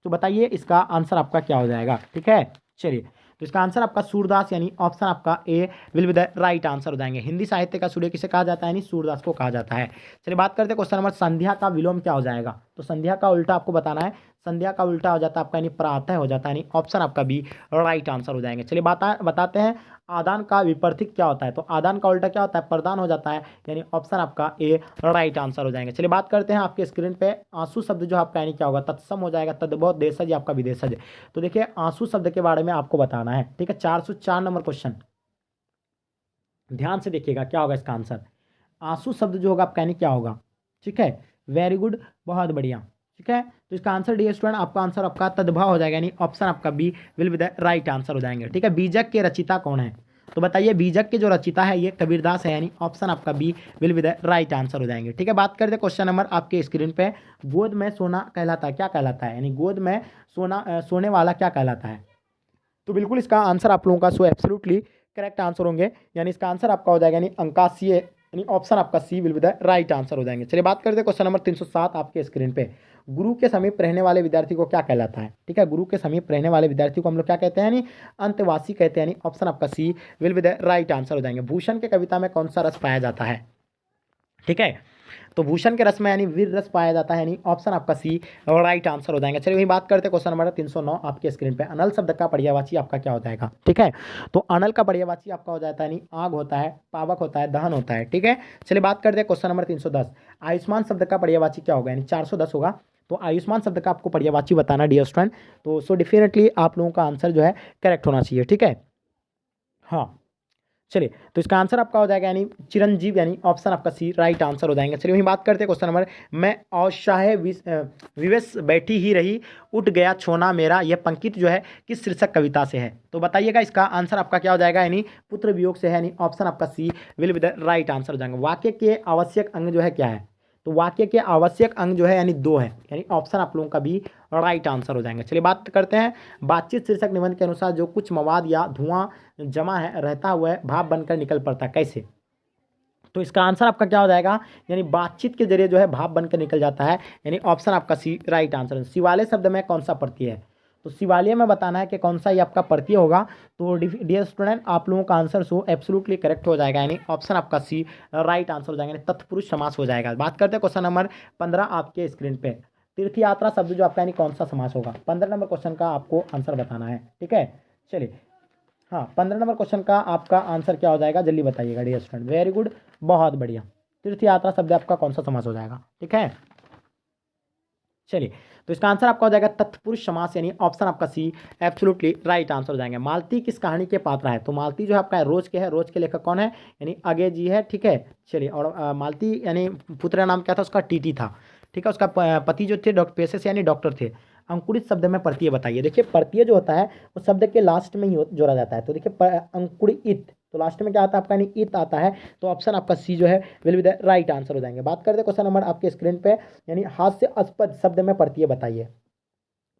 तो बताइए इसका आंसर आपका क्या हो जाएगा, ठीक है। चलिए तो इसका आंसर आपका सूरदास, यानी ऑप्शन आपका A will be the right answer हो जाएंगे। हिंदी साहित्य का सूर्य किसे कहा जाता है, यानी सूरदास को कहा जाता है। चलिए बात करते हैं क्वेश्चन नंबर, संध्या का विलोम क्या हो जाएगा, तो संध्या का उल्टा आपको बताना है, संध्या का उल्टा हो जाता है आपका यानी प्रातः हो जाता है, यानी ऑप्शन आपका बी राइट आंसर हो जाएंगे। चलिए बताते हैं आदान का विपरीत क्या होता है, तो आदान का उल्टा क्या होता है, प्रदान हो जाता है, यानी ऑप्शन आपका ए राइट आंसर हो जाएंगे। चलिए बात करते हैं आपके स्क्रीन पे, आंसू शब्द जो आपका यानी क्या होगा, तत्सम हो जाएगा, तद्भव, देशज या आपका विदेशज। तो देखिए आंसू शब्द के बारे में आपको बताना है, ठीक है। 404 नंबर क्वेश्चन, ध्यान से देखिएगा क्या होगा इसका आंसर, आंसू शब्द जो होगा आपका यानी क्या होगा, ठीक है। वेरी गुड, बहुत बढ़िया, ठीक है। तो इसका आंसर डियर स्टूडेंट आपका आंसर आपका तद्भव हो जाएगा, यानी ऑप्शन आपका B will be the right answer हो जाएंगे, ठीक है। बीजक के रचिता कौन है, तो बताइए बीजक के जो रचिता है ये कबीरदास है, यानी ऑप्शन आपका B will be the right answer हो जाएंगे, ठीक है। बात करते हैं क्वेश्चन नंबर आपके स्क्रीन पे, गोद में सोना कहलाता है, क्या कहलाता है, यानी गोद में सोने वाला क्या कहलाता है, तो बिल्कुल इसका आंसर आप लोगों का सो एब्सोल्युटली करेक्ट आंसर होंगे, यानी इसका आंसर आपका हो जाएगा यानी अंकासीय, यानी ऑप्शन आपका C will be the right answer हो जाएंगे। चलिए बात करते हैं क्वेश्चन नंबर 307 आपके स्क्रीन पे, गुरु के समीप रहने वाले विद्यार्थी को क्या कहलाता है, ठीक है। गुरु के समीप रहने वाले विद्यार्थी को हम लोग क्या कहते हैं, यानी अंतवासी कहते हैं, यानी ऑप्शन आपका C will be the right answer हो जाएंगे। भूषण के कविता में कौन सा रस पाया जाता है, ठीक है। तो भूषण के रस में यानी वीर रस पाया जाता है, यानी ऑप्शन आपका सी राइट आंसर हो जाएगा। चलिए वही बात करते हैं क्वेश्चन नंबर 309 आपके स्क्रीन पे। अनल शब्द का पर्यायवाची आपका क्या हो जाएगा, ठीक है। तो अनल का पर्यायवाची आपका हो जाता है यानी आग होता है, पावक होता है, दहन होता है, ठीक है। चलिए बात करते हैं क्वेश्चन नंबर 310। आयुष्मान शब्द का पर्यायवाची क्या होगा, यानी 410 होगा। तो आयुष्मान शब्द का आपको पर्यायवाची बताना डियर स्टूडेंट। तो सो डेफिनेटली आप लोगों का आंसर जो है करेक्ट होना चाहिए, ठीक है। हाँ चलिए, तो इसका आंसर आपका हो जाएगा यानी चिरंजीव, यानी ऑप्शन आपका सी राइट आंसर हो जाएंगे। चलिए वही बात करते हैं क्वेश्चन नंबर। मैं औशाहे विवेश बैठी ही रही, उठ गया छोना मेरा, यह पंक्ति जो है किस शीर्षक कविता से है। तो बताइएगा इसका आंसर आपका क्या हो जाएगा, यानी पुत्र वियोग से है, यानी ऑप्शन आपका C will be the right answer हो जाएंगे। वाक्य के आवश्यक अंग जो है क्या है, तो वाक्य के आवश्यक अंग जो है यानी दो है, यानी ऑप्शन आप लोगों का भी राइट आंसर हो जाएंगे। चलिए बात करते हैं। बातचीत शीर्षक निबंध के अनुसार जो कुछ मवाद या धुआं जमा है रहता हुआ भाप बनकर निकल पड़ता है, कैसे। तो इसका आंसर आपका क्या हो जाएगा, यानी बातचीत के जरिए जो है भाप बनकर निकल जाता है, यानी ऑप्शन आपका सी राइट आंसर है। शिवालय शब्द में कौन सा प्रत्यय है, तो शिवालय में बताना है कि कौन सा ये आपका प्रत्यय होगा। तो डियर स्टूडेंट आप लोगों का आंसर सो एब्सोल्युटली करेक्ट हो जाएगा, यानी ऑप्शन आपका सी राइट आंसर हो जाएगा, यानी तत्पुरुष समास हो जाएगा। बात करते हैं क्वेश्चन नंबर 15 आपके स्क्रीन पे। तीर्थ यात्रा शब्द जो आपका यानी कौन सा समास होगा, 15 नंबर क्वेश्चन का आपको आंसर बताना है, ठीक है। चलिए हाँ 15 नंबर क्वेश्चन का आपका आंसर क्या हो जाएगा, जल्दी बताइएगा डियर स्टूडेंट। वेरी गुड, बहुत बढ़िया। तीर्थ यात्रा शब्द आपका कौन सा समास हो जाएगा, ठीक है। चलिए, तो इसका आंसर आपका हो जाएगा तत्पुरुष समास, यानी ऑप्शन आपका सी एब्सोल्युटली राइट आंसर हो जाएंगे। मालती किस कहानी के पात्र है, तो मालती जो है आपका रोज के है, रोज के लेखक कौन है, यानी अगे जी है, ठीक है। चलिए, और मालती यानी पुत्र का नाम क्या था, उसका टीटी था, ठीक है। उसका पति जो थे पेशे से यानी डॉक्टर थे। अंकुरित शब्द में प्रत्यय बताइए। देखिए प्रत्यय जो होता है वो शब्द के लास्ट में ही जोड़ा जाता है। तो देखिए अंकुरित, तो लास्ट में क्या आता है आपका, यानी इत आता है। तो ऑप्शन आपका सी जो है will be the right answer हो जाएंगे। बात करते हैं क्वेश्चन नंबर आपके स्क्रीन पे, यानी हास्यास्पद शब्द में प्रत्यय बताइए।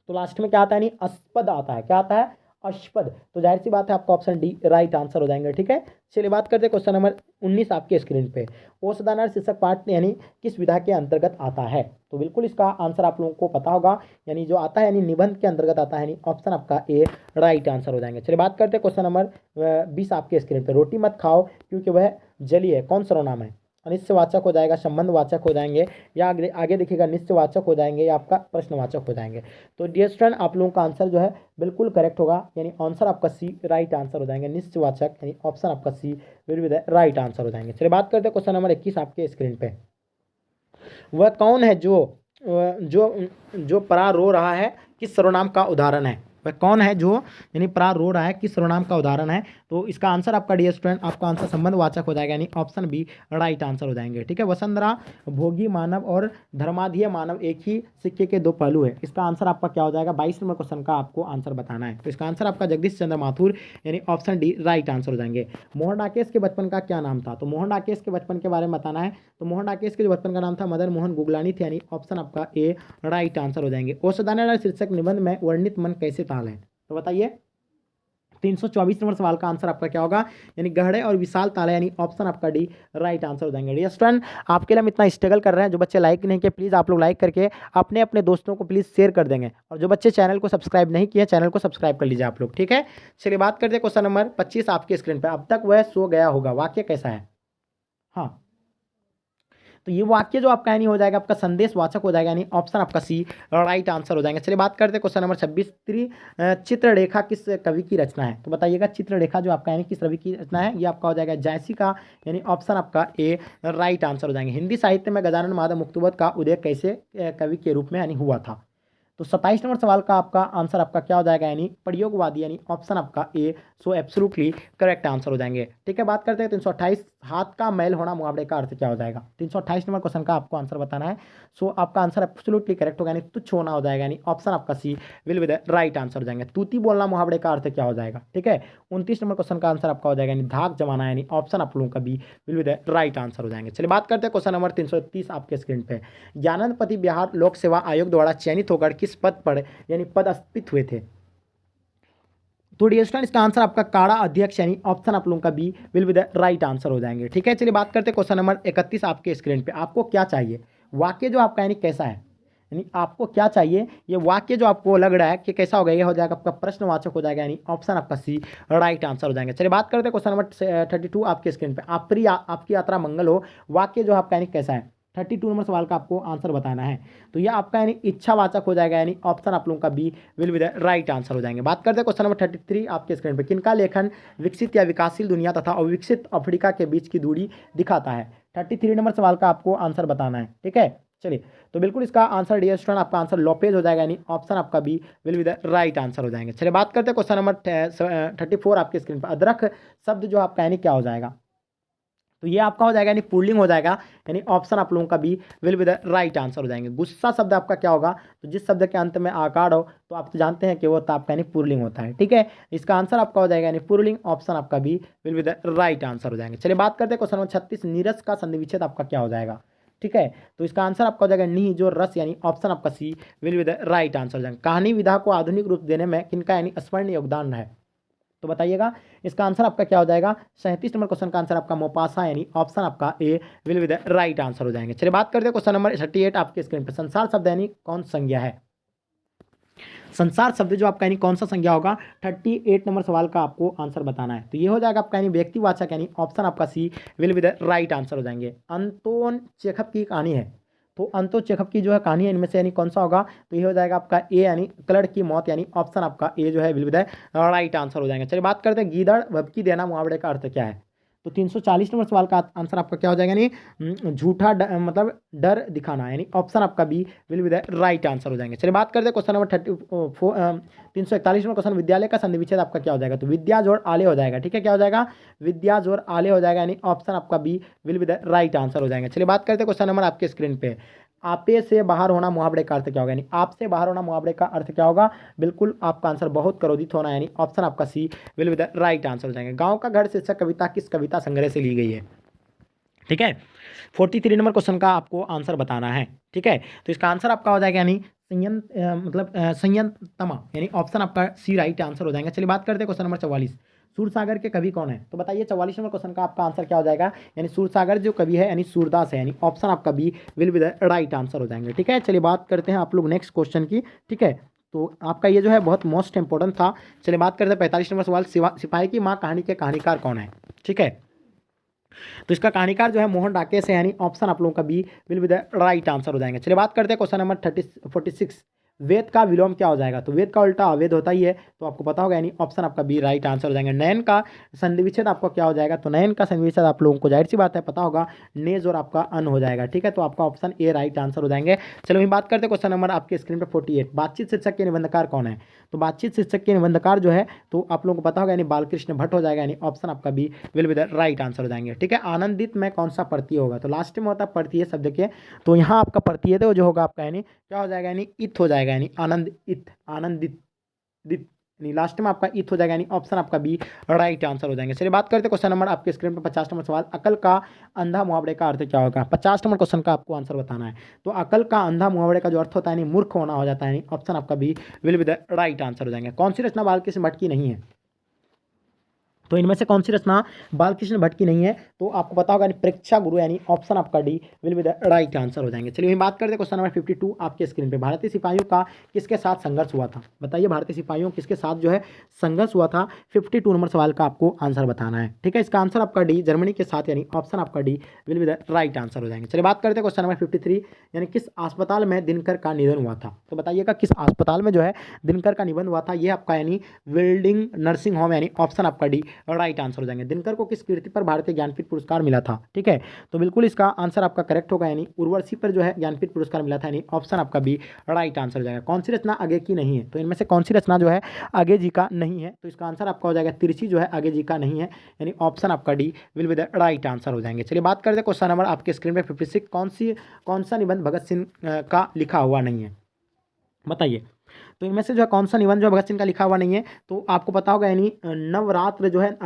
तो लास्ट में क्या आता है, यानी अस्पद आता है, क्या आता है, अस्पद। तो जाहिर सी बात है आपका ऑप्शन डी राइट आंसर हो जाएंगे, ठीक है। चलिए बात करते हैं क्वेश्चन नंबर 19 आपके स्क्रीन पे। औषधानार शीर्षक पाठ यानी किस विधा के अंतर्गत आता है, तो बिल्कुल इसका आंसर आप लोगों को पता होगा, यानी जो आता है यानी निबंध के अंतर्गत आता है, यानी ऑप्शन आपका ए राइट आंसर हो जाएंगे। चलिए बात करते हैं क्वेश्चन नंबर 20 आपके स्क्रीन पे। रोटी मत खाओ क्योंकि वह जली है, कौन सर्वनाम है, अनिश्चयवाचक हो जाएगा, संबंधवाचक हो जाएंगे, या आगे देखिएगा निश्चयवाचक हो जाएंगे, या आपका प्रश्नवाचक हो जाएंगे। तो डियर स्टूडेंट आप लोगों का आंसर जो है बिल्कुल करेक्ट होगा, यानी आंसर आपका सी राइट आंसर हो जाएंगे, निश्चयवाचक, यानी ऑप्शन आपका C will be the right answer हो जाएंगे। चलिए बात करते हैं क्वेश्चन नंबर 21 आपके स्क्रीन पे। वह कौन है जो जो जो परा रो रहा है, किस सर्वनाम का उदाहरण है, वह कौन है जो यानी परा रो रहा है, किस सर्वनाम का उदाहरण है। तो इसका आंसर आपका डियर स्टूडेंट आपका आंसर संबंधवाचक हो जाएगा, यानी ऑप्शन बी राइट आंसर हो जाएंगे, ठीक है। वसुंधरा भोगी मानव और धर्माधीय मानव एक ही सिक्के के दो पहलू है, इसका आंसर आपका क्या हो जाएगा। 22 नंबर क्वेश्चन का आपको आंसर बताना है। तो इसका आंसर आपका जगदीश चंद्र माथुर, यानी ऑप्शन डी राइट आंसर हो जाएंगे। मोहन राकेश के बचपन का क्या नाम था, तो मोहन राकेश के बचपन के बारे में बताना है। तो मोहन राकेश के जो बचपन का नाम था मदन मोहन गुगलानी थे, यानी ऑप्शन आपका ए राइट आंसर हो जाएंगे। औषधानार शीर्षक निबंध में वर्णित मन कैसे ताल है, तो बताइए। 324 नंबर सवाल का आंसर आपका क्या होगा, यानी गहरे और विशाल ताल है, यानी ऑप्शन आपका डी राइट आंसर हो जाएंगे। डियर स्टूडेंट आपके लिए हम इतना स्ट्रगल कर रहे हैं, जो बच्चे लाइक नहीं किए प्लीज़ आप लोग लाइक करके अपने अपने दोस्तों को प्लीज़ शेयर कर देंगे, और जो बच्चे चैनल को सब्सक्राइब नहीं किए चैनल को सब्सक्राइब कर लीजिए आप लोग, ठीक है। चलिए बात करते हैं क्वेश्चन नंबर 25 आपके स्क्रीन पर। अब तक वह सो गया होगा, वाक्य कैसा है। हाँ तो ये वाक्य जो आपका यानी हो जाएगा आपका संदेशवाचक हो जाएगा, यानी ऑप्शन आपका सी राइट आंसर हो जाएंगे। चलिए बात करते हैं क्वेश्चन नंबर 26। चित्ररेखा किस कवि की रचना है, तो बताइएगा चित्ररेखा जो आपका यानी किस कवि की रचना है, ये आपका हो जाएगा जयसी का, यानी ऑप्शन आपका ए राइट आंसर हो जाएंगे। हिंदी साहित्य में गजानन माधव मुक्तिबोध का उदय कैसे कवि के रूप में यानी हुआ था। तो 27 नंबर सवाल का आपका आंसर आपका क्या हो जाएगा, यानी प्रयोगवादी, यानी ऑप्शन आपका ए सो एब्सोल्युटली करेक्ट आंसर हो जाएंगे, ठीक है। बात करते हैं 328। हाथ का मैल होना मुहावरे का अर्थ क्या हो जाएगा। 328 नंबर क्वेश्चन का आपको आंसर बताना है। सो आपका आंसर एब्सोल्युटली करेक्ट होगा, यानी तुच्छ होना हो जाएगा, यानी ऑप्शन आपका C will be the right answer हो जाएंगे। तूती बोलना मुहावरे का अर्थ क्या हो जाएगा, ठीक है। 29 नंबर क्वेश्चन का आंसर आपका हो जाएगा, यानी धाक जमाना, यानी ऑप्शन आप लोगों का B will be the right answer हो जाएंगे। चलिए बात करते हैं क्वेश्चन नंबर 330 आपके स्क्रीन पे। ज्ञानंदपति बिहार लोक सेवा आयोग द्वारा चयनित होकर किस पद पर यानी पदस्थापित हुए थे। तो डियर स्टूडेंट इसका आंसर आपका काड़ा अध्यक्ष, यानी ऑप्शन आप लोगों का B will be the right answer हो जाएंगे, ठीक है। चलिए बात करते हैं क्वेश्चन नंबर 31 आपके स्क्रीन पे। आपको क्या चाहिए, वाक्य जो आपका यानी कैसा है, यानी आपको क्या चाहिए, ये वाक्य जो आपको लग रहा है कि कैसा होगा, ये हो जाएगा आपका प्रश्नवाचक हो जाएगा, यानी ऑप्शन आपका सी राइट आंसर हो जाएंगे। चलिए बात करते हैं क्वेश्चन नंबर 32 आपके स्क्रीन पे। आपकी यात्रा मंगल हो, वाक्य जो आपका यानी कैसा है। 32 नंबर सवाल का आपको आंसर बताना है। तो यह आपका यानी इच्छावाचक हो जाएगा, यानी ऑप्शन आप लोगों का B will be the right answer हो जाएंगे। बात करते हैं क्वेश्चन नंबर 33 आपके स्क्रीन पे। किनका लेखन विकसित या विकासशील दुनिया तथा अविकसित अफ्रीका के बीच की दूरी दिखाता है? 33 नंबर सवाल का आपको आंसर बताना है, ठीक है। चलिए, तो बिल्कुल इसका आंसर डियर स्टूडेंट आपका आंसर लोपेज हो जाएगा, यानी ऑप्शन आपका B will be the right answer हो जाएंगे। चलिए बात करते हैं क्वेश्चन नंबर 34 आपके स्क्रीन पर। अदरक शब्द जो आपका यानी क्या हो जाएगा? तो ये आपका हो जाएगा यानी पुल्लिंग हो जाएगा, यानी ऑप्शन आप लोगों का B will be the right answer हो जाएंगे। गुस्सा शब्द आपका क्या होगा? तो जिस शब्द के अंत में आकार हो तो आप तो जानते हैं कि वो आपका यानी पुल्लिंग होता है, ठीक है। इसका आंसर आपका हो जाएगा यानी पुल्लिंग, ऑप्शन आपका B will be the right answer हो जाएंगे। चलिए बात करते हैं क्वेश्चन नंबर 36। नीरस का संधि विच्छेद आपका क्या हो जाएगा? ठीक है, तो इसका आंसर आपका हो जाएगा नी जो रस, यानी ऑप्शन आपका C will be the right answer हो जाएगा। कहानी विधा को आधुनिक रूप देने में किनका यानी स्मरणीय योगदान है? तो बताइएगा, इसका आंसर आपका क्या हो जाएगा? 37 नंबर क्वेश्चन का आंसर आपका मोपासा, यानी ऑप्शन आपका A will be the right answer हो जाएंगे। चलिए बात करते हैं क्वेश्चन नंबर 38 आपके स्क्रीन पर। संसार शब्द यानी कौन संज्ञा है? संसार शब्द जो आपका यानी कौन सा संज्ञा होगा? 38 नंबर सवाल का आपको आंसर बताना है। तो ये हो जाएगा आपका यानी व्यक्तिवाचक, यानी ऑप्शन आपका C will be the right answer हो जाएंगे। अंतोन चेखव की कहानी है, तो अंतो चेखव की जो है कहानी है, इनमें से यानी कौन सा होगा? तो ये हो जाएगा आपका ए, यानी क्लड की मौत, यानी ऑप्शन आपका ए जो है will be the right answer हो जाएंगे। चलिए बात करते हैं गीदड़ भभकी देना मुहावरे का अर्थ क्या है? तो 340 नंबर सवाल का आंसर आपका क्या हो जाएगा? यानी झूठा मतलब डर दिखाना, यानी ऑप्शन आपका B will be the right answer हो जाएंगे। चलिए बात करते हैं क्वेश्चन नंबर 341 नंबर क्वेश्चन। विद्यालय का संधि विच्छेद आपका क्या हो जाएगा? तो विद्या जोड़ आले हो जाएगा, ठीक है। क्या हो जाएगा? विद्या जोड़ आले हो जाएगा, यानी ऑप्शन आपका B will be the right answer हो जाएंगे। चलिए बात करते हैं क्वेश्चन नंबर आपके स्क्रीन पे। आपे से बाहर होना मुहावरे का अर्थ क्या होगा? यानी आपसे बाहर होना मुहावरे का अर्थ क्या होगा? बिल्कुल आपका आंसर बहुत क्रोधित होना, यानी ऑप्शन आपका C will be the right answer हो जाएंगे। गांव का घर शीर्षक कविता किस कविता संग्रह से ली गई है? ठीक है, 43 नंबर क्वेश्चन का आपको आंसर बताना है, ठीक है। तो इसका आंसर आपका हो जाएगा यानी संयंतमा, यानी ऑप्शन आपका सी राइट आंसर हो जाएगा। चलिए बात करते हैं क्वेश्चन नंबर 44। सूरसागर के कवि कौन है? तो बताइए 44 नंबर क्वेश्चन का आपका आंसर क्या हो जाएगा? यानी सूरसागर जो कवि है यानी सूरदास है, यानी ऑप्शन आपका B will be the right answer हो जाएंगे, ठीक है। चलिए बात करते हैं आप लोग नेक्स्ट क्वेश्चन की, ठीक है। तो आपका ये जो है बहुत मोस्ट इंपॉर्टेंट था। चलिए बात करते हैं 45 नंबर सवाल। सिपाही की माँ कहानी के कहानीकार कौन है? ठीक है, तो इसका कहानीकार जो है मोहन डाकेश है, यानी ऑप्शन आप लोगों का B will be the right answer हो जाएंगे। चलिए बात करते हैं क्वेश्चन नंबर 46। वेद का विलोम क्या हो जाएगा? तो वेद का उल्टा अवेद होता ही है, तो आपको पता होगा, यानी ऑप्शन आपका बी राइट आंसर हो जाएंगे। नयन का संधि विच्छेद आपको क्या हो जाएगा? तो नयन का संधि विच्छेद आप लोगों को जाहिर सी बात है पता होगा, नेज और आपका अन हो जाएगा, ठीक है। तो आपका ऑप्शन ए राइट आंसर हो जाएंगे। चलो वही बात करते हैं क्वेश्चन नंबर आपके स्क्रीन पर 48। बातचीत शीर्षक के निबंधकार कौन है? तो बातचीत शीर्षक के निबंधकार जो है तो आप लोगों को पता होगा, यानी बालकृष्ण भट्ट हो जाएगा, यानी ऑप्शन आपका B will be the right answer हो जाएंगे, ठीक है। आनंदित में कौन सा प्रत्यय होगा? तो लास्ट में होता है प्रत्यय शब्द के, तो यहाँ आपका प्रत्यय तो जो होगा आपका यानी क्या हो जाएगा? यानी इत हो जाएगा, यानी आनंद इत, आनंदित दित, यानी लास्ट में आपका इत हो जाएगा, यानी ऑप्शन आपका बी राइट आंसर हो जाएंगे। चलिए बात करते हैं क्वेश्चन नंबर आपके स्क्रीन पर 50 नंबर सवाल। अकल का अंधा मुहावरे का अर्थ क्या होगा? 50 नंबर क्वेश्चन का आपको आंसर बताना है। तो अकल का अंधा मुहावरे का जो अर्थ होता है यानी मूर्ख होना हो जाता है, यानी ऑप्शन आपका B will be the right answer हो जाएंगे। कौन सी रचना बालकृष्ण भट्ट की नहीं है? तो इनमें से कौन सी रचना बालकृष्ण भट्ट की नहीं है? तो आपको पता होगा परीक्षा गुरु, यानी ऑप्शन आपका D will be the right answer हो जाएंगे। चलिए बात करते हैं क्वेश्चन नंबर 52 आपके स्क्रीन पे। भारतीय सिपाहियों का किसके साथ संघर्ष हुआ था? बताइए भारतीय सिपाहियों किसके साथ जो है संघर्ष हुआ था? 52 नंबर सवाल का आपको आंसर बताना है, ठीक है। इसका आंसर आपका डी जर्मनी के साथ, यानी ऑप्शन आपका D will be the right answer हो जाएंगे। चलिए बात करते हैं क्वेश्चन नंबर 53, यानी किस अस्पताल में दिनकर का निधन हुआ था? तो बताइएगा किस अस्पताल में जो है दिनकर का निधन हुआ था? ये आपका यानी वेल्डिंग नर्सिंग होम, यानी ऑप्शन आपका डी राइट आंसर हो जाएंगे। दिनकर को किस कीर्ति पर भारतीय ज्ञानपीठ पुरस्कार मिला था? ठीक है, तो बिल्कुल इसका आंसर आपका करेक्ट होगा, यानी उर्वशी पर जो है ज्ञानपीठ पुरस्कार मिला था, यानी ऑप्शन आपका बी राइट आंसर हो जाएगा। कौन सी रचना आगे की नहीं है? तो इनमें से कौन सी रचना जो है आगे जी का नहीं है? तो इसका आंसर आपका हो जाएगा तिरछी जो है आगे जी का नहीं है, यानी ऑप्शन आपका D will be the right answer हो जाएंगे। चलिए बात करते हैं क्वेश्चन नंबर आपके स्क्रीन पर 56। कौन सा निबंध भगत सिंह का लिखा हुआ नहीं है? बताइए, तो इनमें से जो है कौन सा निबंध जो है भगत सिंह का लिखा हुआ नहीं है? तो आपको पता होगा, यानी नवरात्र जो है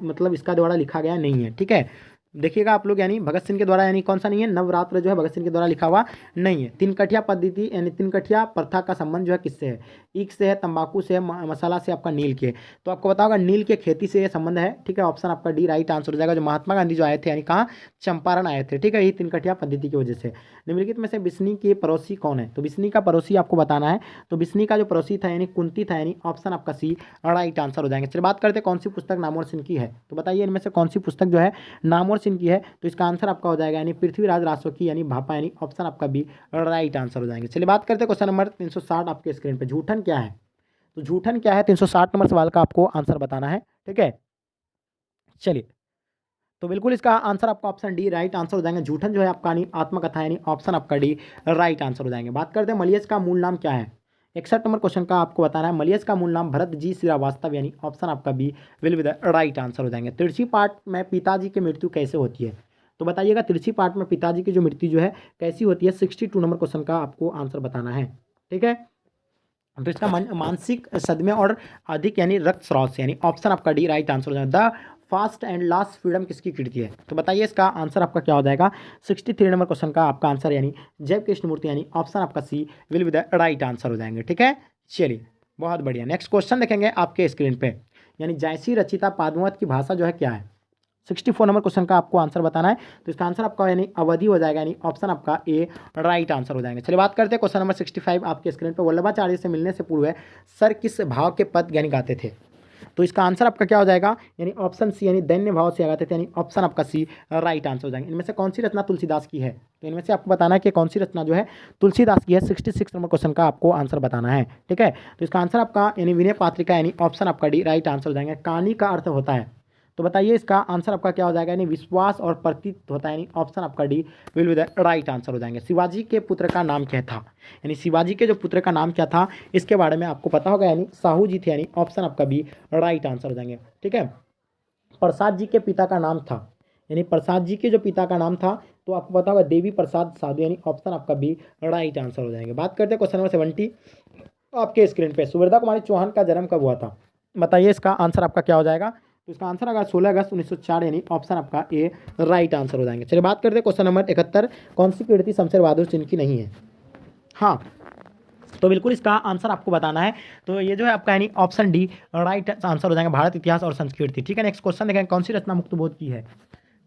मतलब इसका द्वारा लिखा गया नहीं है, ठीक है। देखिएगा आप लोग, यानी भगत सिंह के द्वारा, यानी कौन सा नहीं है? नवरात्र जो है भगत सिंह के द्वारा लिखा हुआ नहीं है। तीन कठिया पद्धति यानी तीन कठिया प्रथा का संबंध जो है किससे है? ईख से है, तंबाकू से है, मसाला से, आपका नील के। तो आपको पता होगा नील के खेती से ये संबंध है, ठीक है। ऑप्शन आपका डी राइट आंसर हो जाएगा। जो महात्मा गांधी जो आए थे, यानी कहाँ? चंपारण आए थे, ठीक है, यही तीन कठिया पद्धति की वजह से। निम्नलिखित में से बिस्नी के पड़ोसी कौन है? तो बिस्नी का पड़ोसी आपको बताना है। तो बिस्नी का जो पड़ोसी था यानी कुंती था, यानी ऑप्शन आपका सी राइट आंसर हो जाएंगे। चलिए बात करते हैं कौन सी पुस्तक नामवर सिंह की है? तो बताइए इनमें से कौन सी पुस्तक जो है नामवर चिन्ह की है तो इसका आंसर आपका हो जाएगा यानी पृथ्वीराज राजौरी यानी भापा यानी ऑप्शन आपका बी राइट आंसर हो जाएंगे। चलिए बात करते हैं क्वेश्चन नंबर 360 आपके स्क्रीन पे। जूठन क्या है? तो जूठन क्या है 360 नंबर सवाल का आपको आंसर बताना है, ठीक है। चलिए तो बिल्कुल इसका आंसर आपका ऑप्शन डी राइट आंसर हो जाएंगे। जूठन जो है आपका यानी आत्मकथा यानी ऑप्शन आपका डी राइट आंसर हो जाएंगे। बात करते हैं मलयस का मूल नाम क्या है? 61 नंबर क्वेश्चन का आपको बताना है। मलयस का मूल नाम भरत जी श्रीवास्तव यानी ऑप्शन आपका B will be the right answer हो जाएंगे। तिरछी पाठ में पिताजी की मृत्यु कैसे होती है? तो बताइएगा तिरछी पाठ में पिताजी की जो मृत्यु जो है कैसी होती है? 62 नंबर क्वेश्चन का आपको आंसर बताना है, ठीक है। तो इसका मानसिक सदमे और अधिक यानी रक्त स्राव से यानी ऑप्शन आपका डी राइट आंसर हो जाएगा। The fast and last freedom किसकी कृति है? तो बताइए इसका आंसर आपका क्या हो जाएगा? 63 नंबर क्वेश्चन का आपका आंसर यानी जय कृष्णमूर्ति यानी ऑप्शन आपका C will be the right answer हो जाएंगे, ठीक है। चलिए बहुत बढ़िया, नेक्स्ट क्वेश्चन देखेंगे आपके स्क्रीन पे। यानी जयसी रचिता पद्मावत की भाषा जो है क्या है? 64 नंबर क्वेश्चन का आपको आंसर बताना है। तो इसका आंसर आपका यानी अवधि हो जाएगा यानी ऑप्शन आपका ए राइट आंसर हो जाएंगे। चलिए बात करते हैं क्वेश्चन नंबर 65 आपके स्क्रीन पर। वल्लभाचार्य से मिलने से पूर्व सर किस भाव के पद यानी गाते थे? तो इसका आंसर आपका क्या हो जाएगा? यानी ऑप्शन सी यानी दैन्य भाव से गाते थे यानी ऑप्शन आपका सी राइट आंसर हो जाएंगे। इनमें से कौन सी रचना तुलसीदास की है? तो इनमें से आपको बताना है कि कौन सी रचना जो है तुलसीदास की है। 66 नंबर क्वेश्चन का आपको आंसर बताना है, ठीक है। तो इसका आंसर आपका यानी विनय पात्रिका यानी ऑप्शन आपका डी राइट आंसर हो जाएंगे। कहानी का अर्थ होता है, तो बताइए इसका आंसर आपका क्या हो जाएगा? यानी विश्वास और प्रतीत होता है यानी ऑप्शन आपका D will be the right answer हो जाएंगे। शिवाजी के पुत्र का नाम क्या था? यानी शिवाजी के जो पुत्र का नाम क्या था इसके बारे में आपको पता होगा यानी साहू जी थे यानी ऑप्शन आपका बी राइट आंसर हो जाएंगे, ठीक है। प्रसाद जी के पिता का नाम था, यानी प्रसाद जी के जो पिता का नाम था तो आपको पता होगा देवी प्रसाद साधु यानी ऑप्शन आपका बी राइट आंसर हो जाएंगे। बात करते हैं क्वेश्चन नंबर 70 आपके स्क्रीन पे। सुभद्रा कुमारी चौहान का जन्म कब हुआ था? बताइए इसका आंसर आपका क्या हो जाएगा? तो इसका आंसर अगर 16 अगस्त 1904 यानी ऑप्शन आपका ए राइट आंसर हो जाएंगे। चलिए बात करते हैं क्वेश्चन नंबर 71। कौन सी कीर्ति शमशेर बहादुर सिंह की नहीं है? हाँ तो बिल्कुल इसका आंसर आपको बताना है। तो ये जो है आपका यानी ऑप्शन डी राइट आंसर हो जाएगा, भारत इतिहास और संस्कृति, ठीक है। नेक्स्ट क्वेश्चन देखें, कौन सी रचना मुक्तबोध की है?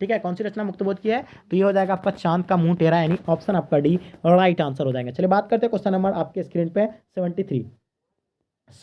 ठीक है, कौन सी रचना मुक्तबोध की है? तो ये हो जाएगा आपका चांद का मुंह टेरा यानी ऑप्शन आपका डी राइट आंसर हो जाएगा। चलिए बात करते हैं क्वेश्चन नंबर आपके स्क्रीन पे 73।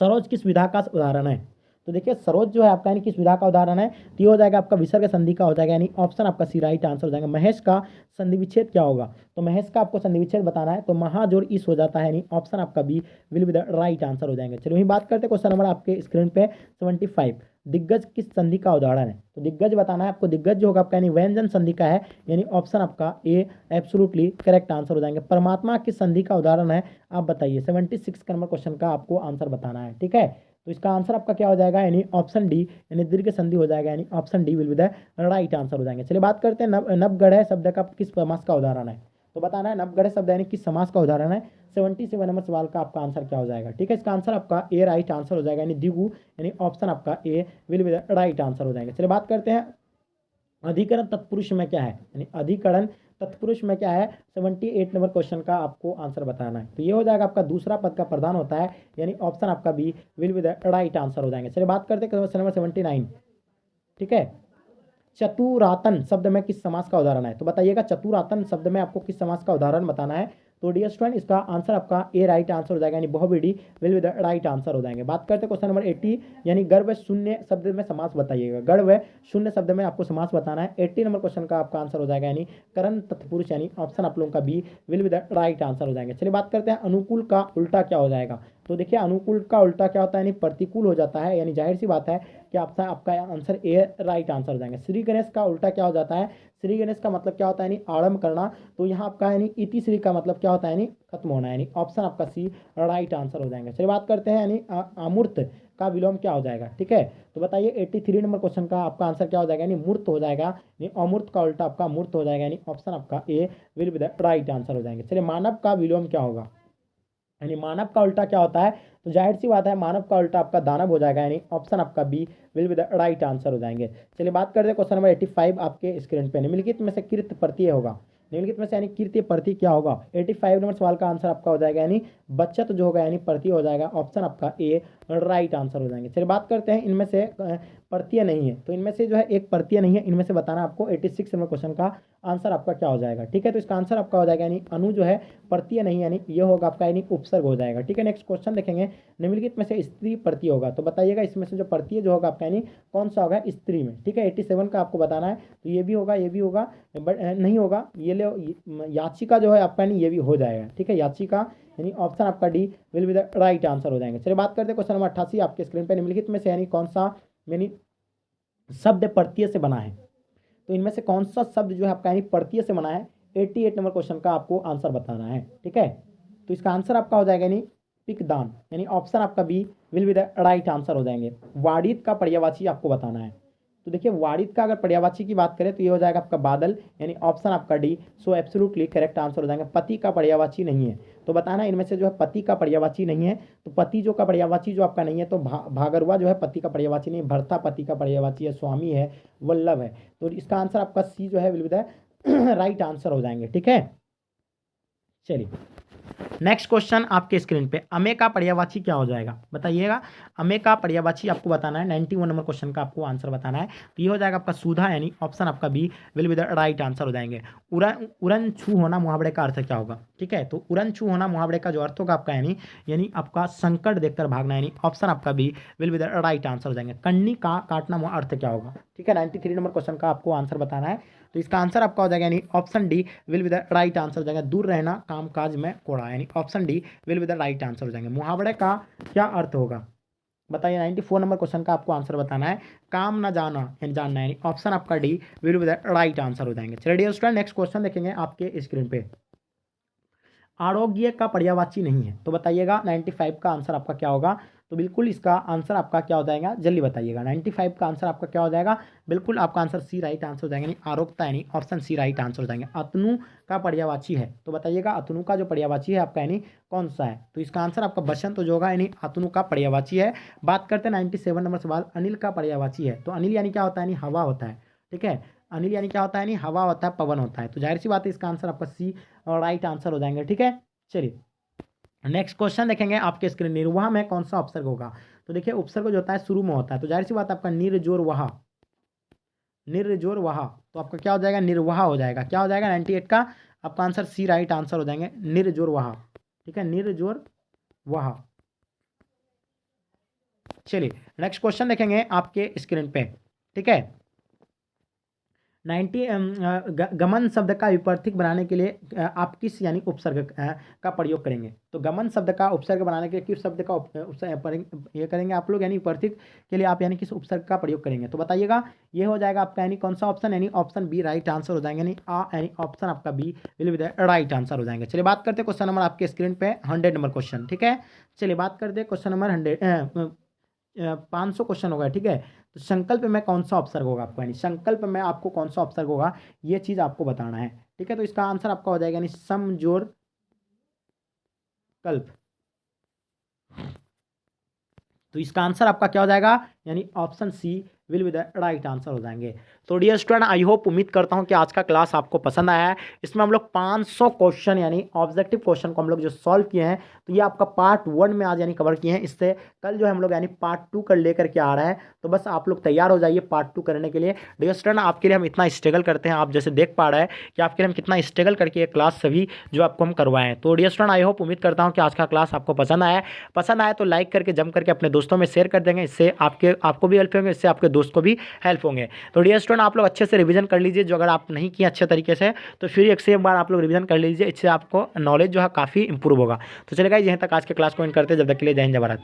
सरोज किस विधा का उदाहरण है? तो देखिए सरोज जो है आपका यानी किस विधा का उदाहरण है? तो ये हो जाएगा आपका विसर्ग संधि का हो जाएगा यानी ऑप्शन आपका सी राइट आंसर हो जाएगा। महेश का संधि विच्छेद क्या होगा? तो महेश का आपको संधि विच्छेद बताना है तो महाजोड़ इस हो जाता है यानी ऑप्शन आपका B will be the right answer हो जाएंगे। चलिए वही बात करते हैं क्वेश्चन नंबर आपके स्क्रीन पे 75। दिग्गज किस संधि का उदाहरण है? तो दिग्गज बताना है आपको। दिग्गज जो होगा आपका यानी व्यंजन संधि का है यानी ऑप्शन आपका ए एब्सोल्युटली करेक्ट आंसर हो जाएंगे। परमात्मा किस संधि का उदाहरण है आप बताइए। 76 का नंबर क्वेश्चन का आपको आंसर बताना है, ठीक है। तो इसका आंसर आपका क्या हो जाएगा? यानी ऑप्शन डी यानी दीर्घ संधि हो जाएगा यानी option D will be the right answer हो जाएंगे। चलिए बात करते हैं नवगढ़ शब्द का किस समास का उदाहरण है? तो बताना है नवगढ़ शब्द यानी किस समास का उदाहरण है। 77 नंबर सवाल का आपका आंसर क्या हो जाएगा? ठीक है, इसका आंसर आपका ए राइट आंसर हो जाएगा यानी द्विगु यानी ऑप्शन आपका A will be the right answer हो जाएंगे। चलिए बात करते हैं अधिकरण तत्पुरुष में क्या है, यानी अधिकरण तत्पुरुष में क्या है। 78 नंबर क्वेश्चन का आपको आंसर बताना है। तो ये हो जाएगा आपका दूसरा पद का प्रधान होता है यानी ऑप्शन आपका B will be the right answer हो जाएंगे। चलिए बात करते हैं क्वेश्चन नंबर 79। ठीक है, चतुरातन शब्द में किस समास का उदाहरण है? तो बताइएगा चतुरातन शब्द में आपको किस समास का उदाहरण बताना है। तो डियर स्टूडेंट इसका आंसर आपका ए राइट आंसर हो जाएगा यानी बहुविधि will be the right answer हो जाएंगे। बात करते हैं क्वेश्चन नंबर 80 यानी गर्भ शून्य शब्द में समास बताइएगा। गर्भ शून्य शब्द में आपको समास बताना है। 80 नंबर क्वेश्चन का आपका आंसर हो जाएगा यानी करण तत्पुरुष यानी ऑप्शन आप लोगों का B will be the right answer हो जाएंगे। चलिए बात करते हैं अनुकूल का उल्टा क्या हो जाएगा। तो देखिए अनुकूल का उल्टा क्या होता है यानी प्रतिकूल हो जाता है, यानी जाहिर सी बात है कि आपका आंसर ए राइट आंसर हो जाएंगे। श्री गणेश का उल्टा क्या हो जाता है? श्री गणेश का मतलब क्या होता है यानी आरंभ करना। तो यहाँ आपका यानी इति श्री का मतलब क्या होता है यानी खत्म होना, यानी ऑप्शन आपका सी राइट आंसर हो जाएंगे। चलिए बात करते हैं यानी अमूर्त का विलोम क्या हो जाएगा। ठीक है, तो बताइए 83 नंबर क्वेश्चन का आपका आंसर क्या हो जाएगा यानी मूर्त हो जाएगा, यानी अमूर्त का उल्टा आपका मूर्त हो जाएगा यानी ऑप्शन आपका A will be the right answer हो जाएंगे। चलिए मानव का विलोम क्या होगा, यानी मानव का उल्टा क्या होता है? तो जाहिर सी बात है मानव का उल्टा आपका दानव हो जाएगा यानी ऑप्शन आपका B will be the right answer हो जाएंगे। चलिए बात करते हैं क्वेश्चन नंबर 85 आपके स्क्रीन पे। निम्नलिखित में से कृत प्रत्यय होगा। निम्नलिखित में से यानी कृत्य प्रत्यय क्या होगा? 85 नंबर सवाल का आंसर आपका हो जाएगा यानी बचत जो होगा यानी प्रत्यय हो जाएगा, ऑप्शन आपका ए राइट आंसर हो जाएंगे। चलिए बात करते हैं इनमें से परतीय नहीं है, तो इनमें से जो है एक परतीय नहीं है, इनमें से बताना आपको 86 नंबर क्वेश्चन का आंसर आपका क्या हो जाएगा। ठीक है, तो इसका आंसर आपका हो जाएगा यानी अणु जो है परतीय नहीं, यानी ये होगा आपका यानी उपसर्ग हो जाएगा। ठीक है, नेक्स्ट क्वेश्चन देखेंगे, निम्नलिखित में से स्त्री परतीय होगा, तो बताइएगा इसमें से जो परतीय जो होगा आपका यानी कौन सा होगा स्त्री में। ठीक है, 87 का आपको बताना है, तो ये भी होगा, ये भी होगा, बट नहीं होगा, ये ले याचिका जो है आपका यानी ये भी हो जाएगा। ठीक है, याचिका यानी ऑप्शन आपका D will be the right answer हो जाएंगे। चलिए बात करते हैं क्वेश्चन नंबर 88 आपके स्क्रीन पर, निम्नलिखित में से यानी कौन सा यानी शब्द परतीय से बना है, तो इनमें से कौन सा शब्द जो है आपका यानी परतीय से बना है, 88 नंबर क्वेश्चन का आपको आंसर बताना है। ठीक है, तो इसका आंसर आपका हो जाएगा यानी पिकदान, यानी ऑप्शन आपका B will be the right answer हो जाएंगे। वाड़ित का पर्यायवाची आपको बताना है, तो देखिए वाड़ित का अगर पर्यायवाची की बात करें तो ये हो जाएगा आपका बादल, यानी ऑप्शन आपका डी, सो एब्सोल्युटली करेक्ट आंसर हो जाएगा। पति का पर्यायवाची नहीं है, तो बताना इनमें से जो है पति का पर्यायवाची नहीं है, तो पति जो का पर्यायवाची जो आपका नहीं है, तो भागरवा जो है पति का पर्यायवाची नहीं, भर्ता पति का पर्यायवाची है, स्वामी है, वल्लभ है, तो इसका आंसर आपका सी जो है will be the right answer हो जाएंगे। ठीक है, चलिए नेक्स्ट क्वेश्चन आपके स्क्रीन पे, अमे का पर्यायवाची क्या हो जाएगा बताइएगा। अमे का पर्यायवाची आपको बताना है, 91 नंबर क्वेश्चन का आपको आंसर बताना है, तो ये हो जाएगा आपका सुधा, यानी ऑप्शन आपका B will be the right answer हो जाएंगे। उड़न छू होना मुहावरे का अर्थ क्या होगा। ठीक है, तो उड़न छू होना मुहावरे का जो अर्थ होगा आपका यानी आपका संकट देखकर भागना, यानी ऑप्शन आपका B will be the right answer हो जाएंगे। कन्नी का काटना अर्थ क्या होगा। ठीक है, 93 नंबर क्वेश्चन का आपको आंसर बताना है, तो इसका आंसर आपका हो जाएगा यानी option D will be the right answer हो जाएगा। दूर रहना काम काज में कोड़ा, यानी option D will be the right answer हो जाएंगे। मुहावरे का क्या अर्थ होगा बताइए, 94 नंबर क्वेश्चन का आपको आंसर बताना है, काम ना जाना यानी जानना, यानी ऑप्शन आपका D will be the right answer हो जाएंगे। चलिए डियर स्टूडेंट नेक्स्ट क्वेश्चन देखेंगे आपके स्क्रीन पे, आरोग्य का पर्यायवाची नहीं है, तो बताइएगा 95 का आंसर आपका क्या होगा। तो बिल्कुल इसका आंसर आपका क्या हो जाएगा, जल्दी बताइएगा। 95 का आंसर आपका क्या हो जाएगा, बिल्कुल आपका आंसर सी राइट आंसर हो जाएगा, यानी आरोग्यता यानी ऑप्शन सी राइट आंसर हो जाएंगे। अतनु का पर्यायवाची है, तो बताइएगा अतनु का जो पर्यायवाची है आपका यानी कौन सा है, तो इसका आंसर आपका बसंत जो होगा, यानी अतनु का पर्यायवाची है। बात करते हैं 97 नंबर सवाल, अनिल का पर्यायवाची है, तो अनिल यानी क्या होता है, यानी हवा होता है। ठीक है, अनिल यानी क्या होता है, यानी हवा होता है, पवन होता है, तो जाहिर सी बात है इसका आंसर आपका सी राइट आंसर हो जाएंगे। ठीक है, चलिए नेक्स्ट क्वेश्चन देखेंगे आपके स्क्रीन, निर्वाह में कौन सा उपसर्ग होगा। तो देखिए उपसर्ग जो होता है शुरू में होता है, तो जाहिर सी बात आपका निर्जोर वहा, निर्जोर वहा, तो आपका क्या हो जाएगा, निर्वाह हो जाएगा। क्या हो जाएगा 98 का आपका आंसर सी राइट आंसर हो जाएंगे, निर्जोर वहा। ठीक है, निर्जोर वहा। चलिए नेक्स्ट क्वेश्चन देखेंगे आपके स्क्रीन पे। ठीक है, 90 गमन शब्द का विपरीत बनाने के लिए आप किस यानी उपसर्ग का प्रयोग करेंगे। तो गमन शब्द का उपसर्ग बनाने के लिए किस शब्द का ये करेंगे आप लोग, यानी विपरीत के लिए आप यानी किस उपसर्ग का प्रयोग करेंगे, तो बताइएगा। ये हो जाएगा आपका यानी कौन सा ऑप्शन, यानी ऑप्शन बी राइट आंसर हो जाएंगे, यानी ऑप्शन आपका B will be the right answer हो जाएंगे। चलिए बात करते हैं क्वेश्चन नंबर आपके स्क्रीन पे 100 नंबर क्वेश्चन। ठीक है, चलिए बात करते हैं क्वेश्चन नंबर 500 क्वेश्चन होगा। ठीक है, तो संकल्प में कौन सा उपसर्ग होगा आपको, यानी संकल्प में आपको कौन सा उपसर्ग होगा ये चीज आपको बताना है। ठीक है, तो इसका आंसर आपका हो जाएगा यानी समजोर कल्प, तो इसका आंसर आपका क्या हो जाएगा, यानी option C will be the right answer हो जाएंगे। तो डियर स्टूडेंट आई होप उम्मीद करता हूं कि आज का क्लास आपको पसंद आया है। इसमें हम लोग 500 क्वेश्चन यानी ऑब्जेक्टिव क्वेश्चन को हम लोग जो सॉल्व किए हैं, तो ये आपका पार्ट 1 में आज यानी कवर किए हैं। इससे कल जो है हम लोग यानी पार्ट 2 कर लेकर के आ रहा है, तो बस आप लोग तैयार हो जाइए पार्ट 2 करने के लिए। डियर स्टूडेंट आपके लिए हम इतना स्ट्रगल करते हैं, आप जैसे देख पा रहे हैं कि आपके लिए हम कितना स्ट्रगल करके ये क्लास सभी जो आपको हम करवाए हैं। तो डियर स्टूडेंट आई होप उम्मीद करता हूँ कि आज का क्लास आपको पसंद आया तो लाइक करके जम करके अपने दोस्तों में शेयर कर देंगे, इससे आपको भी हेल्प होंगे, इससे आपके दोस्त को भी हेल्प होंगे। तो डियर स्टूडेंट आप लोग अच्छे से रिवीजन कर लीजिए, जो अगर आप नहीं किए अच्छे तरीके से तो फिर एक से एक बार आप लोग रिवीजन कर लीजिए, इससे आपको नॉलेज जो है काफ़ी इंप्रूव होगा। तो चलेगा यहीं तक आज के क्लास को इन करते हैं, जब तक के लिए जय हिंद जय भारत।